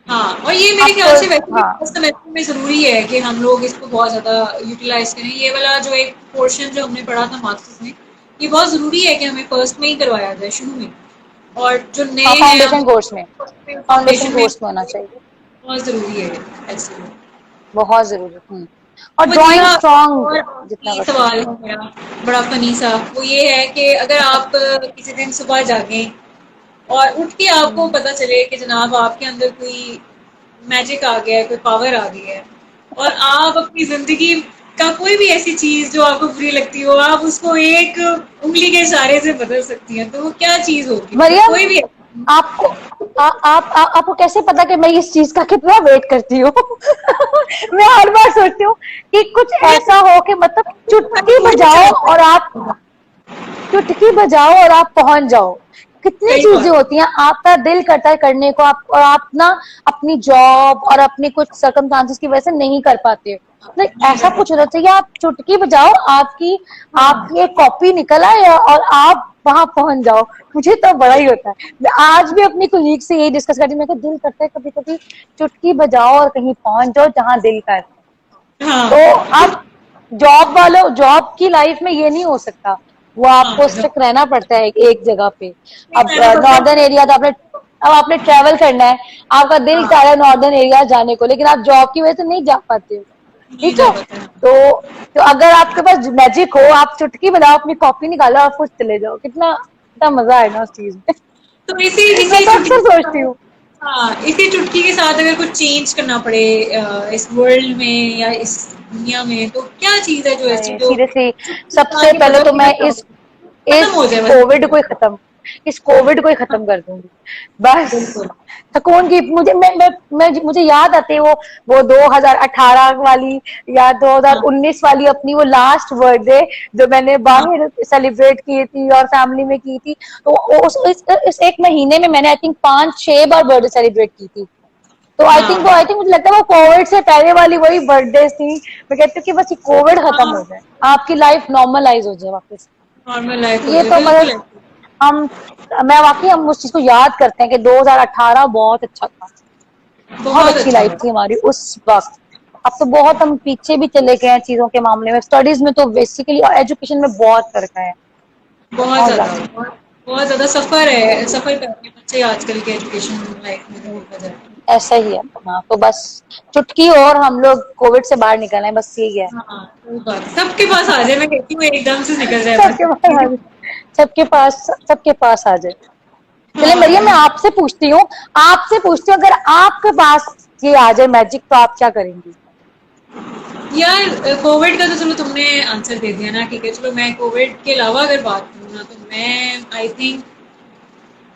Speaker 3: हाँ, और ये मेरे
Speaker 2: अब तो
Speaker 3: ख्याल से वैसे भी
Speaker 2: हाँ
Speaker 3: फर्स्ट सेमेस्टर में जरूरी है कि हम लोग इसको बहुत ज्यादा यूटिलाइज करें। ये वाला जो एक पोर्शन जो हमने पढ़ा था मास्टर्स में, ये बहुत जरूरी है कि हमें फर्स्ट में ही करवाया जाए शुरू में। और जो
Speaker 2: हाँ,
Speaker 3: नए हैं
Speaker 2: फाउंडेशन
Speaker 3: अब
Speaker 2: कोर्स में, फाउंडेशन
Speaker 3: फाउंडेशन में
Speaker 2: कोर्स में होना चाहिए,
Speaker 3: बहुत जरूरी है ऐसे।
Speaker 2: बहुत जरूरी। और
Speaker 3: वो जी
Speaker 2: ड्राइंग
Speaker 3: हाँ,
Speaker 2: स्ट्रॉन्ग
Speaker 3: और
Speaker 2: जितना
Speaker 3: ये
Speaker 2: कर
Speaker 3: सवाल
Speaker 2: सके।
Speaker 3: है मेरा बड़ा फनी सा, वो ये है कि अगर आप किसी दिन सुबह जागें और उठ के आपको पता चले कि जनाब आपके अंदर कोई मैजिक आ गया है, कोई पावर आ गई है, और आप अपनी जिंदगी का कोई भी ऐसी चीज जो आपको बुरी लगती हो, आप उसको एक उंगली के इशारे से बदल सकती हैं, तो वो क्या चीज होगी? मतलब
Speaker 2: मरियम,
Speaker 3: कोई भी।
Speaker 2: आपको आपको कैसे पता कि मैं इस चीज का कितना वेट करती हूँ? मैं हर बार सोचती हूँ कि कुछ ऐसा हो कि मतलब चुटकी बजाओ और आप चुटकी बजाओ और आप पहुंच जाओ। कितनी
Speaker 3: सही
Speaker 2: चीजें
Speaker 3: बात।
Speaker 2: होती हैं, आपका दिल करता है करने को, आप और आप ना अपनी जॉब और अपनी कुछ सर्कमस्टांसेस की वजह से नहीं कर पाते हो। मतलब
Speaker 3: नहीं
Speaker 2: ऐसा
Speaker 3: कर
Speaker 2: कुछ
Speaker 3: पाते।
Speaker 2: होना चाहिए, आप चुटकी बजाओ, आपकी
Speaker 3: हाँ
Speaker 2: आपकी एक कॉपी निकल आए और आप वहां पहुंच जाओ। मुझे तो बड़ा ही होता है, मैं आज भी अपनी कुलीग से यही डिस्कस करती हूँ, मेरे को दिल करता है कभी कभी चुटकी बजाओ और कहीं पहुंच जाओ जहां दिल कर। तो
Speaker 3: हाँ
Speaker 2: अब जॉब वालों, जॉब की लाइफ में ये नहीं हो सकता, वो
Speaker 3: हाँ,
Speaker 2: आपको
Speaker 3: जब
Speaker 2: स्टिक रहना पड़ता है एक जगह पे। अब
Speaker 3: रहना पड़ता
Speaker 2: नॉर्दर्न एरिया तो आपने ट्रेवल करना है, आपका
Speaker 3: है।
Speaker 2: दिल
Speaker 3: हाँ,
Speaker 2: चाह रहा है नॉर्दर्न एरिया जाने को, लेकिन आप जॉब की वजह से नहीं जा पाते हो।
Speaker 3: नहीं
Speaker 2: ठीक
Speaker 3: जा
Speaker 2: है,
Speaker 3: पाता है।
Speaker 2: तो अगर आपके पास मैजिक हो, आप चुटकी बजाओ, अपनी कॉपी निकालो और खुद चले जाओ, कितना कितना मजा आएगा उस चीज में।
Speaker 3: तो इसी
Speaker 2: मैं
Speaker 3: इसी
Speaker 2: तो
Speaker 3: चुटकी
Speaker 2: अक्सर
Speaker 3: के
Speaker 2: सोचती
Speaker 3: साथ,
Speaker 2: हूँ।
Speaker 3: हाँ इसी चुटकी के साथ अगर कुछ चेंज करना पड़े इस वर्ल्ड में या इस दुनिया में, तो क्या चीज है जो ऐसी जो
Speaker 2: सीरियसली,
Speaker 3: चुटकी बजा
Speaker 2: सबसे
Speaker 3: के
Speaker 2: पहले
Speaker 3: बदल
Speaker 2: तो
Speaker 3: देना
Speaker 2: मैं
Speaker 3: चाहोगे? खत्म
Speaker 2: इस
Speaker 3: हो जाए बस।
Speaker 2: कोविड को ही खत्म इस कोविड को ही खत्म कर दूंगी बस।
Speaker 3: बिल्कुल।
Speaker 2: सुकून की मुझे याद आती है वो 2018 वाली या
Speaker 3: हाँ
Speaker 2: 2019 वाली अपनी वो लास्ट बर्थडे जो मैंने
Speaker 3: हाँ
Speaker 2: बाहर सेलिब्रेट की थी और फैमिली में की थी। तो इस एक महीने में मैंने I think 5-6 bar birthday celebrate की थी। तो आई थिंक मुझे लगता है वो कोविड से पहले वाली वही बर्थडे थी। मैं कहती हूँ कि बस ये कोविड खत्म
Speaker 3: हाँ,
Speaker 2: हो जाए, आपकी लाइफ नॉर्मलाइज हो जाए वापस।
Speaker 3: नॉर्मल लाइफ हो
Speaker 2: ये
Speaker 3: जाए,
Speaker 2: तो
Speaker 3: बिल्कुल
Speaker 2: मतलब
Speaker 3: ऐसे।
Speaker 2: हम मैं वाकई हम उस चीज को याद करते हैं कि 2018 बहुत अच्छा था, बहुत
Speaker 3: बहुत
Speaker 2: अच्छी
Speaker 3: अच्छा
Speaker 2: लाइफ
Speaker 3: था।
Speaker 2: थी हमारी उस वक्त। अब तो बहुत हम पीछे भी चले गए हैं चीजों के मामले में, स्टडीज में तो बेसिकली, और एजुकेशन में बहुत फर्क है,
Speaker 3: बहुत
Speaker 2: बहुत
Speaker 3: ज्यादा,
Speaker 2: ज्यादा।
Speaker 3: बहुत ज्यादा सफर है, सफर कर रहे हैं बच्चे आजकल के एजुकेशन लाइफ में, देखा जाए।
Speaker 2: ऐसा ही है। हाँ, तो बस चुटकी और हम लोग कोविड से बाहर निकले हैं, बस यही है।
Speaker 3: हाँ सही बात, सबके पास आ जाए, मैं कहती हूँ एकदम से निकल जाए
Speaker 2: सबके
Speaker 3: बस।
Speaker 2: पास सबके पास आ जाए। चले मरियम, मैं
Speaker 3: हाँ
Speaker 2: आपसे पूछती हूँ, अगर आपके पास ये आ जाए मैजिक, तो आप क्या करेंगी?
Speaker 3: यार, कोविड का तो चलो तुमने आंसर दे दिया ना, ठीक है चलो मैं कोविड के अलावा अगर बात करूँ ना, तो मैं आई थिंक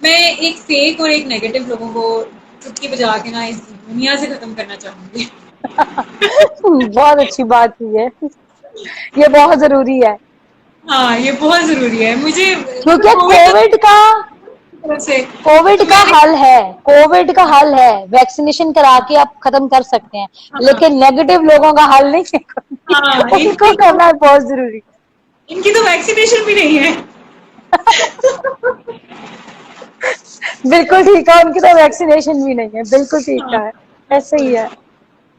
Speaker 3: मैं एक फेक और एक नेगेटिव लोगों को चुटकी बजा के ना इस दुनिया से खत्म करना चाहूंगी।
Speaker 2: बहुत अच्छी बात की है, ये बहुत जरूरी है,
Speaker 3: हाँ ये बहुत जरूरी है मुझे, मतलब
Speaker 2: क्योंकि
Speaker 3: कोविड तो तरफ से
Speaker 2: कोविड
Speaker 3: तो
Speaker 2: का
Speaker 3: मैंने,
Speaker 2: हल है कोविड का हल है, वैक्सीनेशन करा के आप खत्म कर सकते हैं,
Speaker 3: हाँ
Speaker 2: लेकिन नेगेटिव लोगों का हल नहीं
Speaker 3: हाँ
Speaker 2: है। उनको करना बहुत जरूरी।
Speaker 3: इनकी तो वैक्सीनेशन भी नहीं है।
Speaker 2: बिल्कुल ठीक है, उनकी तो वैक्सीनेशन भी नहीं है, बिल्कुल ठीक
Speaker 3: हाँ
Speaker 2: है, ऐसे ही है।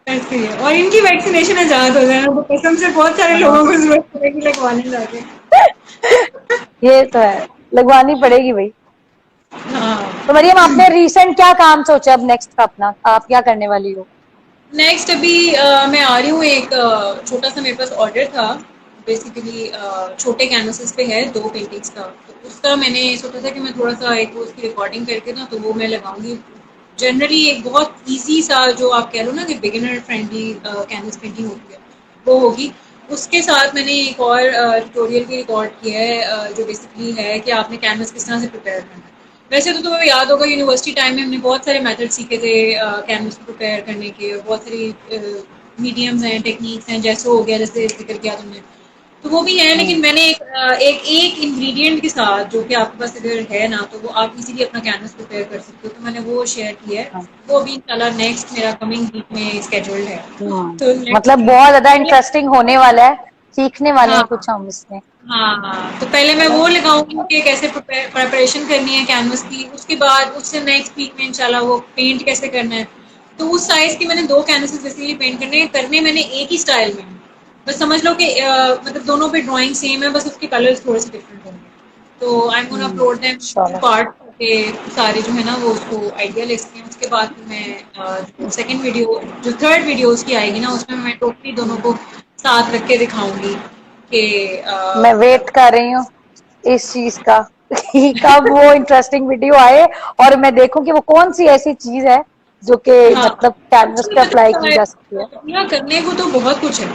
Speaker 3: ऐसे ही है, और इनकी वैक्सीनेशन आजाद हो जाए ना, तो कसम से बहुत सारे
Speaker 2: हाँ,
Speaker 3: लोगों को जरूरत पड़ेगी लगवाने जाके।
Speaker 2: ये तो है, लगवानी पड़ेगी भाई।
Speaker 3: हाँ
Speaker 2: तो मरियम, आपने रिसेंट क्या काम सोचा अब नेक्स्ट का अपना, आप क्या करने वाली हो?
Speaker 3: नेक्स्ट अभी मैं आ रही हूँ एक छोटा सा मेरे पास ऑर्डर था बेसिकली छोटे कैनवसेस पे है 2 पेंटिंग्स का, तो उसका मैंने सोचा था कि मैं थोड़ा सा एक उसकी रिकॉर्डिंग करके ना तो वो मैं लगाऊंगी। जनरली एक बहुत इजी सा जो आप कह लो ना कि बिगिनर फ्रेंडली कैनवस पेंटिंग होती है वो होगी। उसके साथ मैंने एक और ट्यूटोरियल भी रिकॉर्ड किया है जो बेसिकली है कि आपने कैनवस किस तरह से प्रिपेयर करना है। वैसे तो तुम्हें याद होगा यूनिवर्सिटी टाइम में हमने बहुत सारे मेथड सीखे थे कैनवस को प्रिपेयर करने के, और बहुत सारी मीडियम्स हैं, टेक्निक्स हैं, जैसे हो गया जैसे जिक्र किया तुमने, तो वो भी है। लेकिन मैंने एक इंग्रेडिएंट के साथ जो कि आपके पास अगर है ना तो वो आप इजीली अपना कैनवस प्रिपेयर कर सकते हो, तो मैंने वो शेयर किया है। वो भी इंशाल्लाह नेक्स्ट मेरा कमिंग वीक में स्केड्यूल्ड है। तो
Speaker 2: मतलब
Speaker 3: लेट्स
Speaker 2: बहुत ज्यादा इंटरेस्टिंग होने वाला है, सीखने वाले हैं
Speaker 3: हाँ
Speaker 2: कुछ हम इसमें।
Speaker 3: हाँ, तो पहले मैं वो लगाऊंगी कि कैसे प्रिपरेशन करनी है कैनवस की, उसके बाद उससे नेक्स्ट वीक में इंशाल्लाह वो पेंट कैसे करना है। तो उस साइज की मैंने 2 कैनवसेस बेसिकली पेंट करने मैंने एक ही स्टाइल में, बस समझ लो कि मतलब दोनों पे ड्राइंग सेम है, बस उसके कलर्स थोड़े से डिफरेंट होंगे। तो I am gonna upload them to
Speaker 2: इंशाल्लाह।
Speaker 3: पार्ट के सारे जो है ना वो उसको आइडिया ले सकते हैं। उसके बाद फिर मैं जो सेकंड वीडियो जो थर्ड वीडियो उसकी आएगी ना उसमें मैं टोटली दोनों को साथ रख के दिखाऊंगी कि
Speaker 2: मैं वेट
Speaker 3: मतलब
Speaker 2: कर रही हूँ इस चीज का कि कब वो इंटरेस्टिंग वीडियो आए और मैं देखूं कि वो कौन सी ऐसी चीज है जो कि
Speaker 3: हाँ
Speaker 2: मतलब कैनवस पे अप्लाई की जा सकती है।
Speaker 3: यहाँ करने को तो बहुत कुछ है।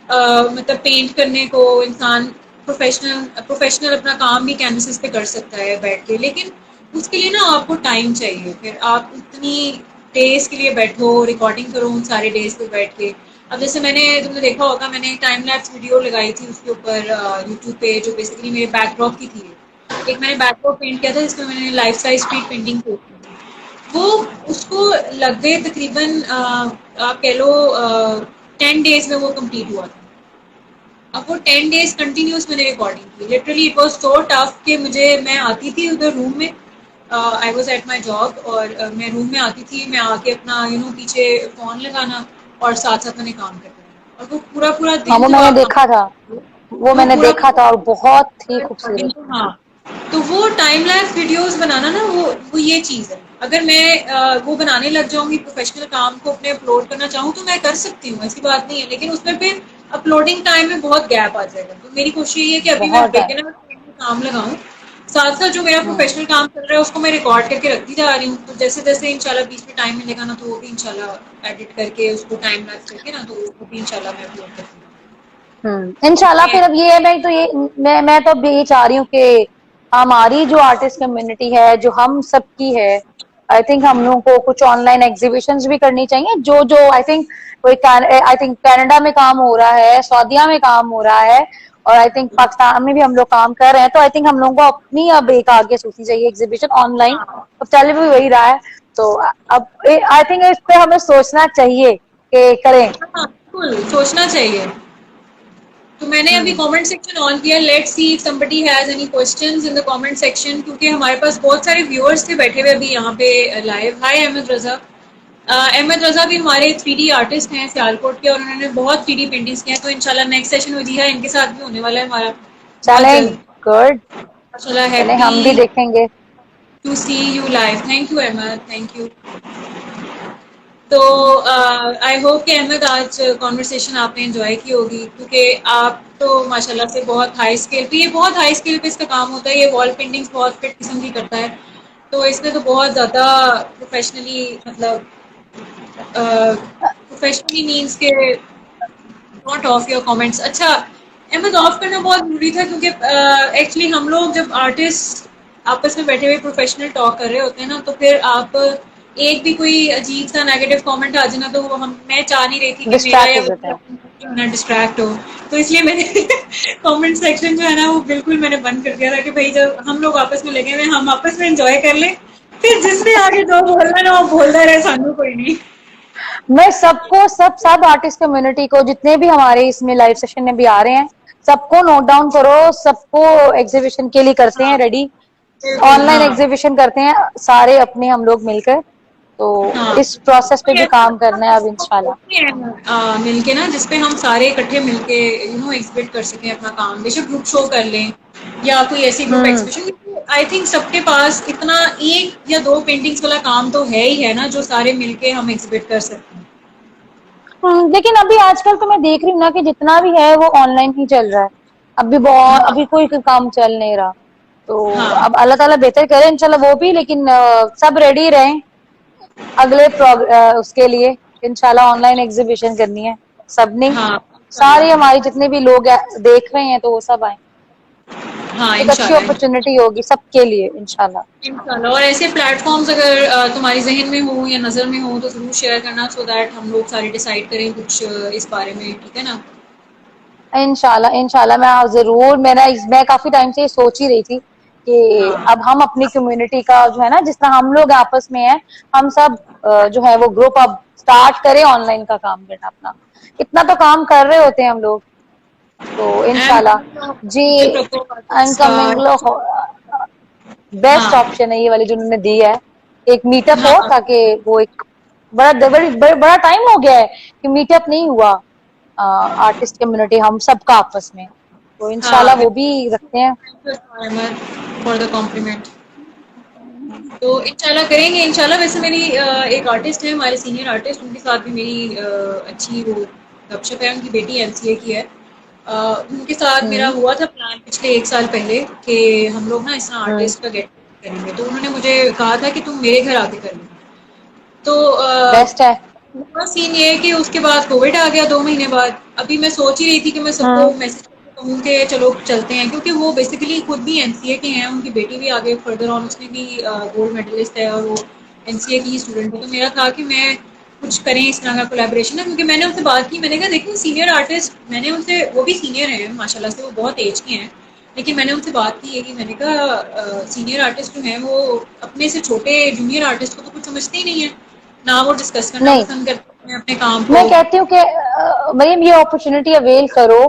Speaker 3: मतलब पेंट करने को इंसान प्रोफेशनल अपना काम भी कैनवसेस पे कर सकता है बैठ के, लेकिन उसके लिए ना आपको टाइम चाहिए। फिर आप इतनी डेज के लिए बैठो, रिकॉर्डिंग करो उन सारे डेज पे बैठ के। अब जैसे तुमने देखा होगा मैंने टाइम लैप्स वीडियो लगाई थी उसके ऊपर यूट्यूब पे, जो बेसिकली मेरे बैकड्रॉप की थी। एक मैंने बैकड्रॉप पेंट किया था जिसमें मैंने लाइफ साइज स्ट्रीट पेंटिंग की थी। वो उसको लग गए तकरीबन आप कह लो 10 डेज में वो कंप्लीट हुआ था। अब वो 10 डेज कंटिन्यूस मैंने रिकॉर्डिंग की, literally it was so tough कि मैं आती थी उधर रूम में, I was at my job, और मैं रूम में आती थी, मैं आके अपना पीछे फोन लगाना और साथ साथ मैंने काम करते रहना, और वो पूरा पूरा
Speaker 2: हाँ,
Speaker 3: दिन
Speaker 2: वो
Speaker 3: जब
Speaker 2: मैंने
Speaker 3: आप काम,
Speaker 2: देखा था, वो
Speaker 3: वो
Speaker 2: मैंने
Speaker 3: पूरा
Speaker 2: देखा था और बहुत ही
Speaker 3: रिकॉर्डिंग
Speaker 2: खूबसूरत।
Speaker 3: तो हाँ। तो वो टाइम लैप्स वीडियोस बनाना ना वो ये चीज़ है। अगर मैं वो बनाने लग जाऊंगी, प्रोफेशनल काम को अपने अपलोड करना चाहूँ तो मैं कर सकती हूँ, ऐसी बात नहीं है, लेकिन उसमें फिर अपलोडिंग टाइम में बहुत गैप आ जाएगा। तो मेरी कोशिश ये है कि अभी मैं
Speaker 2: बहुत है।
Speaker 3: बिगिनर काम लगाऊं, साथ साथ जो मेरा
Speaker 2: हम्म।
Speaker 3: प्रोफेशनल काम चल रहा है उसको मैं रिकॉर्ड करके रखती जा रही हूँ। तो जैसे जैसे इंशाल्लाह बीच में टाइम मिलेगा ना तो वो भी इंशाल्लाह एडिट करके उसको टाइम लैप्स करके ना तो वो भी इंशाल्लाह मैं अपलोड करती
Speaker 2: इंशाल्लाह।
Speaker 3: हूँ।
Speaker 2: फिर अब ये है, मैं तो ये मैं तो अब यही चाह रही हूँ कि हमारी जो आर्टिस्ट कम्युनिटी है जो हम सबकी है, आई थिंक हम लोगों को कुछ ऑनलाइन एग्जीबिशंस भी करनी चाहिए। जो जो आई थिंक कोई आई थिंक कनाडा में काम हो रहा है, सऊदीया में काम हो रहा है, और आई थिंक पाकिस्तान में भी हम लोग काम कर रहे हैं। तो आई थिंक हम लोगों को अपनी अब एक आगे सोचनी चाहिए एग्जीबिशन ऑनलाइन।
Speaker 3: हाँ
Speaker 2: अब चल भी वही रहा है, तो अब आई थिंक इस पे हमें सोचना चाहिए कि करें।
Speaker 3: हाँ, बिल्कुल सोचना चाहिए। तो मैंने अभी
Speaker 2: हम्म।
Speaker 3: कमेंट सेक्शन ऑन किया, let's see if somebody has any questions in the comment section, क्योंकि हमारे पास बहुत सारे व्यूअर्स थे बैठे हुए अभी यहाँ पे लाइव। हाय अहमद रजा। अहमद रजा भी हमारे 3D आर्टिस्ट हैं सियालकोट के, और उन्होंने बहुत 3D पेंटिंग्स की हैं। तो इंशाल्लाह नेक्स्ट सेशन विद है इनके साथ भी होने वाला है हमारा बहुत
Speaker 2: चलें,
Speaker 3: जल्द।
Speaker 2: गुड।
Speaker 3: माशाल्लाह,
Speaker 2: चलें,
Speaker 3: हैप्पी
Speaker 2: हम भी देखेंगे।
Speaker 3: To see you live. Thank you Ahmed, thank you. तो आई होप कि अहमद आज कॉन्वर्सेशन आपने एंजॉय की होगी, क्योंकि आप तो माशाल्लाह से बहुत हाई स्केल पे, ये बहुत हाई स्केल पे इसका काम होता है, ये वॉल पेंटिंग्स बहुत फिट किस्म की करता है। तो इसमें तो बहुत ज़्यादा प्रोफेशनली मतलब प्रोफेशनली मीन्स के नॉट ऑफ योर कमेंट्स। अच्छा, अहमद ऑफ करना बहुत ज़रूरी था, क्योंकि एक्चुअली हम लोग जब आर्टिस्ट आपस में बैठे हुए प्रोफेशनल टॉक कर रहे होते हैं ना, तो फिर आप एक भी कोई अजीब सा नेगेटिव कमेंट आ जाए ना तो वो हम मैं चाह नहीं रही थी कि मेरा
Speaker 2: डिस्ट्रैक्ट
Speaker 3: या
Speaker 2: हो जाते हैं।
Speaker 3: ना डिस्ट्रैक्ट हो। तो इसलिए मैंने कमेंट सेक्शन जो है ना वो बिल्कुल मैंने बंद कर दिया था कि भाई जब हम लोग आपस में लगे हुए हम आपस में एंजॉय कर लें, फिर जिसने आगे जो बोलना है ना वो बोलता रहे, सानू कोई नहीं।
Speaker 2: मैं सबको सब आर्टिस्ट कम्युनिटी को जितने भी हमारे इसमें लाइव सेशन में भी आ रहे हैं, सबको नोट डाउन करो, सबको एग्जीबिशन के लिए करते
Speaker 3: हाँ
Speaker 2: हैं रेडी।
Speaker 3: बिल्कुल
Speaker 2: ऑनलाइन
Speaker 3: हाँ
Speaker 2: एग्जीबिशन करते हैं सारे अपने हम लोग मिलकर। तो
Speaker 3: हाँ।
Speaker 2: इस प्रोसेस पे
Speaker 3: कोई
Speaker 2: भी
Speaker 3: ऐसा
Speaker 2: काम करना है अब इंशाल्लाह।
Speaker 3: मिलके ना जिसपे हम सारे इकट्ठे मिलके एग्जिबिट कर सकें अपना काम, बेशक ग्रुप शो कर लें या कोई ऐसी group
Speaker 2: hmm.
Speaker 3: Exhibition. I think सबके पास इतना एक या दो पेंटिंग्स वाला काम तो है ही है ना जो सारे मिलके हम एग्जिबिट कर सकते हैं।
Speaker 2: लेकिन अभी आजकल तो मैं देख रही हूँ ना कि जितना भी है वो ऑनलाइन ही चल रहा है। अभी बहुत
Speaker 3: हाँ
Speaker 2: अभी कोई काम चल नहीं रहा। तो
Speaker 3: हाँ
Speaker 2: अब अल्लाह ताला बेहतर करे इंशाल्लाह वो भी, लेकिन सब रेडी रहें अगले उसके लिए। इंशाल्लाह ऑनलाइन एग्जीबिशन करनी है सबने,
Speaker 3: हाँ
Speaker 2: सारे
Speaker 3: इंशाल्लाह।
Speaker 2: हमारे जितने भी लोग देख रहे हैं तो वो सब आए।
Speaker 3: हाँ
Speaker 2: एक अच्छी
Speaker 3: इंशाल्लाह।
Speaker 2: अपॉर्चुनिटी होगी सबके लिए इंशाल्लाह।
Speaker 3: इंशाल्लाह, और ऐसे प्लेटफॉर्म्स अगर तुम्हारी जहन में हो या नज़र में हो तो ज़रूर शेयर करना, सो दैट हम लोग सारे डिसाइड करें कुछ इस बारे में, ठीक है ना?
Speaker 2: इंशाल्लाह इंशाल्लाह मैं जरूर, मैं काफी टाइम से ये सोच ही रही थी कि
Speaker 3: हाँ
Speaker 2: अब हम अपनी कम्युनिटी का जो है ना, जिस तरह हम लोग आपस में हैं, हम सब जो है वो ग्रुप अब स्टार्ट करें ऑनलाइन का काम करना अपना। इतना तो काम कर रहे होते हैं हम लोग, तो
Speaker 3: एंड
Speaker 2: इंशाल्लाह जी।
Speaker 3: का।
Speaker 2: अनकमिंग बेस्ट
Speaker 3: हाँ
Speaker 2: ऑप्शन है ये वाली जो उन्होंने दी है, एक मीटअप हो,
Speaker 3: हाँ
Speaker 2: ताकि वो एक बड़ा टाइम हो गया है कि मीटअप नहीं हुआ आर्टिस्ट कम्युनिटी हम सबका आपस में, तो इंशाल्लाह
Speaker 3: हाँ,
Speaker 2: वो भी रखते हैं।
Speaker 3: For the compliment. तो इंशाल्लाह करेंगे इंशाल्लाह। वैसे मेरी एक आर्टिस्ट है, हमारे सीनियर आर्टिस्ट, उनके साथ भी मेरी अच्छी वो गपशप है। उनकी बेटी एमसीए की है। उनके साथ मेरा
Speaker 2: हम्म
Speaker 3: हुआ था प्लान पिछले 1 साल पहले कि हम लोग ना इस तरह
Speaker 2: हम्म
Speaker 3: आर्टिस्ट का गेट करेंगे, तो उन्होंने मुझे कहा था कि तुम मेरे घर आके कर लो। तो
Speaker 2: बेस्ट है।
Speaker 3: पूरा सीन ये है कि उसके बाद कोविड आ गया 2 महीने बाद। अभी मैं सोच ही रही थी कि मैं सबको
Speaker 2: हम्म
Speaker 3: मैसेज करके कहूँ कि चलो चलते हैं, क्योंकि वो बेसिकली खुद भी एमसीए के हैं, उनकी बेटी भी आगे फर्दर ऑन, उसने भी गोल्ड मेडलिस्ट है और वो एमसीए की ही स्टूडेंट है। तो मेरा था कि मैं कुछ करें इस तरह का कोलैबोरेशन है, क्योंकि मैंने उनसे बात की, मैंने कहा देखिए सीनियर आर्टिस्ट, मैंने उनसे, वो भी सीनियर हैं माशाल्लाह से, वो बहुत एज के हैं, लेकिन मैंने उनसे बात की है कि मैंने कहा सीनियर आर्टिस्ट जो हैं वो अपने से छोटे जूनियर आर्टिस्ट को तो कुछ समझते ही नहीं है, ना वो डिस्कस करना
Speaker 2: नहीं,
Speaker 3: पसंद करते हैं अपने काम को।
Speaker 2: मैं कहती हूँ कि मरीम ये अपॉर्चुनिटी अवेल करो,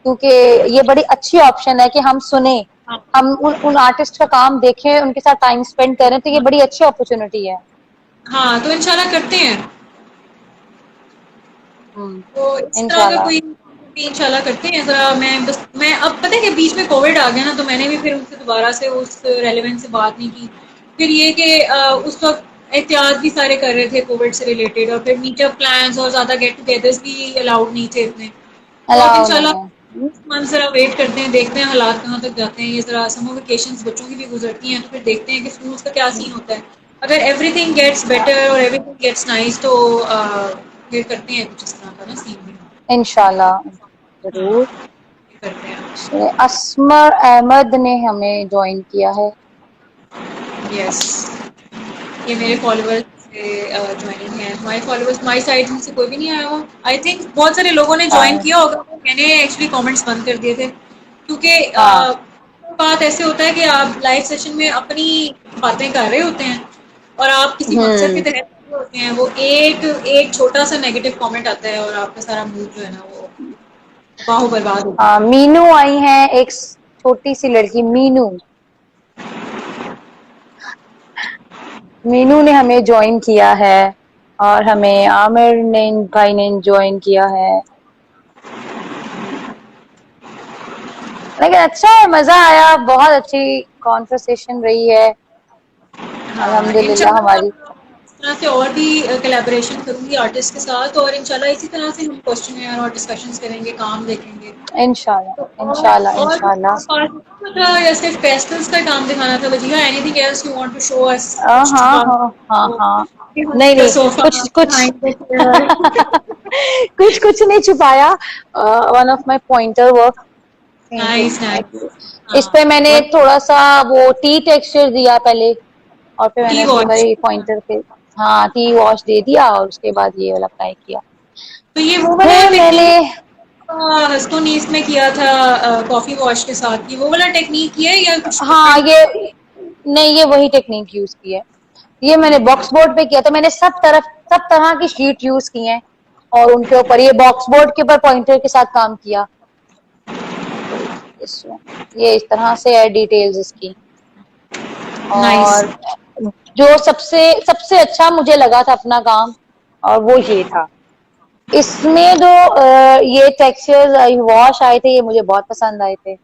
Speaker 2: क्योंकि ये बड़ी अच्छी ऑप्शन है कि हम सुने,
Speaker 3: हाँ
Speaker 2: हम उन आर्टिस्ट का काम देखें, उनके साथ टाइम स्पेंड करें, तो ये बड़ी अच्छी अपॉर्चुनिटी है।
Speaker 3: हाँ, तो इंशाल्लाह करते हैं। तो इस तरह का
Speaker 2: इंशाल्लाह।
Speaker 3: कोई इंशाल्लाह करते हैं जरा। मैं अब पता है कि बीच में कोविड आ गया ना, तो मैंने भी फिर उनसे दोबारा से उस रेलेवेंट से बात नहीं की। फिर ये कि उस वक्त एहतियात भी सारे कर रहे थे कोविड से रिलेटेड, और फिर मीटअप प्लान्स और ज़्यादा गेट टुगेदर्स भी अलाउड नहीं थे इतने। तो अब
Speaker 2: अलाउ नहीं है।
Speaker 3: इंशाल्लाह मंथ जरा वेट करते हैं, देखते हैं हालात कहाँ तक जाते हैं। ये जरा समर वेकेशंस बच्चों की भी गुजरती हैं, तो फिर देखते हैं कि स्कूल्स का क्या सीन होता है। अगर एवरीथिंग गेट्स बेटर और एवरीथिंग गेट्स नाइस, तो फिर करते हैं कुछ इस तरह का ना सीन भी।
Speaker 2: इंशाल्लाह जरूर।
Speaker 3: हाँ, ये करते हैं।
Speaker 2: असमर अहमद ने हमें ज्वाइन किया है।
Speaker 3: यस, ये मेरे फॉलोअर्स से ज्वाइनिंग है। हमारे फॉलोअर्स, हमारी साइड से कोई भी नहीं आया हुआ। आई थिंक बहुत सारे लोगों ने ज्वाइन
Speaker 2: हाँ
Speaker 3: किया होगा, तो मैंने एक्चुअली कमेंट्स बंद कर दिए थे, क्योंकि
Speaker 2: हाँ।
Speaker 3: बात ऐसे होता है कि आप लाइव सेशन में अपनी बातें कर रहे होते हैं और आप किसी मकसद के
Speaker 2: हम्म
Speaker 3: तहत कर रहे होते हैं, वो एक एक छोटा सा नेगेटिव कमेंट आता है और आपका सारा मूड जो है ना वो बाहो बर्बाद हो
Speaker 2: हाँ,
Speaker 3: जाता
Speaker 2: मीनू आई है, एक छोटी सी लड़की मीनू। मीनू ने हमें ज्वाइन किया है, और हमें आमिर ने भाई ने ज्वाइन किया है। लेकिन अच्छा है, मजा आया, बहुत अच्छी कॉन्वर्सेशन रही है
Speaker 3: है। हाँ
Speaker 2: अल्हम्दुलिल्लाह
Speaker 3: इंशाल्लाह
Speaker 2: हमारी।
Speaker 3: इस तरह से और भी कोलैबोरेशन करूंगी आर्टिस्ट के साथ, और इंशाल्लाह इसी तरह से हम क्वेश्चन और डिस्कशंस करेंगे, काम देखेंगे। तो
Speaker 2: इंशाल्लाह इंशाल्लाह इंशाल्लाह।
Speaker 3: या सिर्फ पेस्टल्स का काम दिखाना था Wajiha? Anything else you want to show us?
Speaker 2: हाँ
Speaker 3: कुछ
Speaker 2: हाँ
Speaker 3: छुपा
Speaker 2: हाँ हाँ हाँ। नहीं
Speaker 3: द
Speaker 2: नहीं,
Speaker 3: सोफा
Speaker 2: कुछ कुछ
Speaker 3: बिहाइंड द चेयर।
Speaker 2: कुछ नहीं छुपाया। One of my pointer work
Speaker 3: nice
Speaker 2: painting,
Speaker 3: nice.
Speaker 2: इस पे मैंने
Speaker 3: हाँ,
Speaker 2: थोड़ा सा वो टी टेक्सचर दिया पहले, और फिर
Speaker 3: टी
Speaker 2: मैंने उसके ऊपर
Speaker 3: वॉच।
Speaker 2: ये पॉइंटर पे हाँ टी वॉश दे दिया, और उसके बाद ये वाला अप्लाई किया।
Speaker 3: तो ये वो वाला
Speaker 2: फिर मैंने
Speaker 3: टेक्निक हस्तोनीस में किया था कॉफी वॉश के साथ, ये वो वाला टेक्निक किया है या कुछ
Speaker 2: हाँ
Speaker 3: डिफरेंट?
Speaker 2: ये नहीं, ये वही टेक्निक यूज की है। ये मैंने बॉक्स बोर्ड पे किया था, मैंने सब तरह की शीट यूज की हैं, और उनके ऊपर ये बॉक्स बोर्ड के ऊपर पॉइंटर के साथ काम किया। तो इस ये इस तरह से है डिटेल्स इसकी।
Speaker 3: नाइस।
Speaker 2: और जो सबसे सबसे अच्छा मुझे लगा था अपना काम, और वो ये था, इसमें जो ये टेक्सचर्स वॉश आए थे, ये मुझे बहुत पसंद आए थे।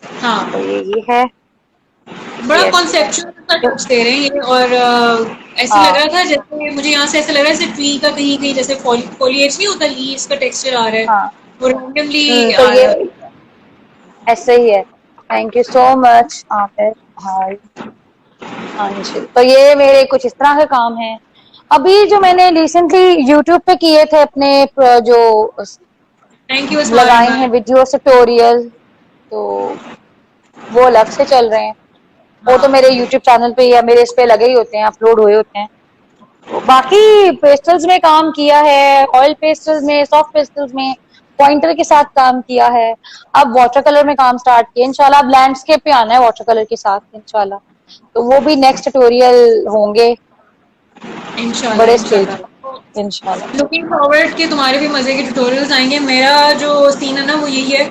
Speaker 3: हाँ
Speaker 2: तो ये है।
Speaker 3: बड़ा
Speaker 2: Yes, yes.
Speaker 3: कॉन्सेप्चुअल सा टच दे रहे हैं ये, और ऐसे लग
Speaker 2: हाँ
Speaker 3: रहा था जैसे, मुझे यहाँ से ऐसा लग रहा है जैसे ट्री का कहीं कहीं जैसे फॉलिएज नहीं होता, लीव्स का टेक्सचर आ रहा है,
Speaker 2: हाँ।
Speaker 3: वो रैंडमली
Speaker 2: तो
Speaker 3: आ
Speaker 2: ये
Speaker 3: रहा है।
Speaker 2: ऐसे ही है। Thank you so much Aamir. Hi. हाँ जी, तो ये मेरे कुछ इस तरह के काम हैं। अभी जो मैंने रिसेंटली यूट्यूब पे किए थे अपने जो
Speaker 3: थैंक यू स्माइल
Speaker 2: लगाए हैं
Speaker 3: मैम।
Speaker 2: वीडियो ट्यूटोरियल, तो वो अलग से चल रहे हैं। वो तो मेरे
Speaker 3: हाँ
Speaker 2: यूट्यूब चैनल पे या मेरे इस पे लगे ही होते हैं, अपलोड हुए होते हैं। तो बाकी पेस्टल्स में काम किया है, ऑयल पेस्टल्स में, सॉफ्ट पेस्टल्स में, पॉइंटर के साथ काम किया है। अब वाटर कलर में काम स्टार्ट किया इंशाल्लाह। अब लैंडस्केप पे आना है वाटर कलर के साथ इंशाल्लाह। तो वो भी नेक्स्ट ट्यूटोरियल होंगे
Speaker 3: इंशाल्लाह
Speaker 2: बड़े स्केल
Speaker 3: इंशाल्लाह।
Speaker 2: पे इंशाल्लाह।
Speaker 3: लुकिंग फॉरवर्ड कि तुम्हारे भी मजे के ट्यूटोरियल्स आएंगे। मेरा जो सीन है ना वो यही है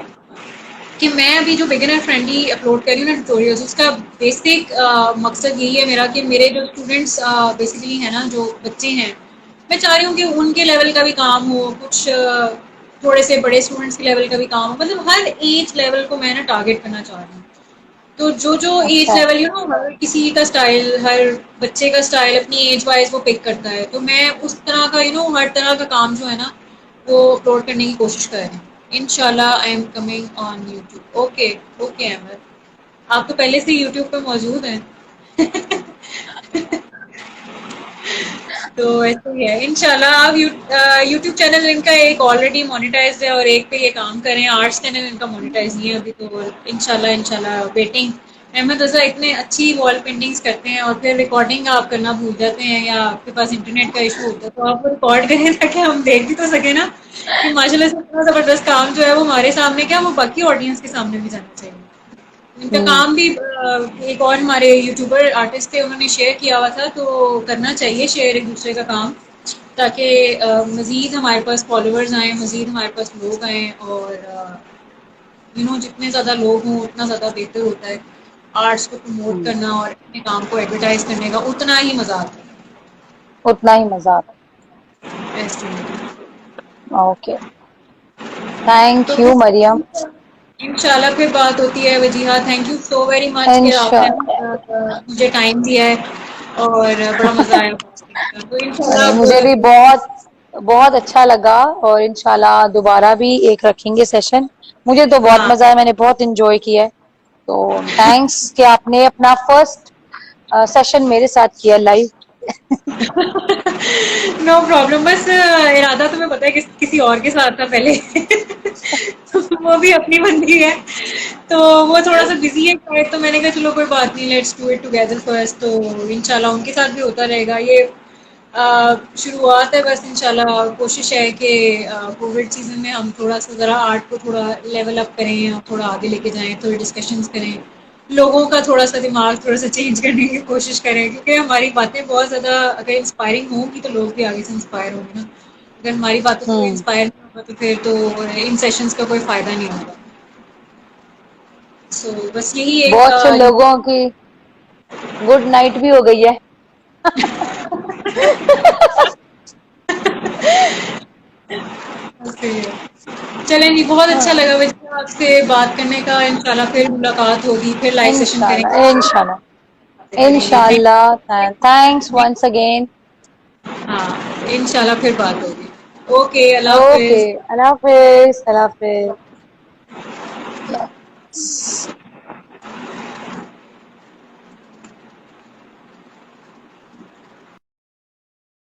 Speaker 3: कि मैं अभी जो बिगिनर फ्रेंडली अपलोड कर रही हूँ ना ट्यूटोरियल्स, उसका बेसिक मकसद यही है मेरा कि मेरे जो स्टूडेंट्स बेसिकली है ना, जो बच्चे हैं, मैं चाह रही हूँ कि उनके लेवल का भी काम हो, कुछ थोड़े से बड़े स्टूडेंट्स के लेवल का भी काम हो, मतलब हर एज लेवल को मैं ना टारगेट करना चाह रही हूँ। तो जो जो एज
Speaker 2: अच्छा।
Speaker 3: लेवल हर किसी का स्टाइल, हर बच्चे का स्टाइल अपनी एज वाइज वो पिक करता है, तो मैं उस तरह का हर तरह का काम जो है ना वो अपलोड करने की कोशिश कर रही हूँ। इंशाल्लाह I am coming on YouTube. Okay. Okay Ahmed, आप तो पहले से यूट्यूब पे मौजूद हैं। तो ऐसे ही है इंशाल्लाह। आप यूट्यूब चैनल इनका एक ऑलरेडी मोनेटाइज्ड है और एक पे ये काम कर रहे हैं। आर्ट्स चैनल इनका मोनेटाइज नहीं है अभी, तो इंशाल्लाह इंशाल्लाह वेटिंग। अहमद रजा इतने अच्छी वॉल पेंटिंग्स करते हैं और फिर रिकॉर्डिंग आप करना भूल जाते हैं या आपके पास इंटरनेट का इशू होता है, तो आप वो रिकॉर्ड करें ताकि हम देख भी तो सके ना कि माशाल्लाह से इतना जबरदस्त काम जो है वो हमारे सामने क्या, वो बाकी ऑडियंस के सामने भी जाना चाहिए। इनका
Speaker 2: हम्म।
Speaker 3: काम भी एक और हमारे यूट्यूबर आर्टिस्ट थे, उन्होंने शेयर किया हुआ था, तो करना चाहिए शेयर एक दूसरे का काम, ताकि मज़ीद हमारे पास फॉलोअर्स आएँ, मज़ीद हमारे पास लोग आएँ, और जितने ज़्यादा लोग हों उतना ज़्यादा बेहतर होता है। आर्ट्स को प्रमोट
Speaker 2: हम्म।
Speaker 3: करना और अपने काम को एडवर्टाइज करने का उतना ही मज़ा आता
Speaker 2: उतना ही मजा आता
Speaker 3: है। ऐसे ही।
Speaker 2: है। ओके। थैंक
Speaker 3: तो
Speaker 2: यू मरियम।
Speaker 3: इंशाल्लाह फिर बात होती है। Wajiha, thank you so very much कि आपने
Speaker 2: इंशाल्लाह।
Speaker 3: मुझे टाइम दिया है और बड़ा मज़ा आया बात करने का। तो इंशाल्लाह
Speaker 2: नहीं,
Speaker 3: अब
Speaker 2: मुझे भी बहुत बहुत अच्छा लगा, और इंशाल्लाह दोबारा भी एक रखेंगे सेशन। मुझे तो बहुत
Speaker 3: हाँ।
Speaker 2: मजा आया, मैंने बहुत इंजॉय किया है। तो थैंक्स कि आपने अपना फर्स्ट सेशन मेरे साथ किया लाइव।
Speaker 3: No problem. बस इरादा तुम्हें पता है किसी और के साथ था पहले। तो वो भी अपनी बंदी है, तो वो थोड़ा सा बिजी है शायद, तो मैंने कहा चलो कोई बात नहीं, let's do it together first. तो इंशाल्लाह उनके साथ भी होता रहेगा ये। शुरुआत है बस। इंशाल्लाह कोशिश है कि कोविड सीजन में हम थोड़ा सा ज़रा आर्ट को थोड़ा लेवल अप करें और थोड़ा आगे लेके जाएं, थोड़ी डिस्कशंस करें, लोगों का थोड़ा सा दिमाग थोड़ा सा चेंज करने की कोशिश करें, क्योंकि हमारी बातें बहुत ज़्यादा अगर इंस्पायरिंग होंगी तो लोग भी आगे से इंस्पायर होंगे ना। अगर हमारी बातों से कोई
Speaker 2: हम्म।
Speaker 3: इंस्पायर नहीं होगा तो फिर तो इन सेशंस का कोई फ़ायदा नहीं होगा। सो बस यही एक
Speaker 2: बहुत से लोगों की गुड नाइट भी हो गई है।
Speaker 3: ओके। चलें जी, बहुत अच्छा
Speaker 2: हाँ।
Speaker 3: लगा वैसे आपसे बात करने का। इंशाल्लाह फिर मुलाकात होगी, फिर लाइव सेशन
Speaker 2: इंशाल्लाह
Speaker 3: करेंगे,
Speaker 2: इंशाल्लाह
Speaker 3: बातें करेंगे।
Speaker 2: इंशाल्लाह। Thanks once again.
Speaker 3: हाँ इंशाल्लाह फिर बात होगी। ओके, अल्लाह
Speaker 2: ओके,
Speaker 3: हाफिज।
Speaker 2: अल्लाह हाफिज। अल्लाह हाफिज।